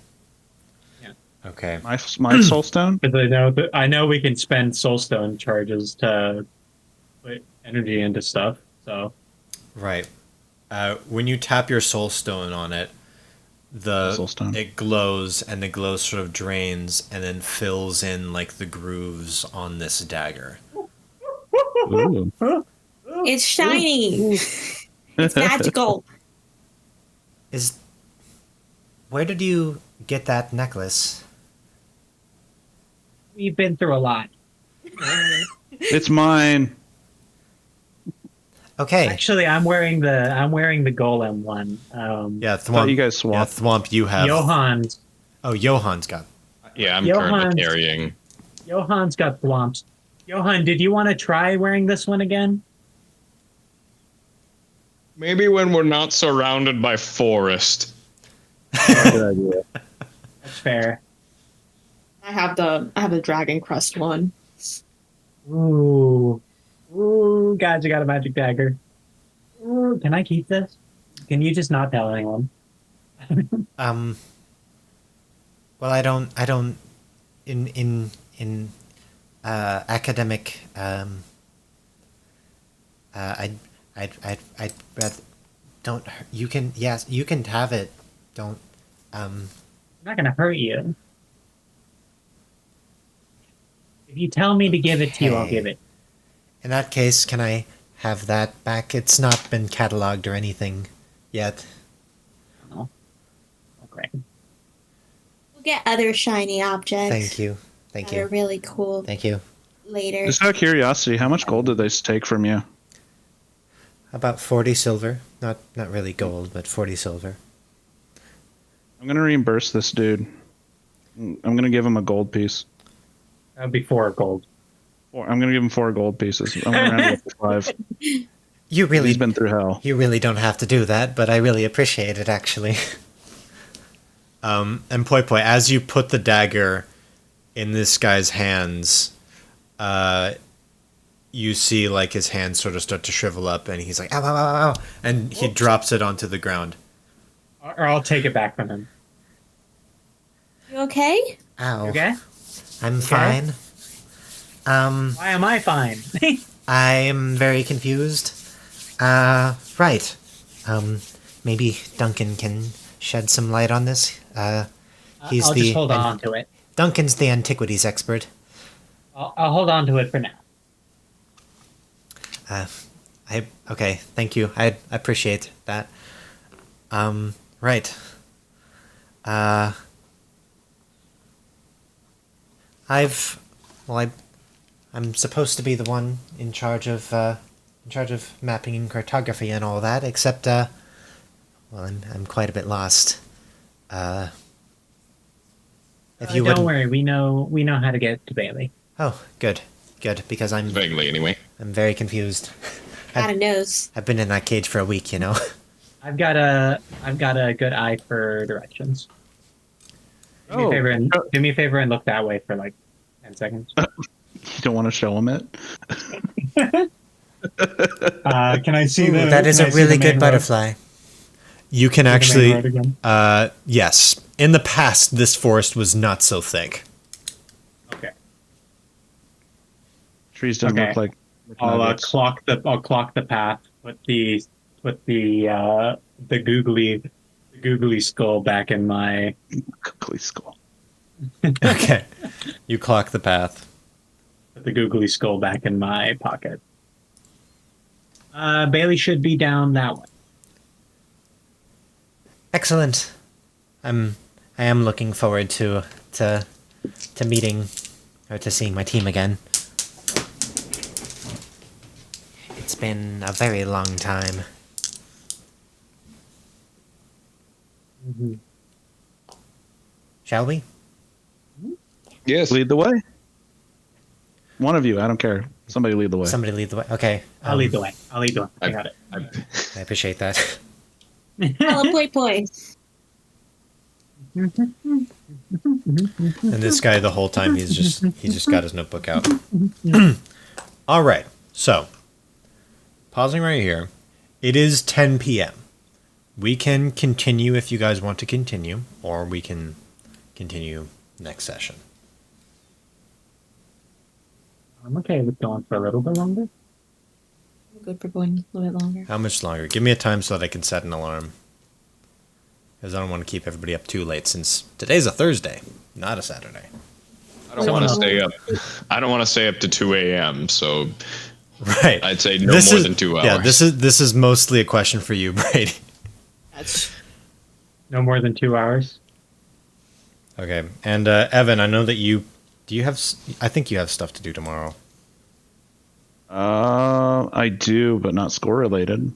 Yeah. Okay. My soul stone. Because I know we can spend soul stone charges to put energy into stuff. So Right. When you tap your soul stone on it, Soul stone. it glows, and the glow sort of drains and then fills in like the grooves on this dagger. Ooh. It's shiny. It's magical. Where did you get that necklace? We've been through a lot. It's mine. Okay. Actually, I'm wearing the golem one. Yeah, Thought Thwomp. you guys Yeah, swapped. Thwomp, you have. Johan's Oh, Johan's got. Yeah, I'm Johan's- currently carrying. Johan's got Blomps. Johan, did you want to try wearing this one again? Maybe when we're not surrounded by forest. Good idea. That's fair. I have the Dragon Crest one. Ooh. Ooh, God, you got a magic dagger. Ooh, can I keep this? Can you just not tell anyone? Well, I don't. In academic. I'd rather. Don't. You can. Yes, you can have it. Don't. I'm not gonna hurt you. If you tell me to give it to you, I'll Okay. give it. In that case, can I have that back? It's not been cataloged or anything yet. Okay. We'll get other shiny objects. Thank you. Thank that are you. really cool Thank you. later. Just out of curiosity, how much gold did they take from you? About 40 silver. Not really gold, but 40 silver. I'm gonna reimburse this dude. I'm gonna give him a gold piece. That'd be 4 gold. I'm gonna give him 4 gold pieces. I'm gonna round it up to 5. You really He's been through hell. You really don't have to do that, but I really appreciate it, actually. And Poi Poi, as you put the dagger in this guy's hands, you see like his hands sort of start to shrivel up, and he's like, ow, ow, ow, ow, and he drops it onto the ground. Or I'll take it back from him. You okay? Ow. Okay? I'm fine. Why am I fine? I'm very confused. Right. Maybe Duncan can shed some light on this. He's I'll the just hold on to it. Duncan's the antiquities expert. I'll hold on to it for now. Okay, thank you. I appreciate that. Right. I'm supposed to be the one in charge of mapping and cartography and all that, except I'm quite a bit lost. If you Don't would. worry, we know how to get to Bailey. Oh, good, because I'm Vaguely, anyway. very confused. Got a nose. I've been in that cage for a week, you know. I've got a good eye for directions. Do me a favor and do me a favor and look that way for like 10 seconds. You don't want to show him it? Can I see the? That is can a I see the really main good road? butterfly. You can See the main actually, road again? yes. In the past, this forest was not so thick. Okay. Trees don't Okay. look like I'll nuggets. clock the path with the googly skull back in my. Ugly skull. Okay. You clock the path. Put the googly skull back in my pocket. Bailey should be down that way. Excellent. I am looking forward to meeting or to seeing my team again. It's been a very long time. Shall we? Yes. Lead the way. One of you, I don't care. Somebody lead the way. Somebody lead the way. Okay. I'll lead the way. I got it. I appreciate that. Hello, poi poi. And this guy, the whole time, he just got his notebook out. All right. So, pausing right here. It is 10 p.m. We can continue if you guys want to continue, or we can continue next session. I'm okay with going for a little bit longer. I'm good for going a little bit longer. How much longer? Give me a time so that I can set an alarm. Because I don't want to keep everybody up too late, since today's a Thursday, not a Saturday. I don't want to stay up. I don't want to stay up to 2 a.m. So Right. I'd say no more than 2 hours. Yeah, this is mostly a question for you, Brady. That's No more than 2 hours. Okay. And Evan, I know that I think you have stuff to do tomorrow. I do, but not score related.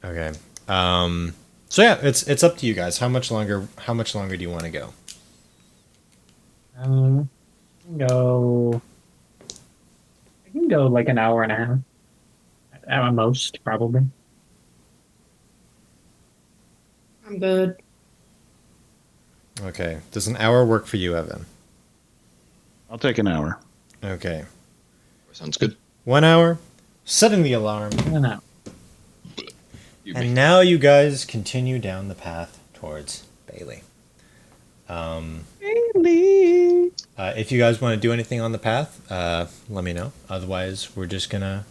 Okay. So yeah, it's up to you guys. How much longer do you want to go? I can go like an hour and a half at most, probably. I'm good. Okay. Does an hour work for you, Evan? I'll take an hour. Okay. Sounds good. 1 hour. Setting the alarm. No. And now you guys continue down the path towards Bailey. Bailey. If you guys want to do anything on the path, let me know. Otherwise, we're just gonna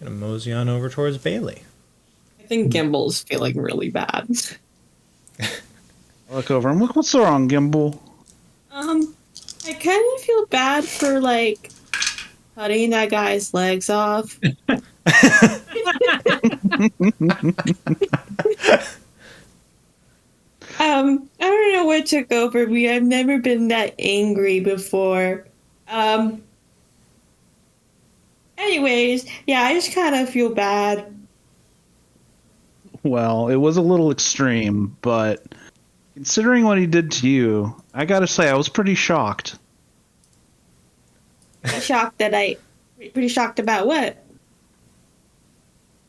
mosey on over towards Bailey. I think Gimble's feeling really bad. I look over and look, what's wrong, Gimbal? I kind of feel bad for like cutting that guy's legs off. I don't know what took over me. I've never been that angry before. Anyways, yeah, I just kind of feel bad. Well, it was a little extreme, but considering what he did to you, I gotta say I was pretty shocked. Pretty shocked about what?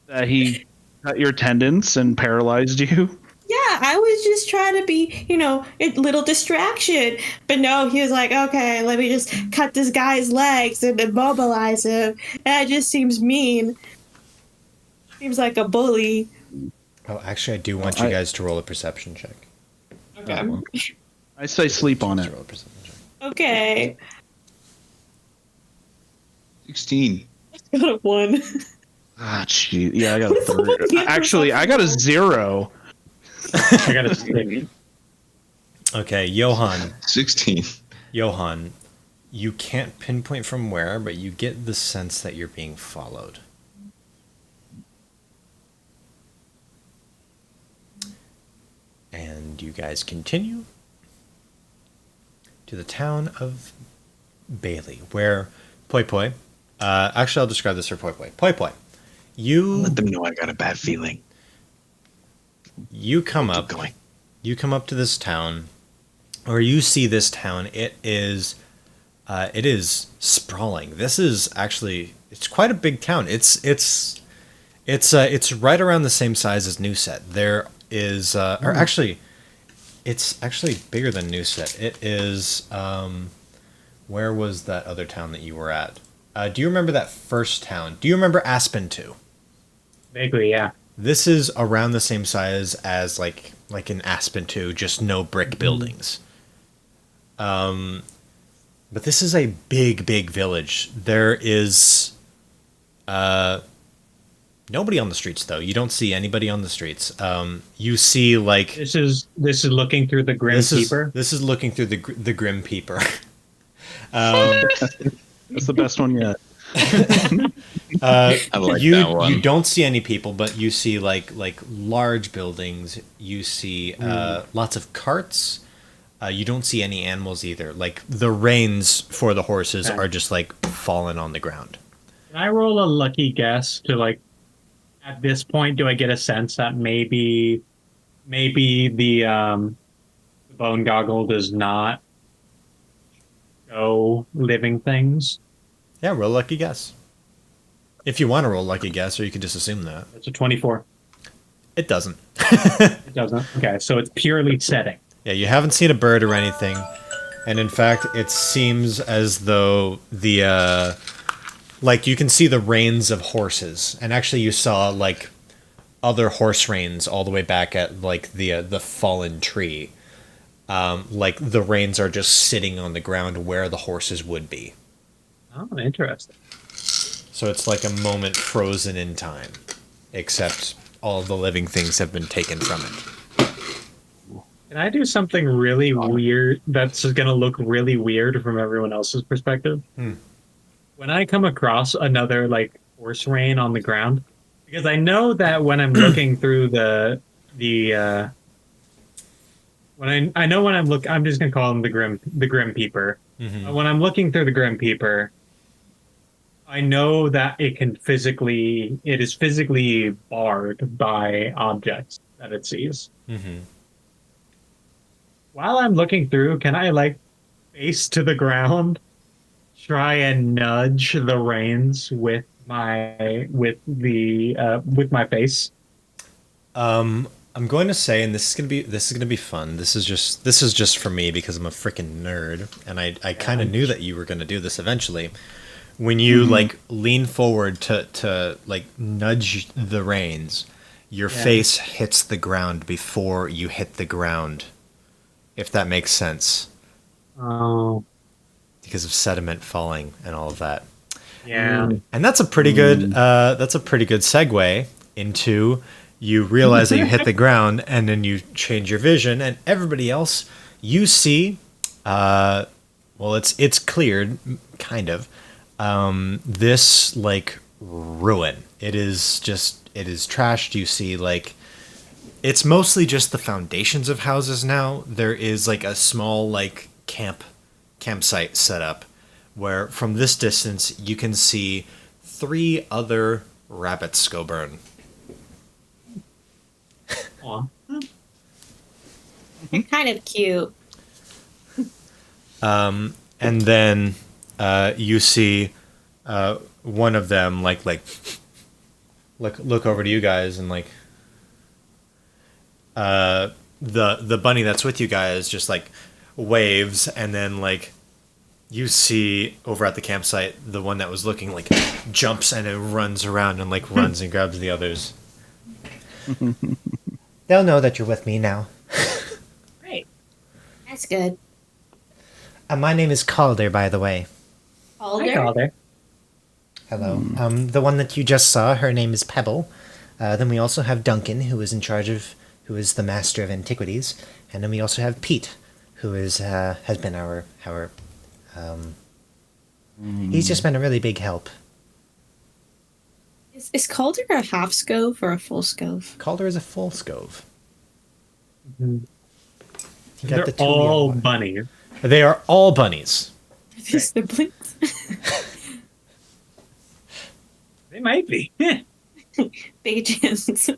That he cut your tendons and paralyzed you. Yeah, I was just trying to be, a little distraction. But no, he was like, okay, let me just cut this guy's legs and immobilize him. That just seems mean. Seems like a bully. Oh, actually, I do want you guys to roll a perception check. Okay. I say sleep on it. Roll a perception check. Okay. 16. Got a 1. Ah, gee. Yeah, I got a 3. Actually, I got a 0. I got a stick. Okay, Johan. 16. Johan, you can't pinpoint from where, but you get the sense that you're being followed. And you guys continue to the town of Bailey, where Poi Poi. Actually, I'll describe this for Poi Poi. Poi Poi, Let them know I got a bad feeling. you come up. Keep going. You come up to this town, or you see this town. It is sprawling. This is actually, it's quite a big town. It's right around the same size as Newset. There is, or actually, it's actually bigger than Newset. It is, where was that other town that you were at? Do you remember that first town? Do you remember Aspen 2? Vaguely, yeah. This is around the same size as like in Aspen 2, just no brick buildings. But this is a big, big village. There is nobody on the streets though. You don't see anybody on the streets. You see like This is looking through the Grim Keeper. This is looking through the Grim Peeper. That's the best one yet. I like that one. You don't see any people, but you see like large buildings. You see lots of carts. You don't see any animals either. Like the reins for the horses are just like fallen on the ground. Can I roll a lucky guess to like? At this point, do I get a sense that maybe the bone goggle does not show living things? Yeah, roll lucky guess. If you want to roll lucky guess, or you could just assume that. It's a 24. It doesn't. It doesn't. Okay, so it's purely setting. Yeah, you haven't seen a bird or anything. And in fact, it seems as though the like you can see the reins of horses. And actually you saw like other horse reins all the way back at like the fallen tree. Like the reins are just sitting on the ground where the horses would be. Oh, interesting. So it's like a moment frozen in time, except all the living things have been taken from it. Can I do something really weird that's going to look really weird from everyone else's perspective? When I come across another like horse rein on the ground, because I know that when I'm looking through I'm just going to call him the Grim Peeper. Mm-hmm. When I'm looking through the Grim Peeper, I know that it is physically barred by objects that it sees. Mm-hmm. While I'm looking through, can I like face to the ground, try and nudge the reins with my face? I'm going to say, and this is gonna be fun. This is just for me because I'm a freaking nerd, and I kind of knew that you were gonna do this eventually. When you like lean forward to like nudge the reins, your face hits the ground before you hit the ground. If that makes sense. Oh. Because of sediment falling and all of that. Yeah. And that's a pretty good segue into you realize that you hit the ground and then you change your vision and everybody else you see it's cleared kind of this like ruin. It is trashed. You see like it's mostly just the foundations of houses now. There is like a small like campsite set up where from this distance you can see 3 other rabbits go burn. Aw. They're kind of cute. And then you see one of them like look over to you guys and like the bunny that's with you guys just like waves, and then like you see over at the campsite the one that was looking like jumps and it runs around and like runs and grabs the others. They'll know that you're with me now. Great. That's good. My name is Calder, by the way. Hi, Calder. Hello. The one that you just saw, her name is Pebble. Then we also have Duncan, who is the master of antiquities, and then we also have Pete, who has been our he's just been a really big help. Is Calder a half scove or a full scove? Calder is a full scove. Mhm. You got They're the two all young ones. bunnies. They are all bunnies. Are they siblings? They might be. Big chance.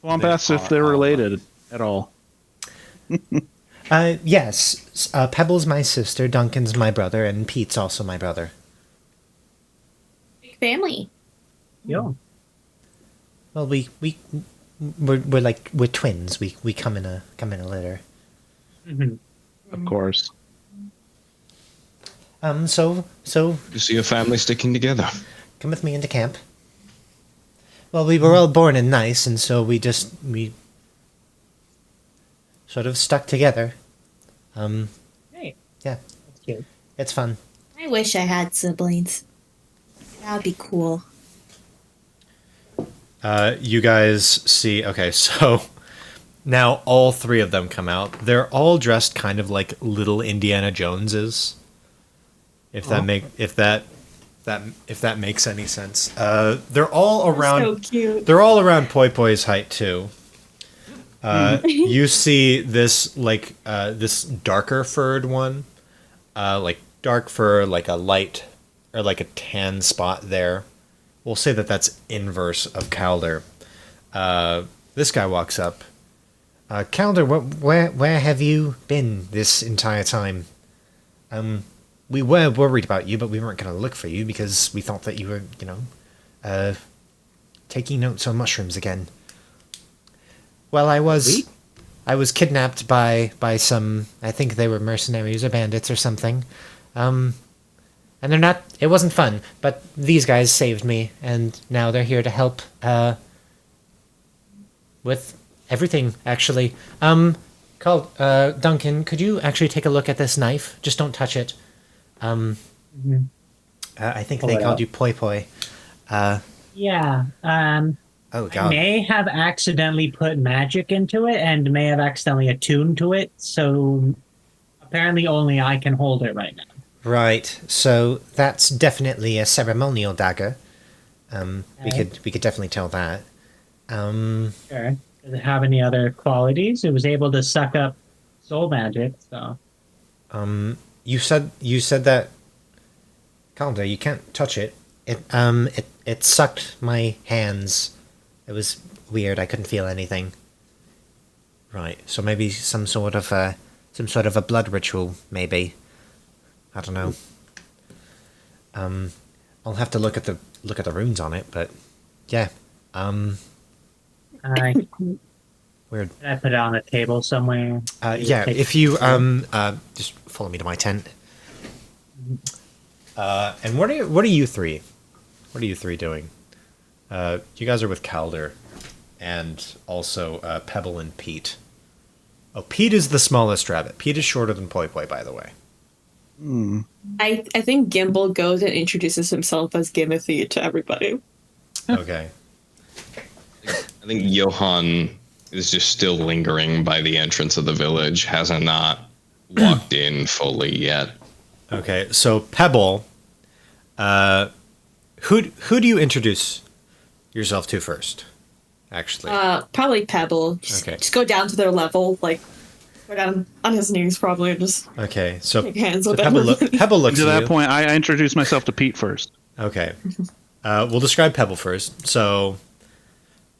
Swamp asks if they're related at all. Yes. Pebble's my sister, Duncan's my brother, and Pete's also my brother. Big family. Yeah. Well, we're twins. We come in a litter. Mm-hmm. Of course. So You see a family sticking together. come with me into camp. Well, we were all born in nice, and so we sort of stuck together. Hey, Yeah, that's cute. it's fun. I wish I had siblings. That would be cool. You guys see, okay, so now all three of them come out. They're all dressed kind of like little Indiana Joneses. If that makes any sense. They're all around So cute. They're all around Poi Poi's height too. You see this this darker furred one, like dark fur, like a light or like a tan spot there. We'll say that that's inverse of Calder. This guy walks up. Calder, where have you been this entire time? We were worried about you, but we weren't going to look for you because we thought that you were, taking notes on mushrooms again. Well, I was kidnapped by some, I think they were mercenaries or bandits or something. And it wasn't fun, but these guys saved me, and now they're here to help, with everything, actually. Duncan, could you actually take a look at this knife? Just don't touch it. I think Pull they it called out. you Poi Poi. Yeah. Oh, I God. may have accidentally put magic into it and may have accidentally attuned to it. So apparently only I can hold it right now. Right, so that's definitely a ceremonial dagger. We Okay. could definitely tell that. Sure. Does it have any other qualities? It was able to suck up soul magic, so You said that, Calder, you can't touch it. It sucked my hands. It was weird. I couldn't feel anything. Right. So maybe some sort of a blood ritual. Maybe. I don't know. I'll have to look at the runes on it. But yeah. I Weird. Did I put it on a table somewhere? Yeah. Take- If you just follow me to my tent. And what are you three? What are you three doing? You guys are with Calder, and also Pebble and Pete. Oh, Pete is the smallest rabbit. Pete is shorter than Poi Poi, by the way. I think Gimbal goes and introduces himself as Gimothy to everybody. Okay. I think Johann is just still lingering by the entrance of the village, hasn't not walked in fully yet. Okay. So Pebble, who do you introduce yourself to first? Actually. Probably Pebble. Just, Okay. just go down to their level, like go down on his knees probably and just Okay. So, shake hands so with Pebble, everybody. Pebble looks To at that you. point, I introduced myself to Pete first. Okay. We'll describe Pebble first. So,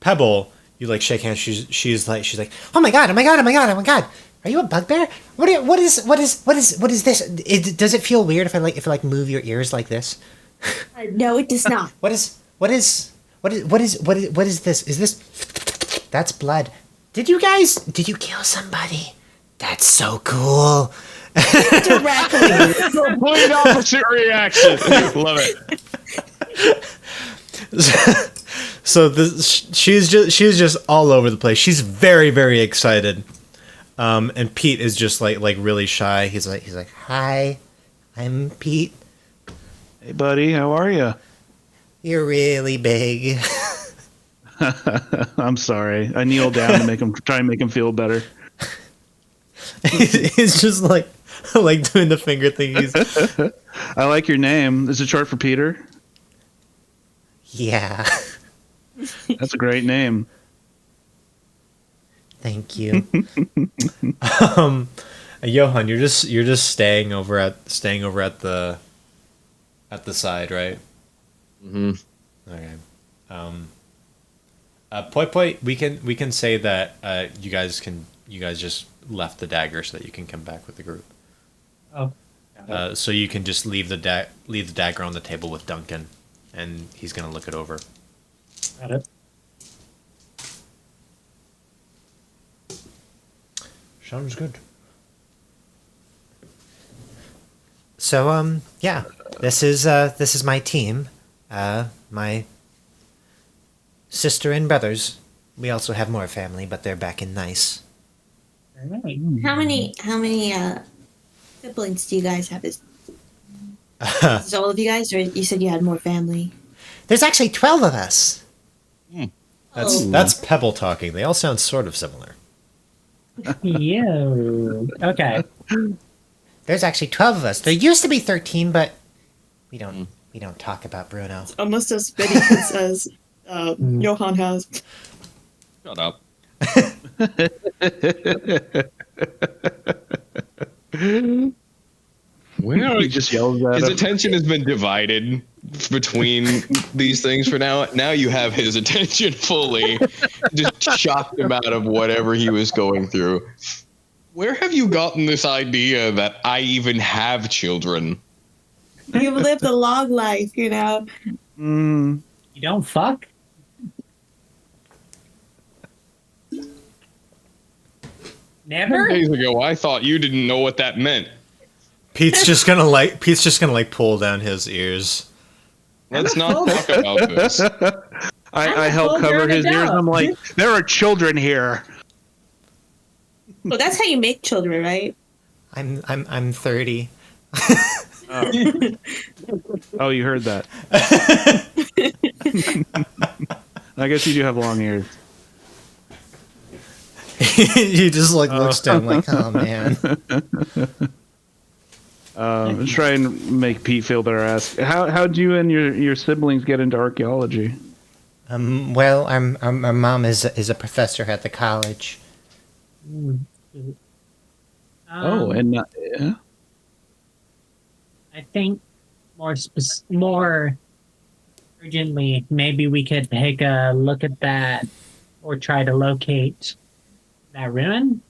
Pebble, you like shake hands. She's like, oh my god, oh my god, oh my god, oh my god. Are you a bugbear? What is this? Does it feel weird if I move your ears like this? No, it does not. What is this? Is this? That's blood. Did you kill somebody? That's so cool. Directly. Complete opposite reaction. Love it. So she's just all over the place. She's very, very excited. And Pete is just like really shy. He's like, "Hi, I'm Pete. Hey, buddy, how are you? You're really big." I'm sorry. I kneeled down to try and make him feel better. He's just like doing the finger thing. I like your name. Is it short for Peter? Yeah. That's a great name. Thank you. Johan, you're just staying over at the side, right? Mm-hmm. Okay. Poi Poi, we can say that you guys just left the dagger so that you can come back with the group. Oh. So you can just leave the dagger on the table with Duncan, and he's gonna look it over. Got it. Sounds good. So yeah, this is my team. My sister and brothers. We also have more family, but they're back in Nice. Alright. How many siblings do you guys have? Is it all of you guys, or you said you had more family? There's actually 12 of us. Oh. That's Pebble talking. They all sound sort of similar. Yo. Okay. There's actually 12 of us. There used to be 13, but we don't talk about Bruno. Almost as many kids as Johan has. Shut up. Where He just yells at his him. attention has been divided between these things for now. Now you have his attention fully. Just shocked him out of whatever he was going through. Where have you gotten this idea that I even have children? You've lived a long life, you know. Mm, You don't fuck? Never? Days ago, I thought you didn't know what that meant. Pete's just gonna pull down his ears. Let's not talk about this. I help cover his ears. I'm like, there are children here. Well, that's how you make children, right? I'm 30. Oh, you heard that. I guess you do have long ears. He just looks down like, oh man. I'm trying to make Pete feel better. Ask how'd you and your siblings get into archaeology? Well, our mom is a professor at the college. Yeah. I think more urgently, maybe we could take a look at that or try to locate that ruin.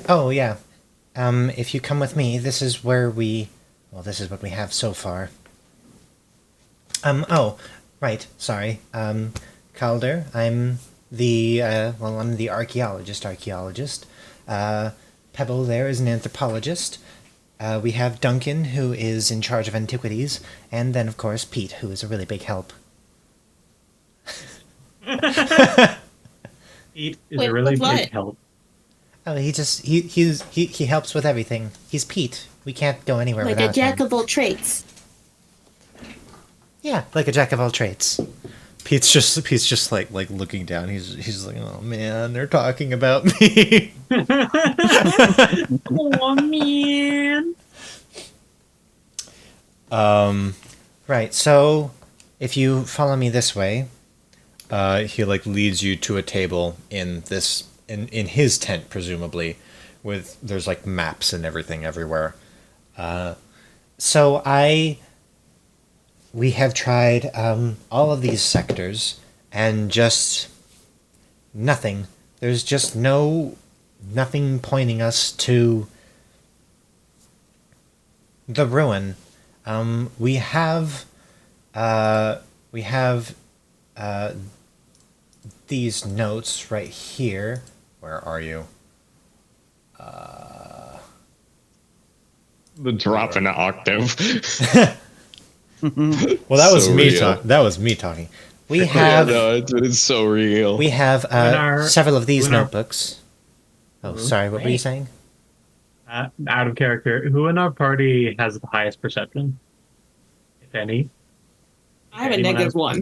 Oh yeah. If you come with me, this is what we have so far. Oh, right. Sorry. Calder, I'm the archaeologist. Pebble there is an anthropologist. We have Duncan, who is in charge of antiquities, and then of course Pete, who is a really big help. Pete is Wait, a really with what? big help. Oh, he helps with everything. He's Pete. We can't go anywhere Like without a jack him. of all trades. Yeah, like a jack of all trades. Pete's just like looking down. He's like, oh man, they're talking about me. Oh man. Right. So, if you follow me this way, he leads you to a table in his tent, presumably, with there's maps and everything everywhere. We have tried all of these sectors, and just nothing. There's just nothing pointing us to the ruin. We have these notes right here. Where are you? The drop in an octave. Well, that was So me real. talking. That was me talking. We Yeah, have no, it's so real. we have our- several of these when our- notebooks. Oh, sorry. What were you Right. saying? Out of character, who in our party has the highest perception, if any? I have a Anyone negative else? one.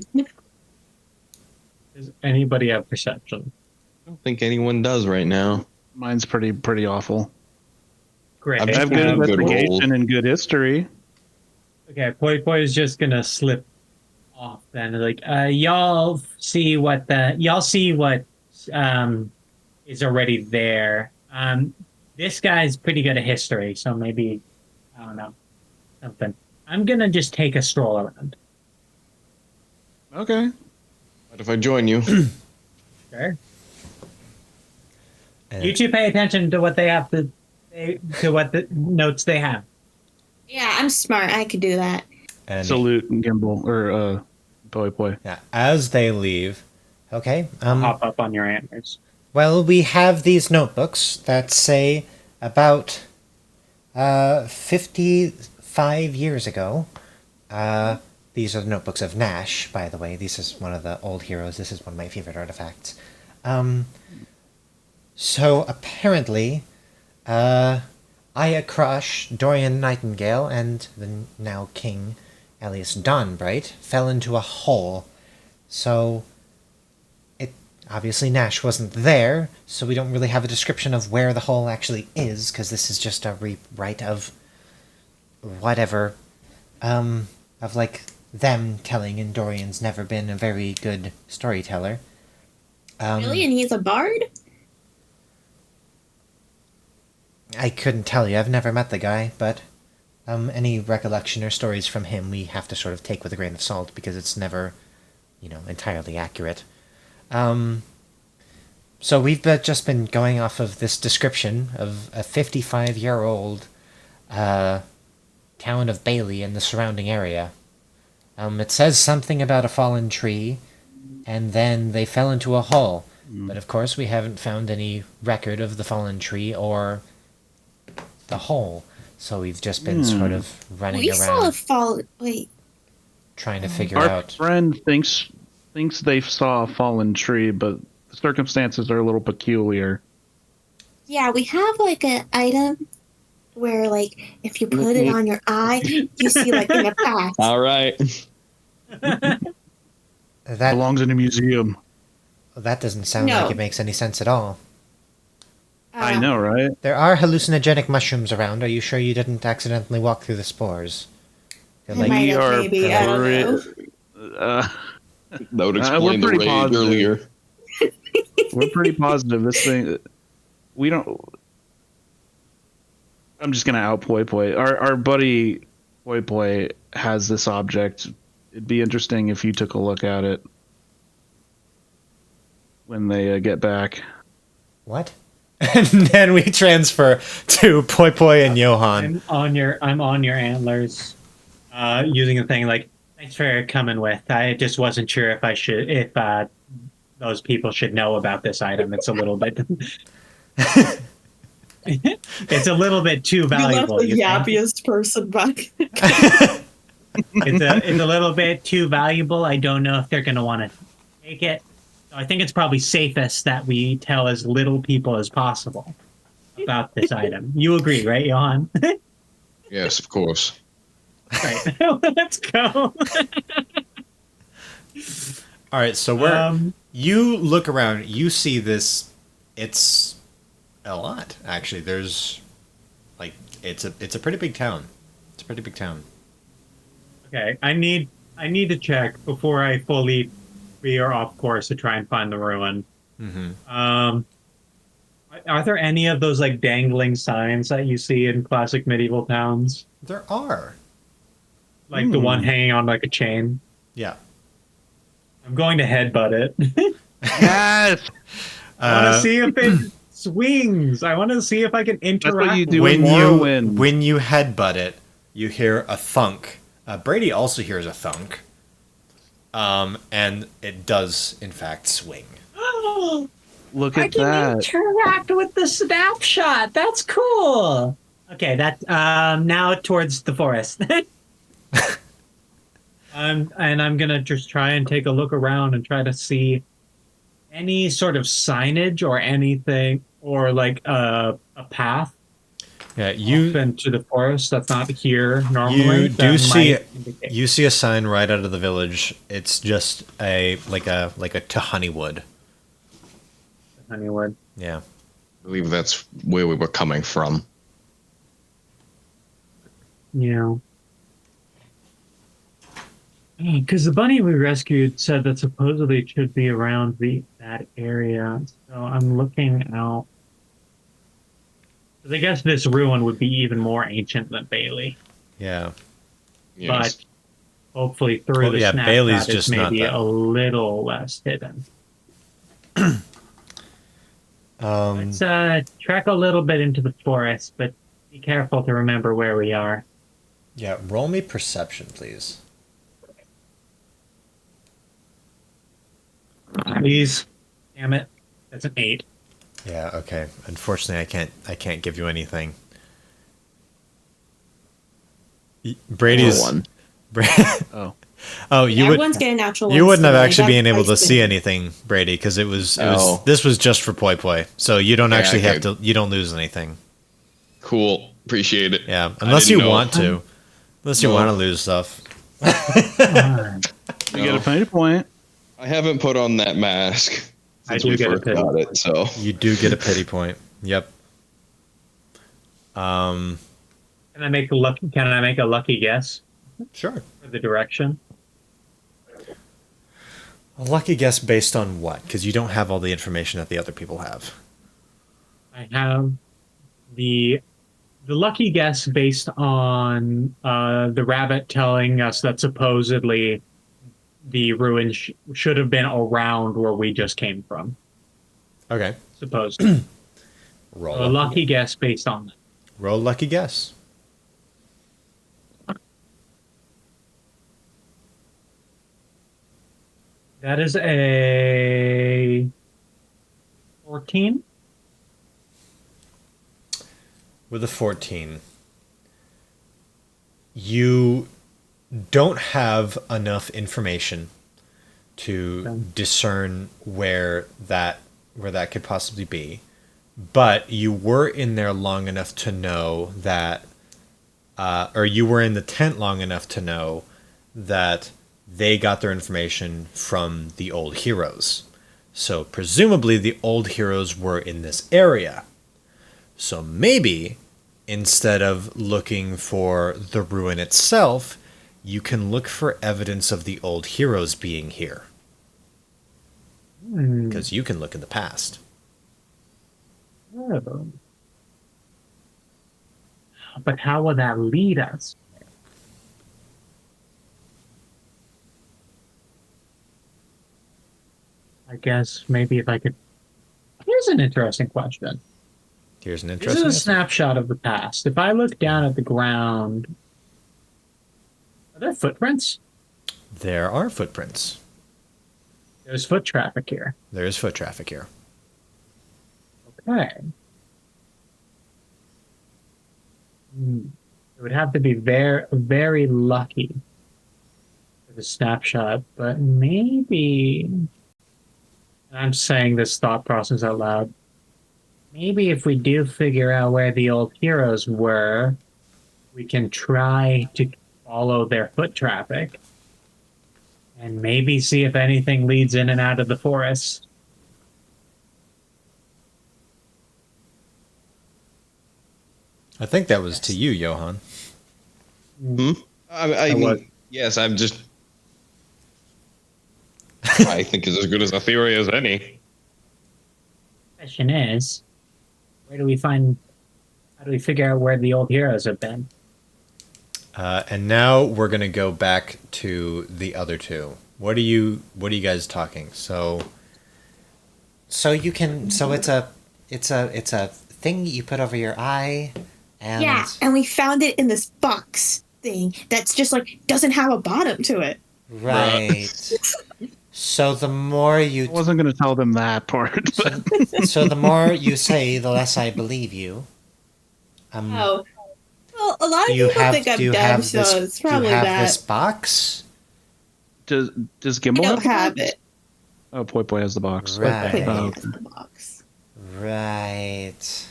Does anybody have perception? I don't think anyone does right now. Mine's pretty awful. Great. I've I have Yeah, good good investigation rolls. and good history. Okay, Poi is just gonna slip off then. Like, y'all see what is already there. This guy's pretty good at history, so maybe I don't know something. I'm gonna just take a stroll around. Okay. What if I join you? Sure. And- You two pay attention to what they have to what the notes they have. Yeah, I'm smart. I could do that. and Salute Gimbal or Boy. yeah, as they leave. Okay. Hop up on your antlers. Well, we have these notebooks that say about 50 5 years ago, these are the notebooks of Nash, by the way. This is one of the old heroes. This is one of my favorite artifacts. So apparently, Aya Crush, Dorian Nightingale, and the now king, alias Dawnbright, fell into a hole. So, obviously Nash wasn't there, so we don't really have a description of where the hole actually is, because this is just a rewrite of whatever, of like them telling, and Dorian's never been a very good storyteller. Really? And he's a bard? I couldn't tell you. I've never met the guy, but any recollection or stories from him we have to sort of take with a grain of salt because it's never, entirely accurate. So we've just been going off of this description of a 55-year-old town of Bailey and the surrounding area. It says something about a fallen tree, and then they fell into a hole. But of course we haven't found any record of the fallen tree or the hole, so we've just been sort of running We saw a around fallen. Wait. trying to figure Our out. friend thinks they saw a fallen tree, but the circumstances are a little peculiar. Yeah, we have like an item where, like, if you put it on your eye, you see like in a path. All right. That Belongs in a museum. doesn't sound No. like it makes any sense at all. I know, right? There are hallucinogenic mushrooms around. Are you sure you didn't accidentally walk through the spores? They're I like, might We have, are maybe. I don't know. That would we're explain the pretty rage positive. earlier. We're pretty positive this thing. We don't. I'm just gonna out Poi Poi. Our buddy Poi Poi has this object. It'd be interesting if you took a look at it when they get back. what? And then we transfer to Poi Poi and Johan. I'm on your antlers, using a thing like, thanks for coming with. I just wasn't sure if those people should know about this item. It's a little bit, it's a little bit too You left valuable. the you think? yappiest person back. It's a little bit too valuable. I don't know if they're going to want to take it. So I think it's probably safest that we tell as little people as possible about this item. You agree, right, Johan? Yes, of course. Right. Let's go. All right, so you look around, you see this. It's a lot, actually. There's like it's a pretty big town. It's a pretty big town. Okay, I need to check before I fully veer off course to try and find the ruin. Mm-hmm. Are there any of those like dangling signs that you see in classic medieval towns? There are. Like the one hanging on like a chain? Yeah. I'm going to headbutt it. Yes. I want to see if it swings. I want to see if I can interact. That's what you do with in when Morrowind. when you headbutt it, you hear a thunk. Brady also hears a thunk. And it does in fact swing. Look I at can that. interact with the snapshot. That's cool. Okay, that now towards the forest. And I'm gonna just try and take a look around and try to see any sort of signage or anything, or like a path Yeah, into the forest that's not here normally. You do that see might indicate- you see a sign right out of the village. It's just a to Honeywood. Honeywood. Yeah. I believe that's where we were coming from. Yeah. Because the bunny we rescued said that supposedly it should be around that area. So I'm looking out. 'Cause I guess this ruin would be even more ancient than Bailey. Yeah. Yes. But hopefully through Well, the yeah, snapshot, Bailey's it's just not maybe that. a little less hidden. Let's trek a little bit into the forest, but be careful to remember where we are. Yeah, roll me perception, please. Please. Damn it. That's an 8. Yeah, okay. Unfortunately, I can't give you anything. Brady's one. Oh. Oh, you would. Everyone's getting natural ones. You wouldn't have today. actually been able to That's see nice. anything, Brady, because it was Oh. this was just for poi, so you don't Yeah, actually have okay. to. You don't lose anything. Cool. Appreciate it. Yeah, I unless you didn't know. want to. Unless you No. want to lose stuff. You get a penny point. I haven't put on that mask I since do we get a first pity got it, so You do get a pity point. Yep. Can I make a lucky guess Sure. for the direction? A lucky guess based on what? Because you don't have all the information that the other people have. I have the lucky guess based on the rabbit telling us that supposedly the ruin should have been around where we just came from. Okay. Supposedly. Roll. A lucky guess based on that. Roll lucky guess. That is a 14. With a 14, you don't have enough information to discern where that could possibly be, but you were in there long enough to know that, or you were in the tent long enough to know that they got their information from the old heroes. So presumably the old heroes were in this area. So maybe instead of looking for the ruin itself, you can look for evidence of the old heroes being here. Because you can look in the past. Oh. But how will that lead us? I guess maybe if I could. Here's an interesting question. Here's an This interesting is a answer. snapshot of the past. If I look down at the ground, are there footprints? There are footprints. There's foot traffic here. There is foot traffic here. Okay. It would have to be very, very lucky for the snapshot, but maybe. I'm saying this thought process out loud. Maybe if we do figure out where the old heroes were, we can try to follow their foot traffic and maybe see if anything leads in and out of the forest. I think that was to you, Johan. I was- mean, yes, I'm just. I think it's as good as a theory as any. Question is, how do we figure out where the old heroes have been? And now we're gonna go back to the other two. What are you guys talking? So you can. So it's a thing you put over your eye, and Yeah, and we found it in this box thing that's just like doesn't have a bottom to it. right. So the more I you, wasn't going to tell them that part. But so the more you say, the less I believe you. Oh. Well, a lot Do of you people have? think I'm Do you dumb, have so this? it's Do you probably have that. this box? does I Gimbal don't have have it. Oh, Poi Poi has the box. Right. Put it Oh, in the box. Right.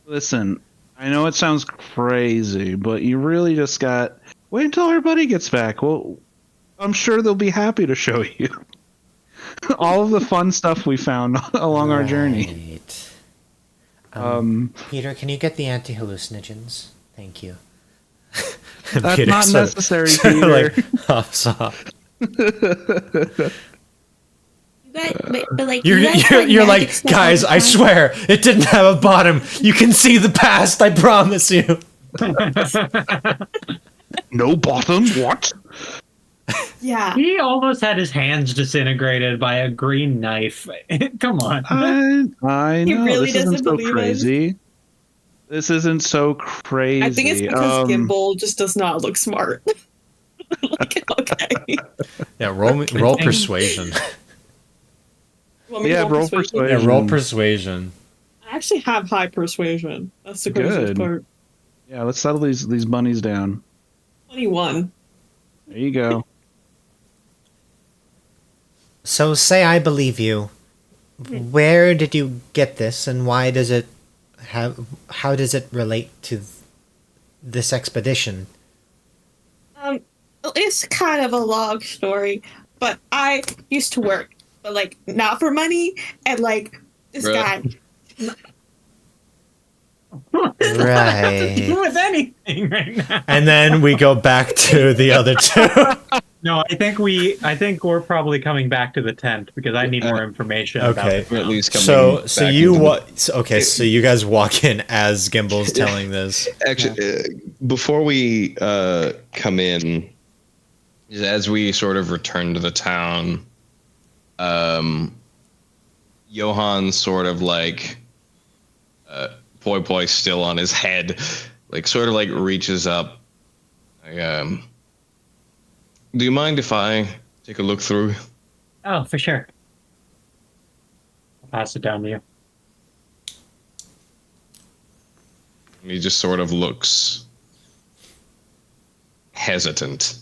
Listen, I know it sounds crazy, but you really just got wait until our buddy gets back. Well, I'm sure they'll be happy to show you all of the fun stuff we found along our journey. Right. Peter, can you get the anti-hallucinogens? Thank you. That's Peter not sort of- necessary, sort of Peter. like hops off. You guys, but like You're you guys find you're magic like, stuff all guys, the I time. swear it didn't have a bottom. You can see the past. I promise you. No bottom? What? Yeah. He almost had his hands disintegrated by a green knife. Come on. I He know really this isn't doesn't so believe us. crazy. This isn't so crazy. I think it's because Gimbal just does not look smart. Like, okay. Yeah, roll persuasion. Want me to Yeah, roll Yeah, persuasion. roll persuasion. I actually have high persuasion. That's the craziest Good. part. Yeah, let's settle these bunnies down. 21. There you go. So say I believe you. Where did you get this, and why does it have? How does it relate to this expedition? It's kind of a long story, but I used to work, but like not for money, and like this Bruh. guy. Right. Do with anything right now. And then we go back to the other two. No, I think we're probably coming back to the tent because I need more information. Okay. About Or at least coming So back you into the- so you guys walk in as Gimble's telling this. Actually, before we come in, as we sort of return to the town, Johann sort of like, Poi still on his head, like sort of like reaches up. Do you mind if I take a look through? Oh, for sure. I'll pass it down to you. And he just sort of looks hesitant.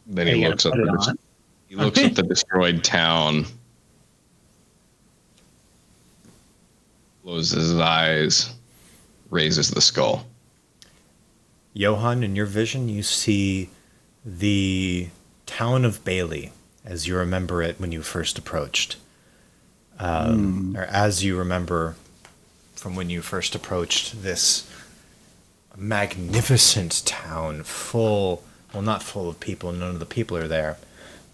Then Are he you looks at gonna put it on? he looks at the destroyed town. Closes his eyes, raises the skull. Johann, in your vision, you see the town of Bailey as you remember it when you first approached. Or as you remember from when you first approached this magnificent town full, well, not full of people, none of the people are there,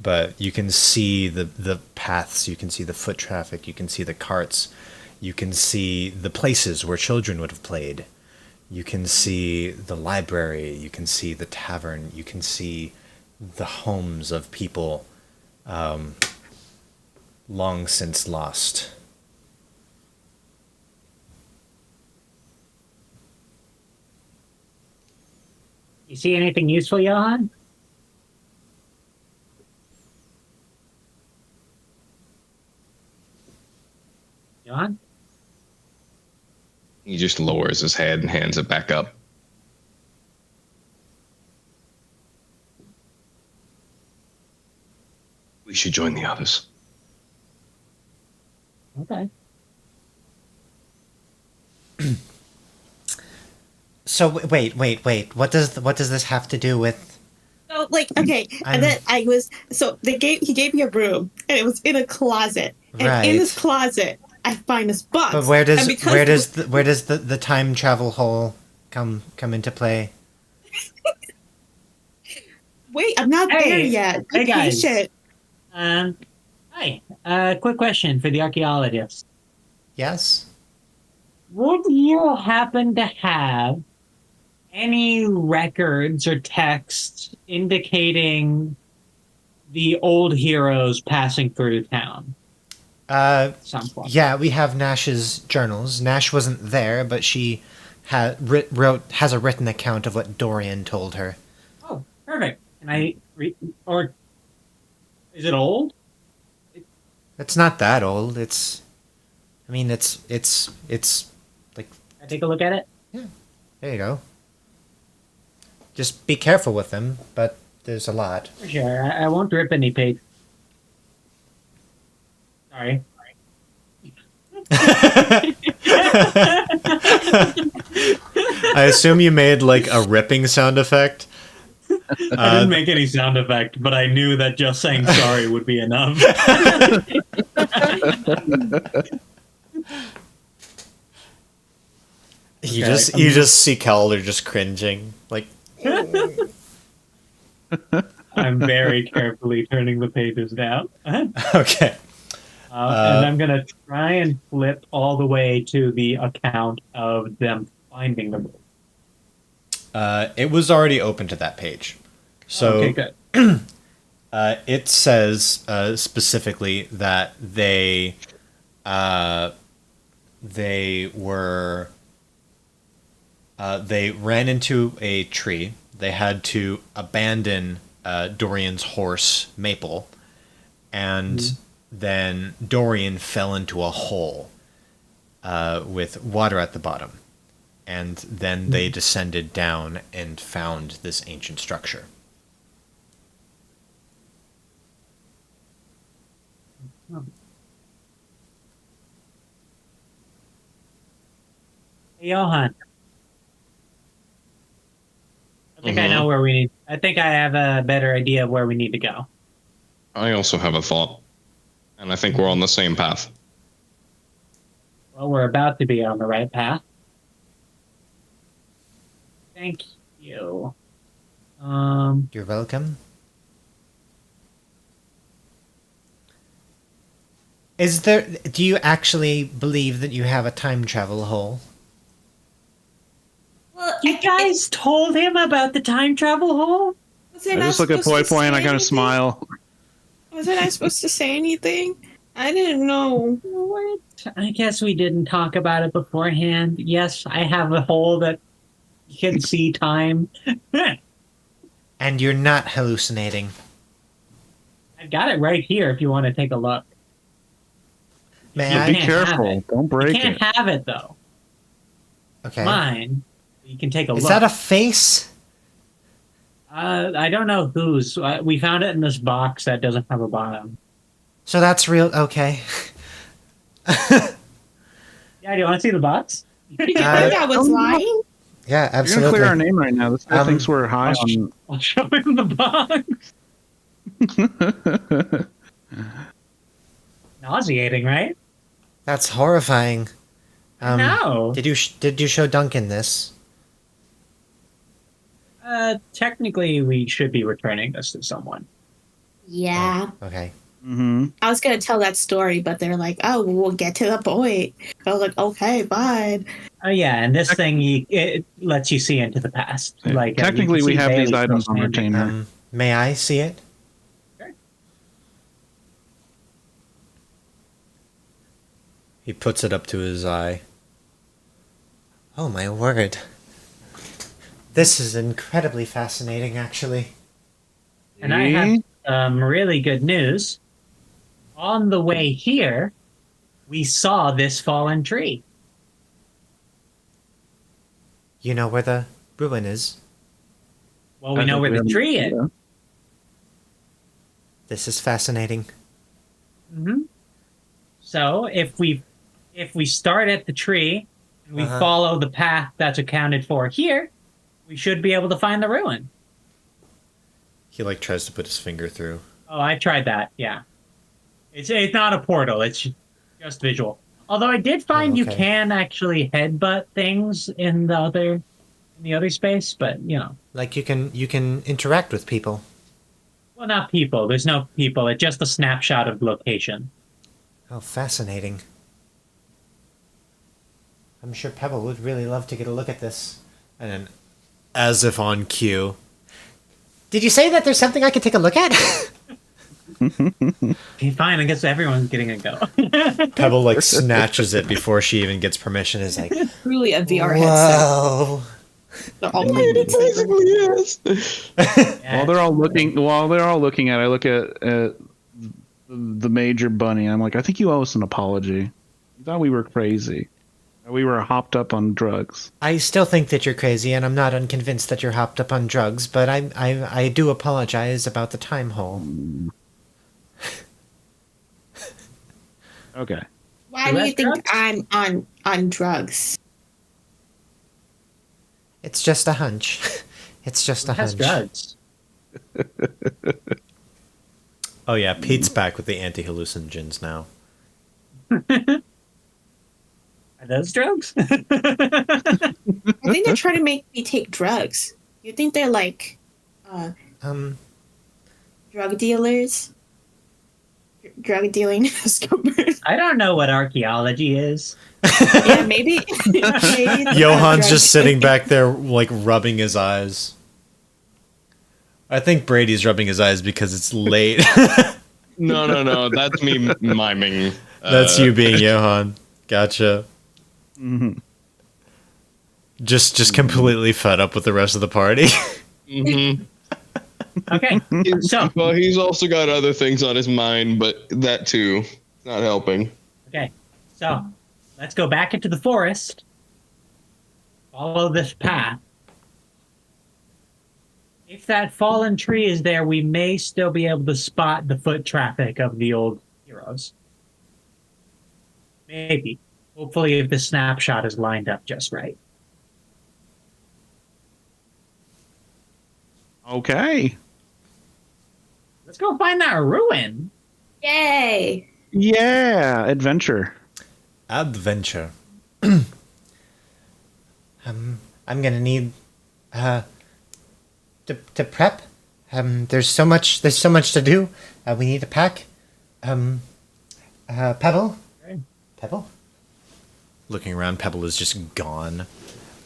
but you can see the paths, you can see the foot traffic, you can see the carts, you can see the places where children would have played. You can see the library, you can see the tavern, you can see the homes of people long since lost. You see anything useful, Johan? Johan? He just lowers his head and hands it back up. We should join the others. Okay. So wait. What does this have to do with? So like okay, and then he gave me a room, and it was in a closet, and in this Right. closet I find this box. But where does and because the time travel hole come into play? Wait, I'm not there Hey, yet. hey, Be guys. patient. Hi. Quick question for the archaeologist. Yes. Would you happen to have any records or texts indicating the old heroes passing through town? At some point. Yeah, we have Nash's journals. Nash wasn't there, but she has a written account of what Dorian told her. Oh, perfect. Can I read? Or is it old? It's not that old. It's like, Can I take a look at it? there you go. Just be careful with them, but there's a lot. For sure. I won't rip any page. Sorry. I assume you made like a ripping sound effect. I didn't make any sound effect, but I knew that just saying sorry would be enough. You Okay. just see Calder just cringing, like. I'm very carefully turning the pages down. Okay. And I'm going to try and flip all the way to the account of them finding the book. It was already open to that page, so Okay, good. it says specifically that they ran into a tree. They had to abandon Dorian's horse Maple, and then Dorian fell into a hole, with water at the bottom. And then they descended down and found this ancient structure. Hey, Johan. I think I know where we need. I think I have a better idea of where we need to go. I also have a thought, and I think we're on the same path. Well, we're about to be on the right path. Thank you. You're welcome. Do you actually believe that you have a time travel hole? Well, You guys told him about the time travel hole? Was I I not just look at supposed Poi to Poi and I say kind of anything? smile. Wasn't I supposed to say anything? I didn't know. What? I guess we didn't talk about it beforehand. Yes, I have a hole that you can see time. And you're not hallucinating. I've got it right here if you want to take a look. May You I? Be can't have careful. it. Don't You break can't it. have it though. Okay. Mine. You can take a Is look. that a face? I don't know whose. We found it in this box that doesn't have a bottom. So that's real. Okay. Yeah, do you want to see the box? Did you think I was lying? Yeah, You're gonna absolutely. clear our name right now. This guy thinks we're high on. I'll show him the box. Nauseating, right? That's horrifying. No. Did you show Duncan this? Technically, we should be returning this to someone. Yeah. Okay. Mm-hmm. I was gonna tell that story, but they're like, "Oh, we'll get to the point." I was like, "Okay, fine." Oh yeah, and this thing it lets you see into the past. Like you Technically, can we see have Bailey these items still on standing. retainer. May I see it? Sure. He puts it up to his eye. Oh my word. This is incredibly fascinating, actually. And I have really good news. On the way here, we saw this fallen tree. You know where the ruin is? Well, we know where the tree is. This is fascinating. Mm-hmm. So if we start at the tree and we follow the path that's accounted for here, we should be able to find the ruin. He tries to put his finger through. Oh, I tried that. Yeah, it's not a portal. It's just visual. Although I did find you okay. can actually headbutt things in the other space, but Like you can interact with people. well, not people. There's no people. It's just a snapshot of location. Oh, fascinating. I'm sure Pebble would really love to get a look at this. And then, as if on cue, Did you say that there's something I could take a look at? Okay, fine. I guess everyone's getting a go. Pebble snatches it before she even gets permission. Is like, Truly a VR headset. Whoa. They're all It basically is. While they're all looking at it, I look at the Major Bunny. I'm like, I think you owe us an apology. You thought we were crazy. We were hopped up on drugs. I still think that you're crazy, and I'm not unconvinced that you're hopped up on drugs, but I do apologize about the time hole. Okay. Why You do you like think drugs? I'm on drugs? It's just a hunch. It's just a That's hunch. drugs. oh yeah, Pete's back with the anti-hallucinogens now. Are those drugs? I think they're trying to make me take drugs. You think they're like drug dealers? Drug dealing scopers? I don't know what archaeology is. Yeah, maybe. maybe Johan's drug- just sitting back there, rubbing his eyes. I think Brady's rubbing his eyes because it's late. No. That's me miming. That's you being Johan. Gotcha. Mm-hmm. Just completely fed up with the rest of the party. Mm-hmm. Okay, so Well, he's also got other things on his mind, but that too, not helping. okay, so let's go back into the forest. Follow this path. If that fallen tree is there, we may still be able to spot the foot traffic of the old heroes. Maybe. Hopefully, if the snapshot is lined up just right. Okay. Let's go find that ruin. Yay! Yeah, adventure. Adventure. I'm gonna need to prep. There's so much to do. We need to pack. Pebble. Okay. Pebble. Looking around, Pebble is just gone.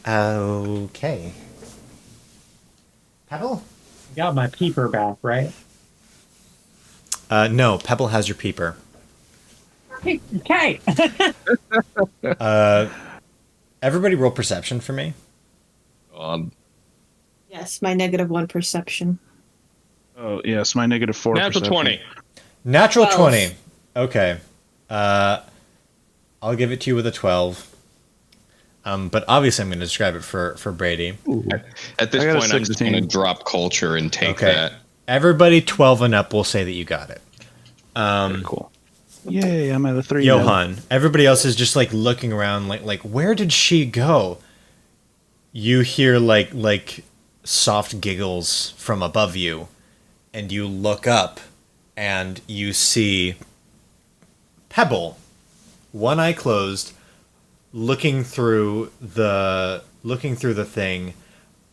Okay. Pebble. Got my peeper back, right? No, Pebble has your peeper. Okay. Everybody roll perception for me. Yes, my -1 perception. Oh, yes, my -4. Natural perception. 20. Natural 12. 20. Okay. I'll give it to you with a 12. But obviously I'm going to describe it for Brady. At this I got a point, I'm just 16. going to drop culture and take Okay. that. Everybody 12 and up will say that you got it. Very cool. Yay, I'm at a 3. Johan, everybody else is just like looking around like where did she go? You hear like soft giggles from above you, and you look up and you see Pebble, one eye closed, looking through the thing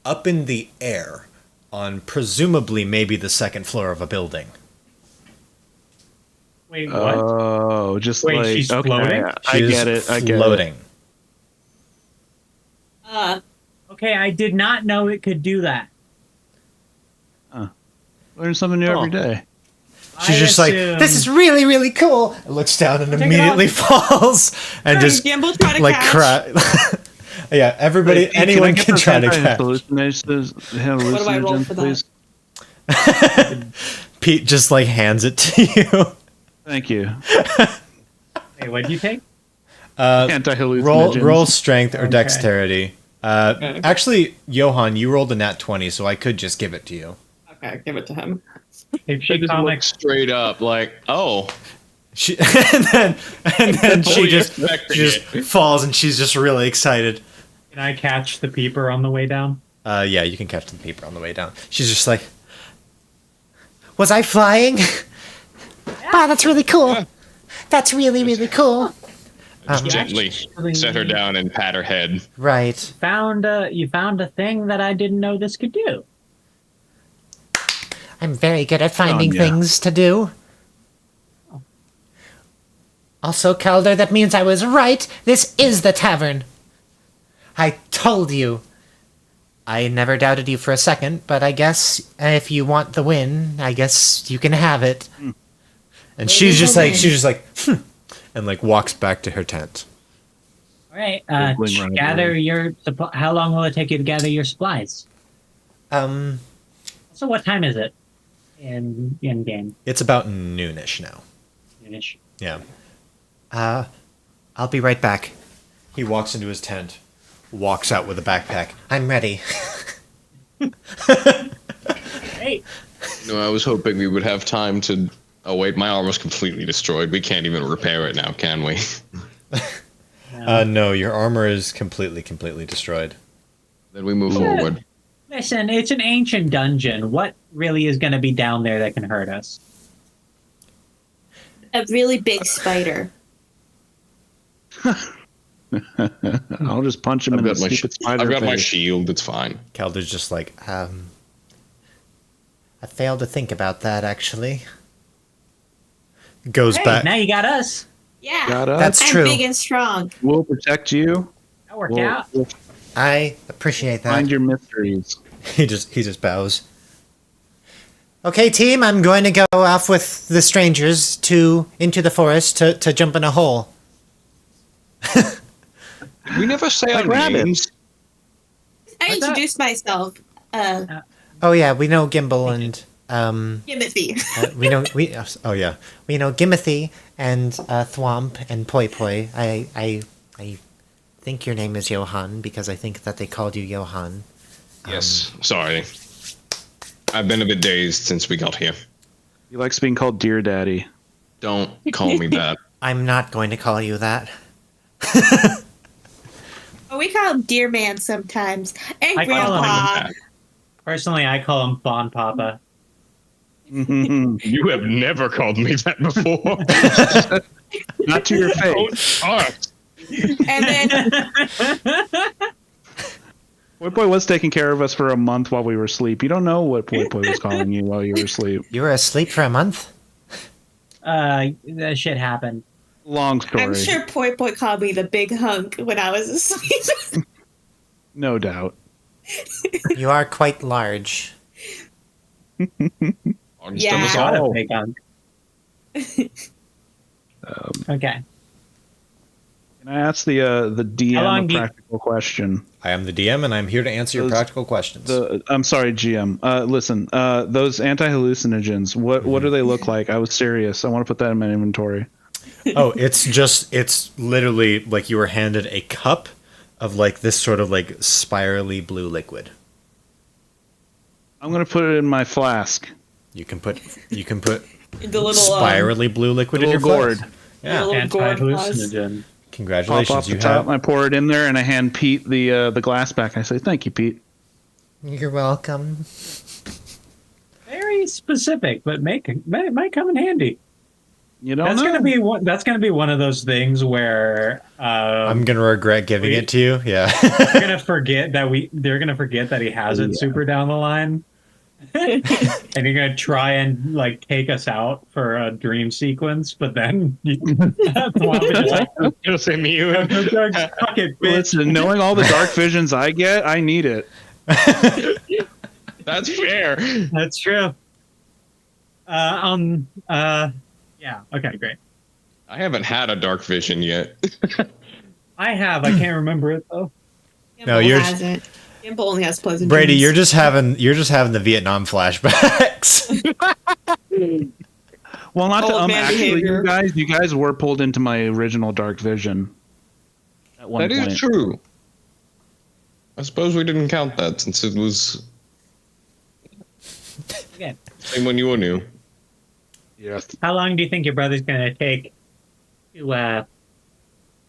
up in the air on presumably maybe the second floor of a building. Wait, what? Oh, just Wait, like she's okay, floating? I She's get it. I get it. floating. Okay, I did not know it could do that. Learn something new every day. She's I just like, assumed- this is really, really cool. It looks down and it immediately falls and just Gamble try to like catch. Yeah, everybody, Wait, anyone can those try to catch. hallucinations, What do I roll for that? please? Pete just like hands it to you. Thank you. Wait, what did you take? Anti-hallucinogens. Roll strength or Okay. dexterity. Actually, Johan, you rolled a nat 20, so I could just give it to you. Okay, give it to him. If She she just comics, looks straight up like, oh, She and then she Fully just expecting it. falls and she's just really excited. can I catch the peeper on the way down? Yeah, you can catch the paper on the way down. She's just like, was I flying? Wow, that's really cool. That's really, really cool. just gently set her down and pat her head. Right. You found a thing that I didn't know this could do. I'm very good at finding yeah. things to do. Also, Calder, that means I was right. This is the tavern. I told you. I never doubted you for a second, but I guess if you want the win, I guess you can have it. And she's just like, and like walks back to her tent. All right, Googling right gather away. your. How long will it take you to gather your supplies? So, what time is it in game? It's about noonish now. Finish. Yeah. I'll be right back. He walks into his tent, walks out with a backpack. I'm ready. Hey, I was hoping we would have time to. Oh wait, my armor's completely destroyed. We can't even repair it now, can we? No, your armor is completely destroyed. Then we move forward. listen, it's an ancient dungeon. What really is going to be down there that can hurt us? A really big spider. I'll just punch him I've in the got my stupid spider I've got my face. shield. It's fine. Calder's just like, I failed to think about that, actually. goes Hey, back. now you got us. Yeah. Got us. That's I'm true. big and strong. We'll protect you. That worked We'll, out. we'll I appreciate that. find your mysteries. He just bows. Okay, team, I'm going to go off with the strangers into the forest to jump in a hole. We never say Like our rabbits. names. I What's that? introduced myself. Oh yeah, we know Gimbal and Timothy. we know we know Gimothy and Thwomp and Poi Poi. I I think your name is Johann because I think that they called you Johann. Yes, sorry. I've been a bit dazed since we got here. He likes being called Dear Daddy. Don't call me that. I'm not going to call you that. Oh, we call him Dear Man sometimes. And I call him Grandpa. Personally, I call him Fawn Papa. You have never called me that before. Not to your face. And then Boy Boy was taking care of us for a month while we were asleep. You don't know what Boy Boy was calling you while you were asleep. You were asleep for a month? That shit happened. Long story. I'm sure Poi Poi called me the big hunk when I was asleep. No doubt. You are quite large. Yeah. Got a Oh. big hunk. Okay. Can I ask the How DM long a do you- practical question? I am the DM, and I'm here to answer your Those- practical questions. I'm sorry, GM. Listen, those anti-hallucinogens. What do they look like? I was serious. I want to put that in my inventory. Oh, it's literally like you were handed a cup of like this sort of like spirally blue liquid. I'm gonna put it in my flask. You can put The little spirally blue liquid in your Little gourd. flask. the Yeah. little gourd glass. Anti-hallucinogen. Pop Congratulations, off the you top, have. and I pour it in there, and I hand Pete the glass back. I say, "Thank you, Pete." You're welcome. Very specific, but might come in handy. You don't That's know. gonna be one. That's gonna be one of those things where I'm gonna regret giving it to you. Yeah. they're gonna forget that he has it super down the line, and you're gonna try and like take us out for a dream sequence, but then Thwomp is just like, Just immune. fuck it, bitch. Listen, knowing all the dark visions I get, I need it. That's fair. That's true. Yeah. Okay. Great. I haven't had a dark vision yet. I have. I can't remember it though. No, you're- hasn't. Gimple only has pleasant Brady, dreams. you're just having the Vietnam flashbacks. Well, not to Old man actually, behavior. you guys were pulled into my original dark vision. At one That point. is true. I suppose we didn't count that since it was Again, same when you were new. Yes. how long do you think your brother's gonna take to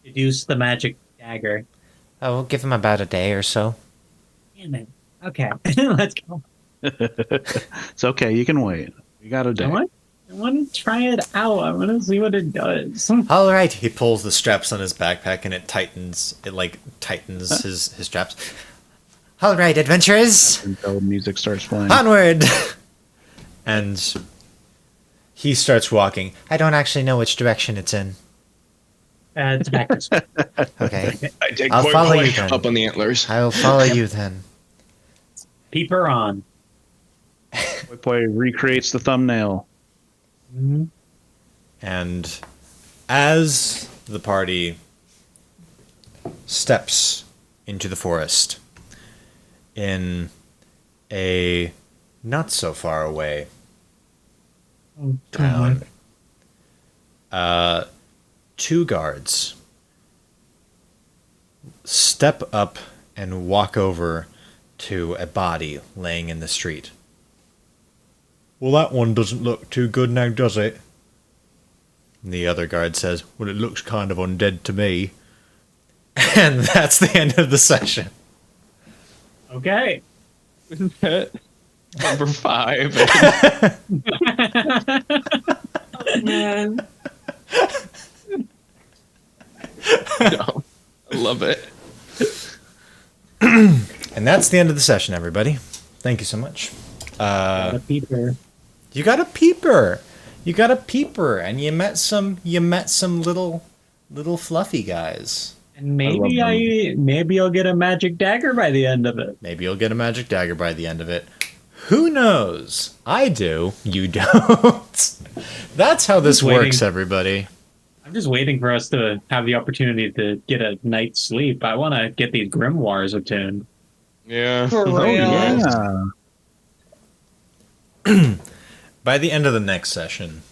deduce the magic dagger? I will give him about a day or so. Damn it. Okay, let's go. It's okay. You can wait. You got a day. I want to try it out. I want to see what it does. All right. He pulls the straps on his backpack and it tightens. It like tightens his straps. All right, adventurers. Until music starts playing. Onward. And he starts walking. I don't actually know which direction it's in. It's backwards. Okay. I take I'll Boy follow Boy you then. up on the antlers. I will follow you then. Peeper on. Boy Boy recreates the thumbnail. Mhm. And as the party steps into the forest in a not so far away Oh, town, two guards step up and walk over to a body laying in the street. Well, that one doesn't look too good now, does it? And the other guard says, well, it looks kind of undead to me. And that's the end of the session. Okay. Number 5. Man. No, I love it. And that's the end of the session, everybody. Thank you so much. The peeper. You got a peeper. You got a peeper, and you met some little fluffy guys. And maybe I'll get a magic dagger by the end of it. Maybe you'll get a magic dagger by the end of it. Who knows? I do. You don't. That's how this Waiting. works, everybody. I'm just waiting for us to have the opportunity to get a night's sleep. I want to get these grimoires attuned. Yeah. For real. Yeah. By the end of the next session,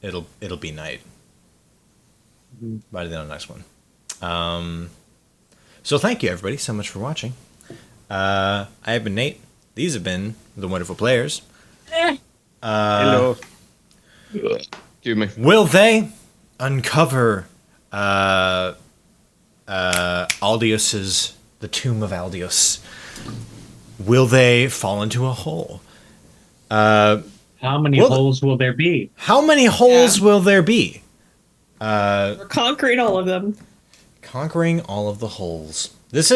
it'll be night. Mhm. By the end of the next one. So thank you everybody so much for watching. I have been Nate. These have been the wonderful players. Hello. Excuse me. Will they uncover Aldios's the tomb of Aldios? Will they fall into a hole? How many holes will there be? How many holes will there be? We're conquering all of them. Conquering all of the holes. This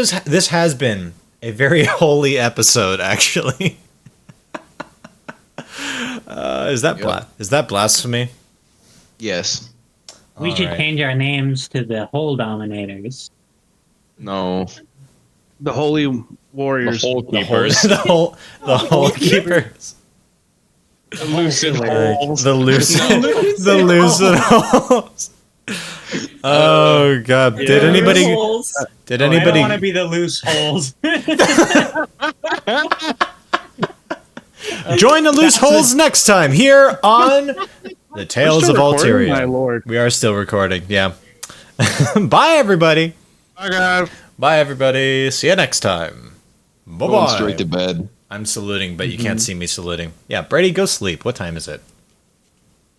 has been a very holy episode, actually. Is that blasphemy? Yes. We All should right. change our names to the Hole Dominators. No. The Holy The Warriors. hole The keepers. hole keepers. The lucid holes. The lucid holes. Oh god! Did anybody? Holes. Did I don't anybody? want to be the loose holes. Join the loose holes next time here on the Tales of Recording, my Altiria. lord. We are still recording. Yeah. Bye everybody. Bye, guys. Bye everybody. See you next time. Bye Going bye. straight to bed. I'm saluting, but you can't see me saluting. Yeah, Brady, go sleep. What time is it?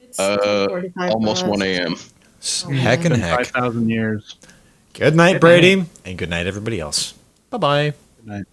It's 45 Almost for us. 1 a.m. Heck and heck. 5,000 years. Good night, Brady, and good night, everybody else. Bye bye. Good night.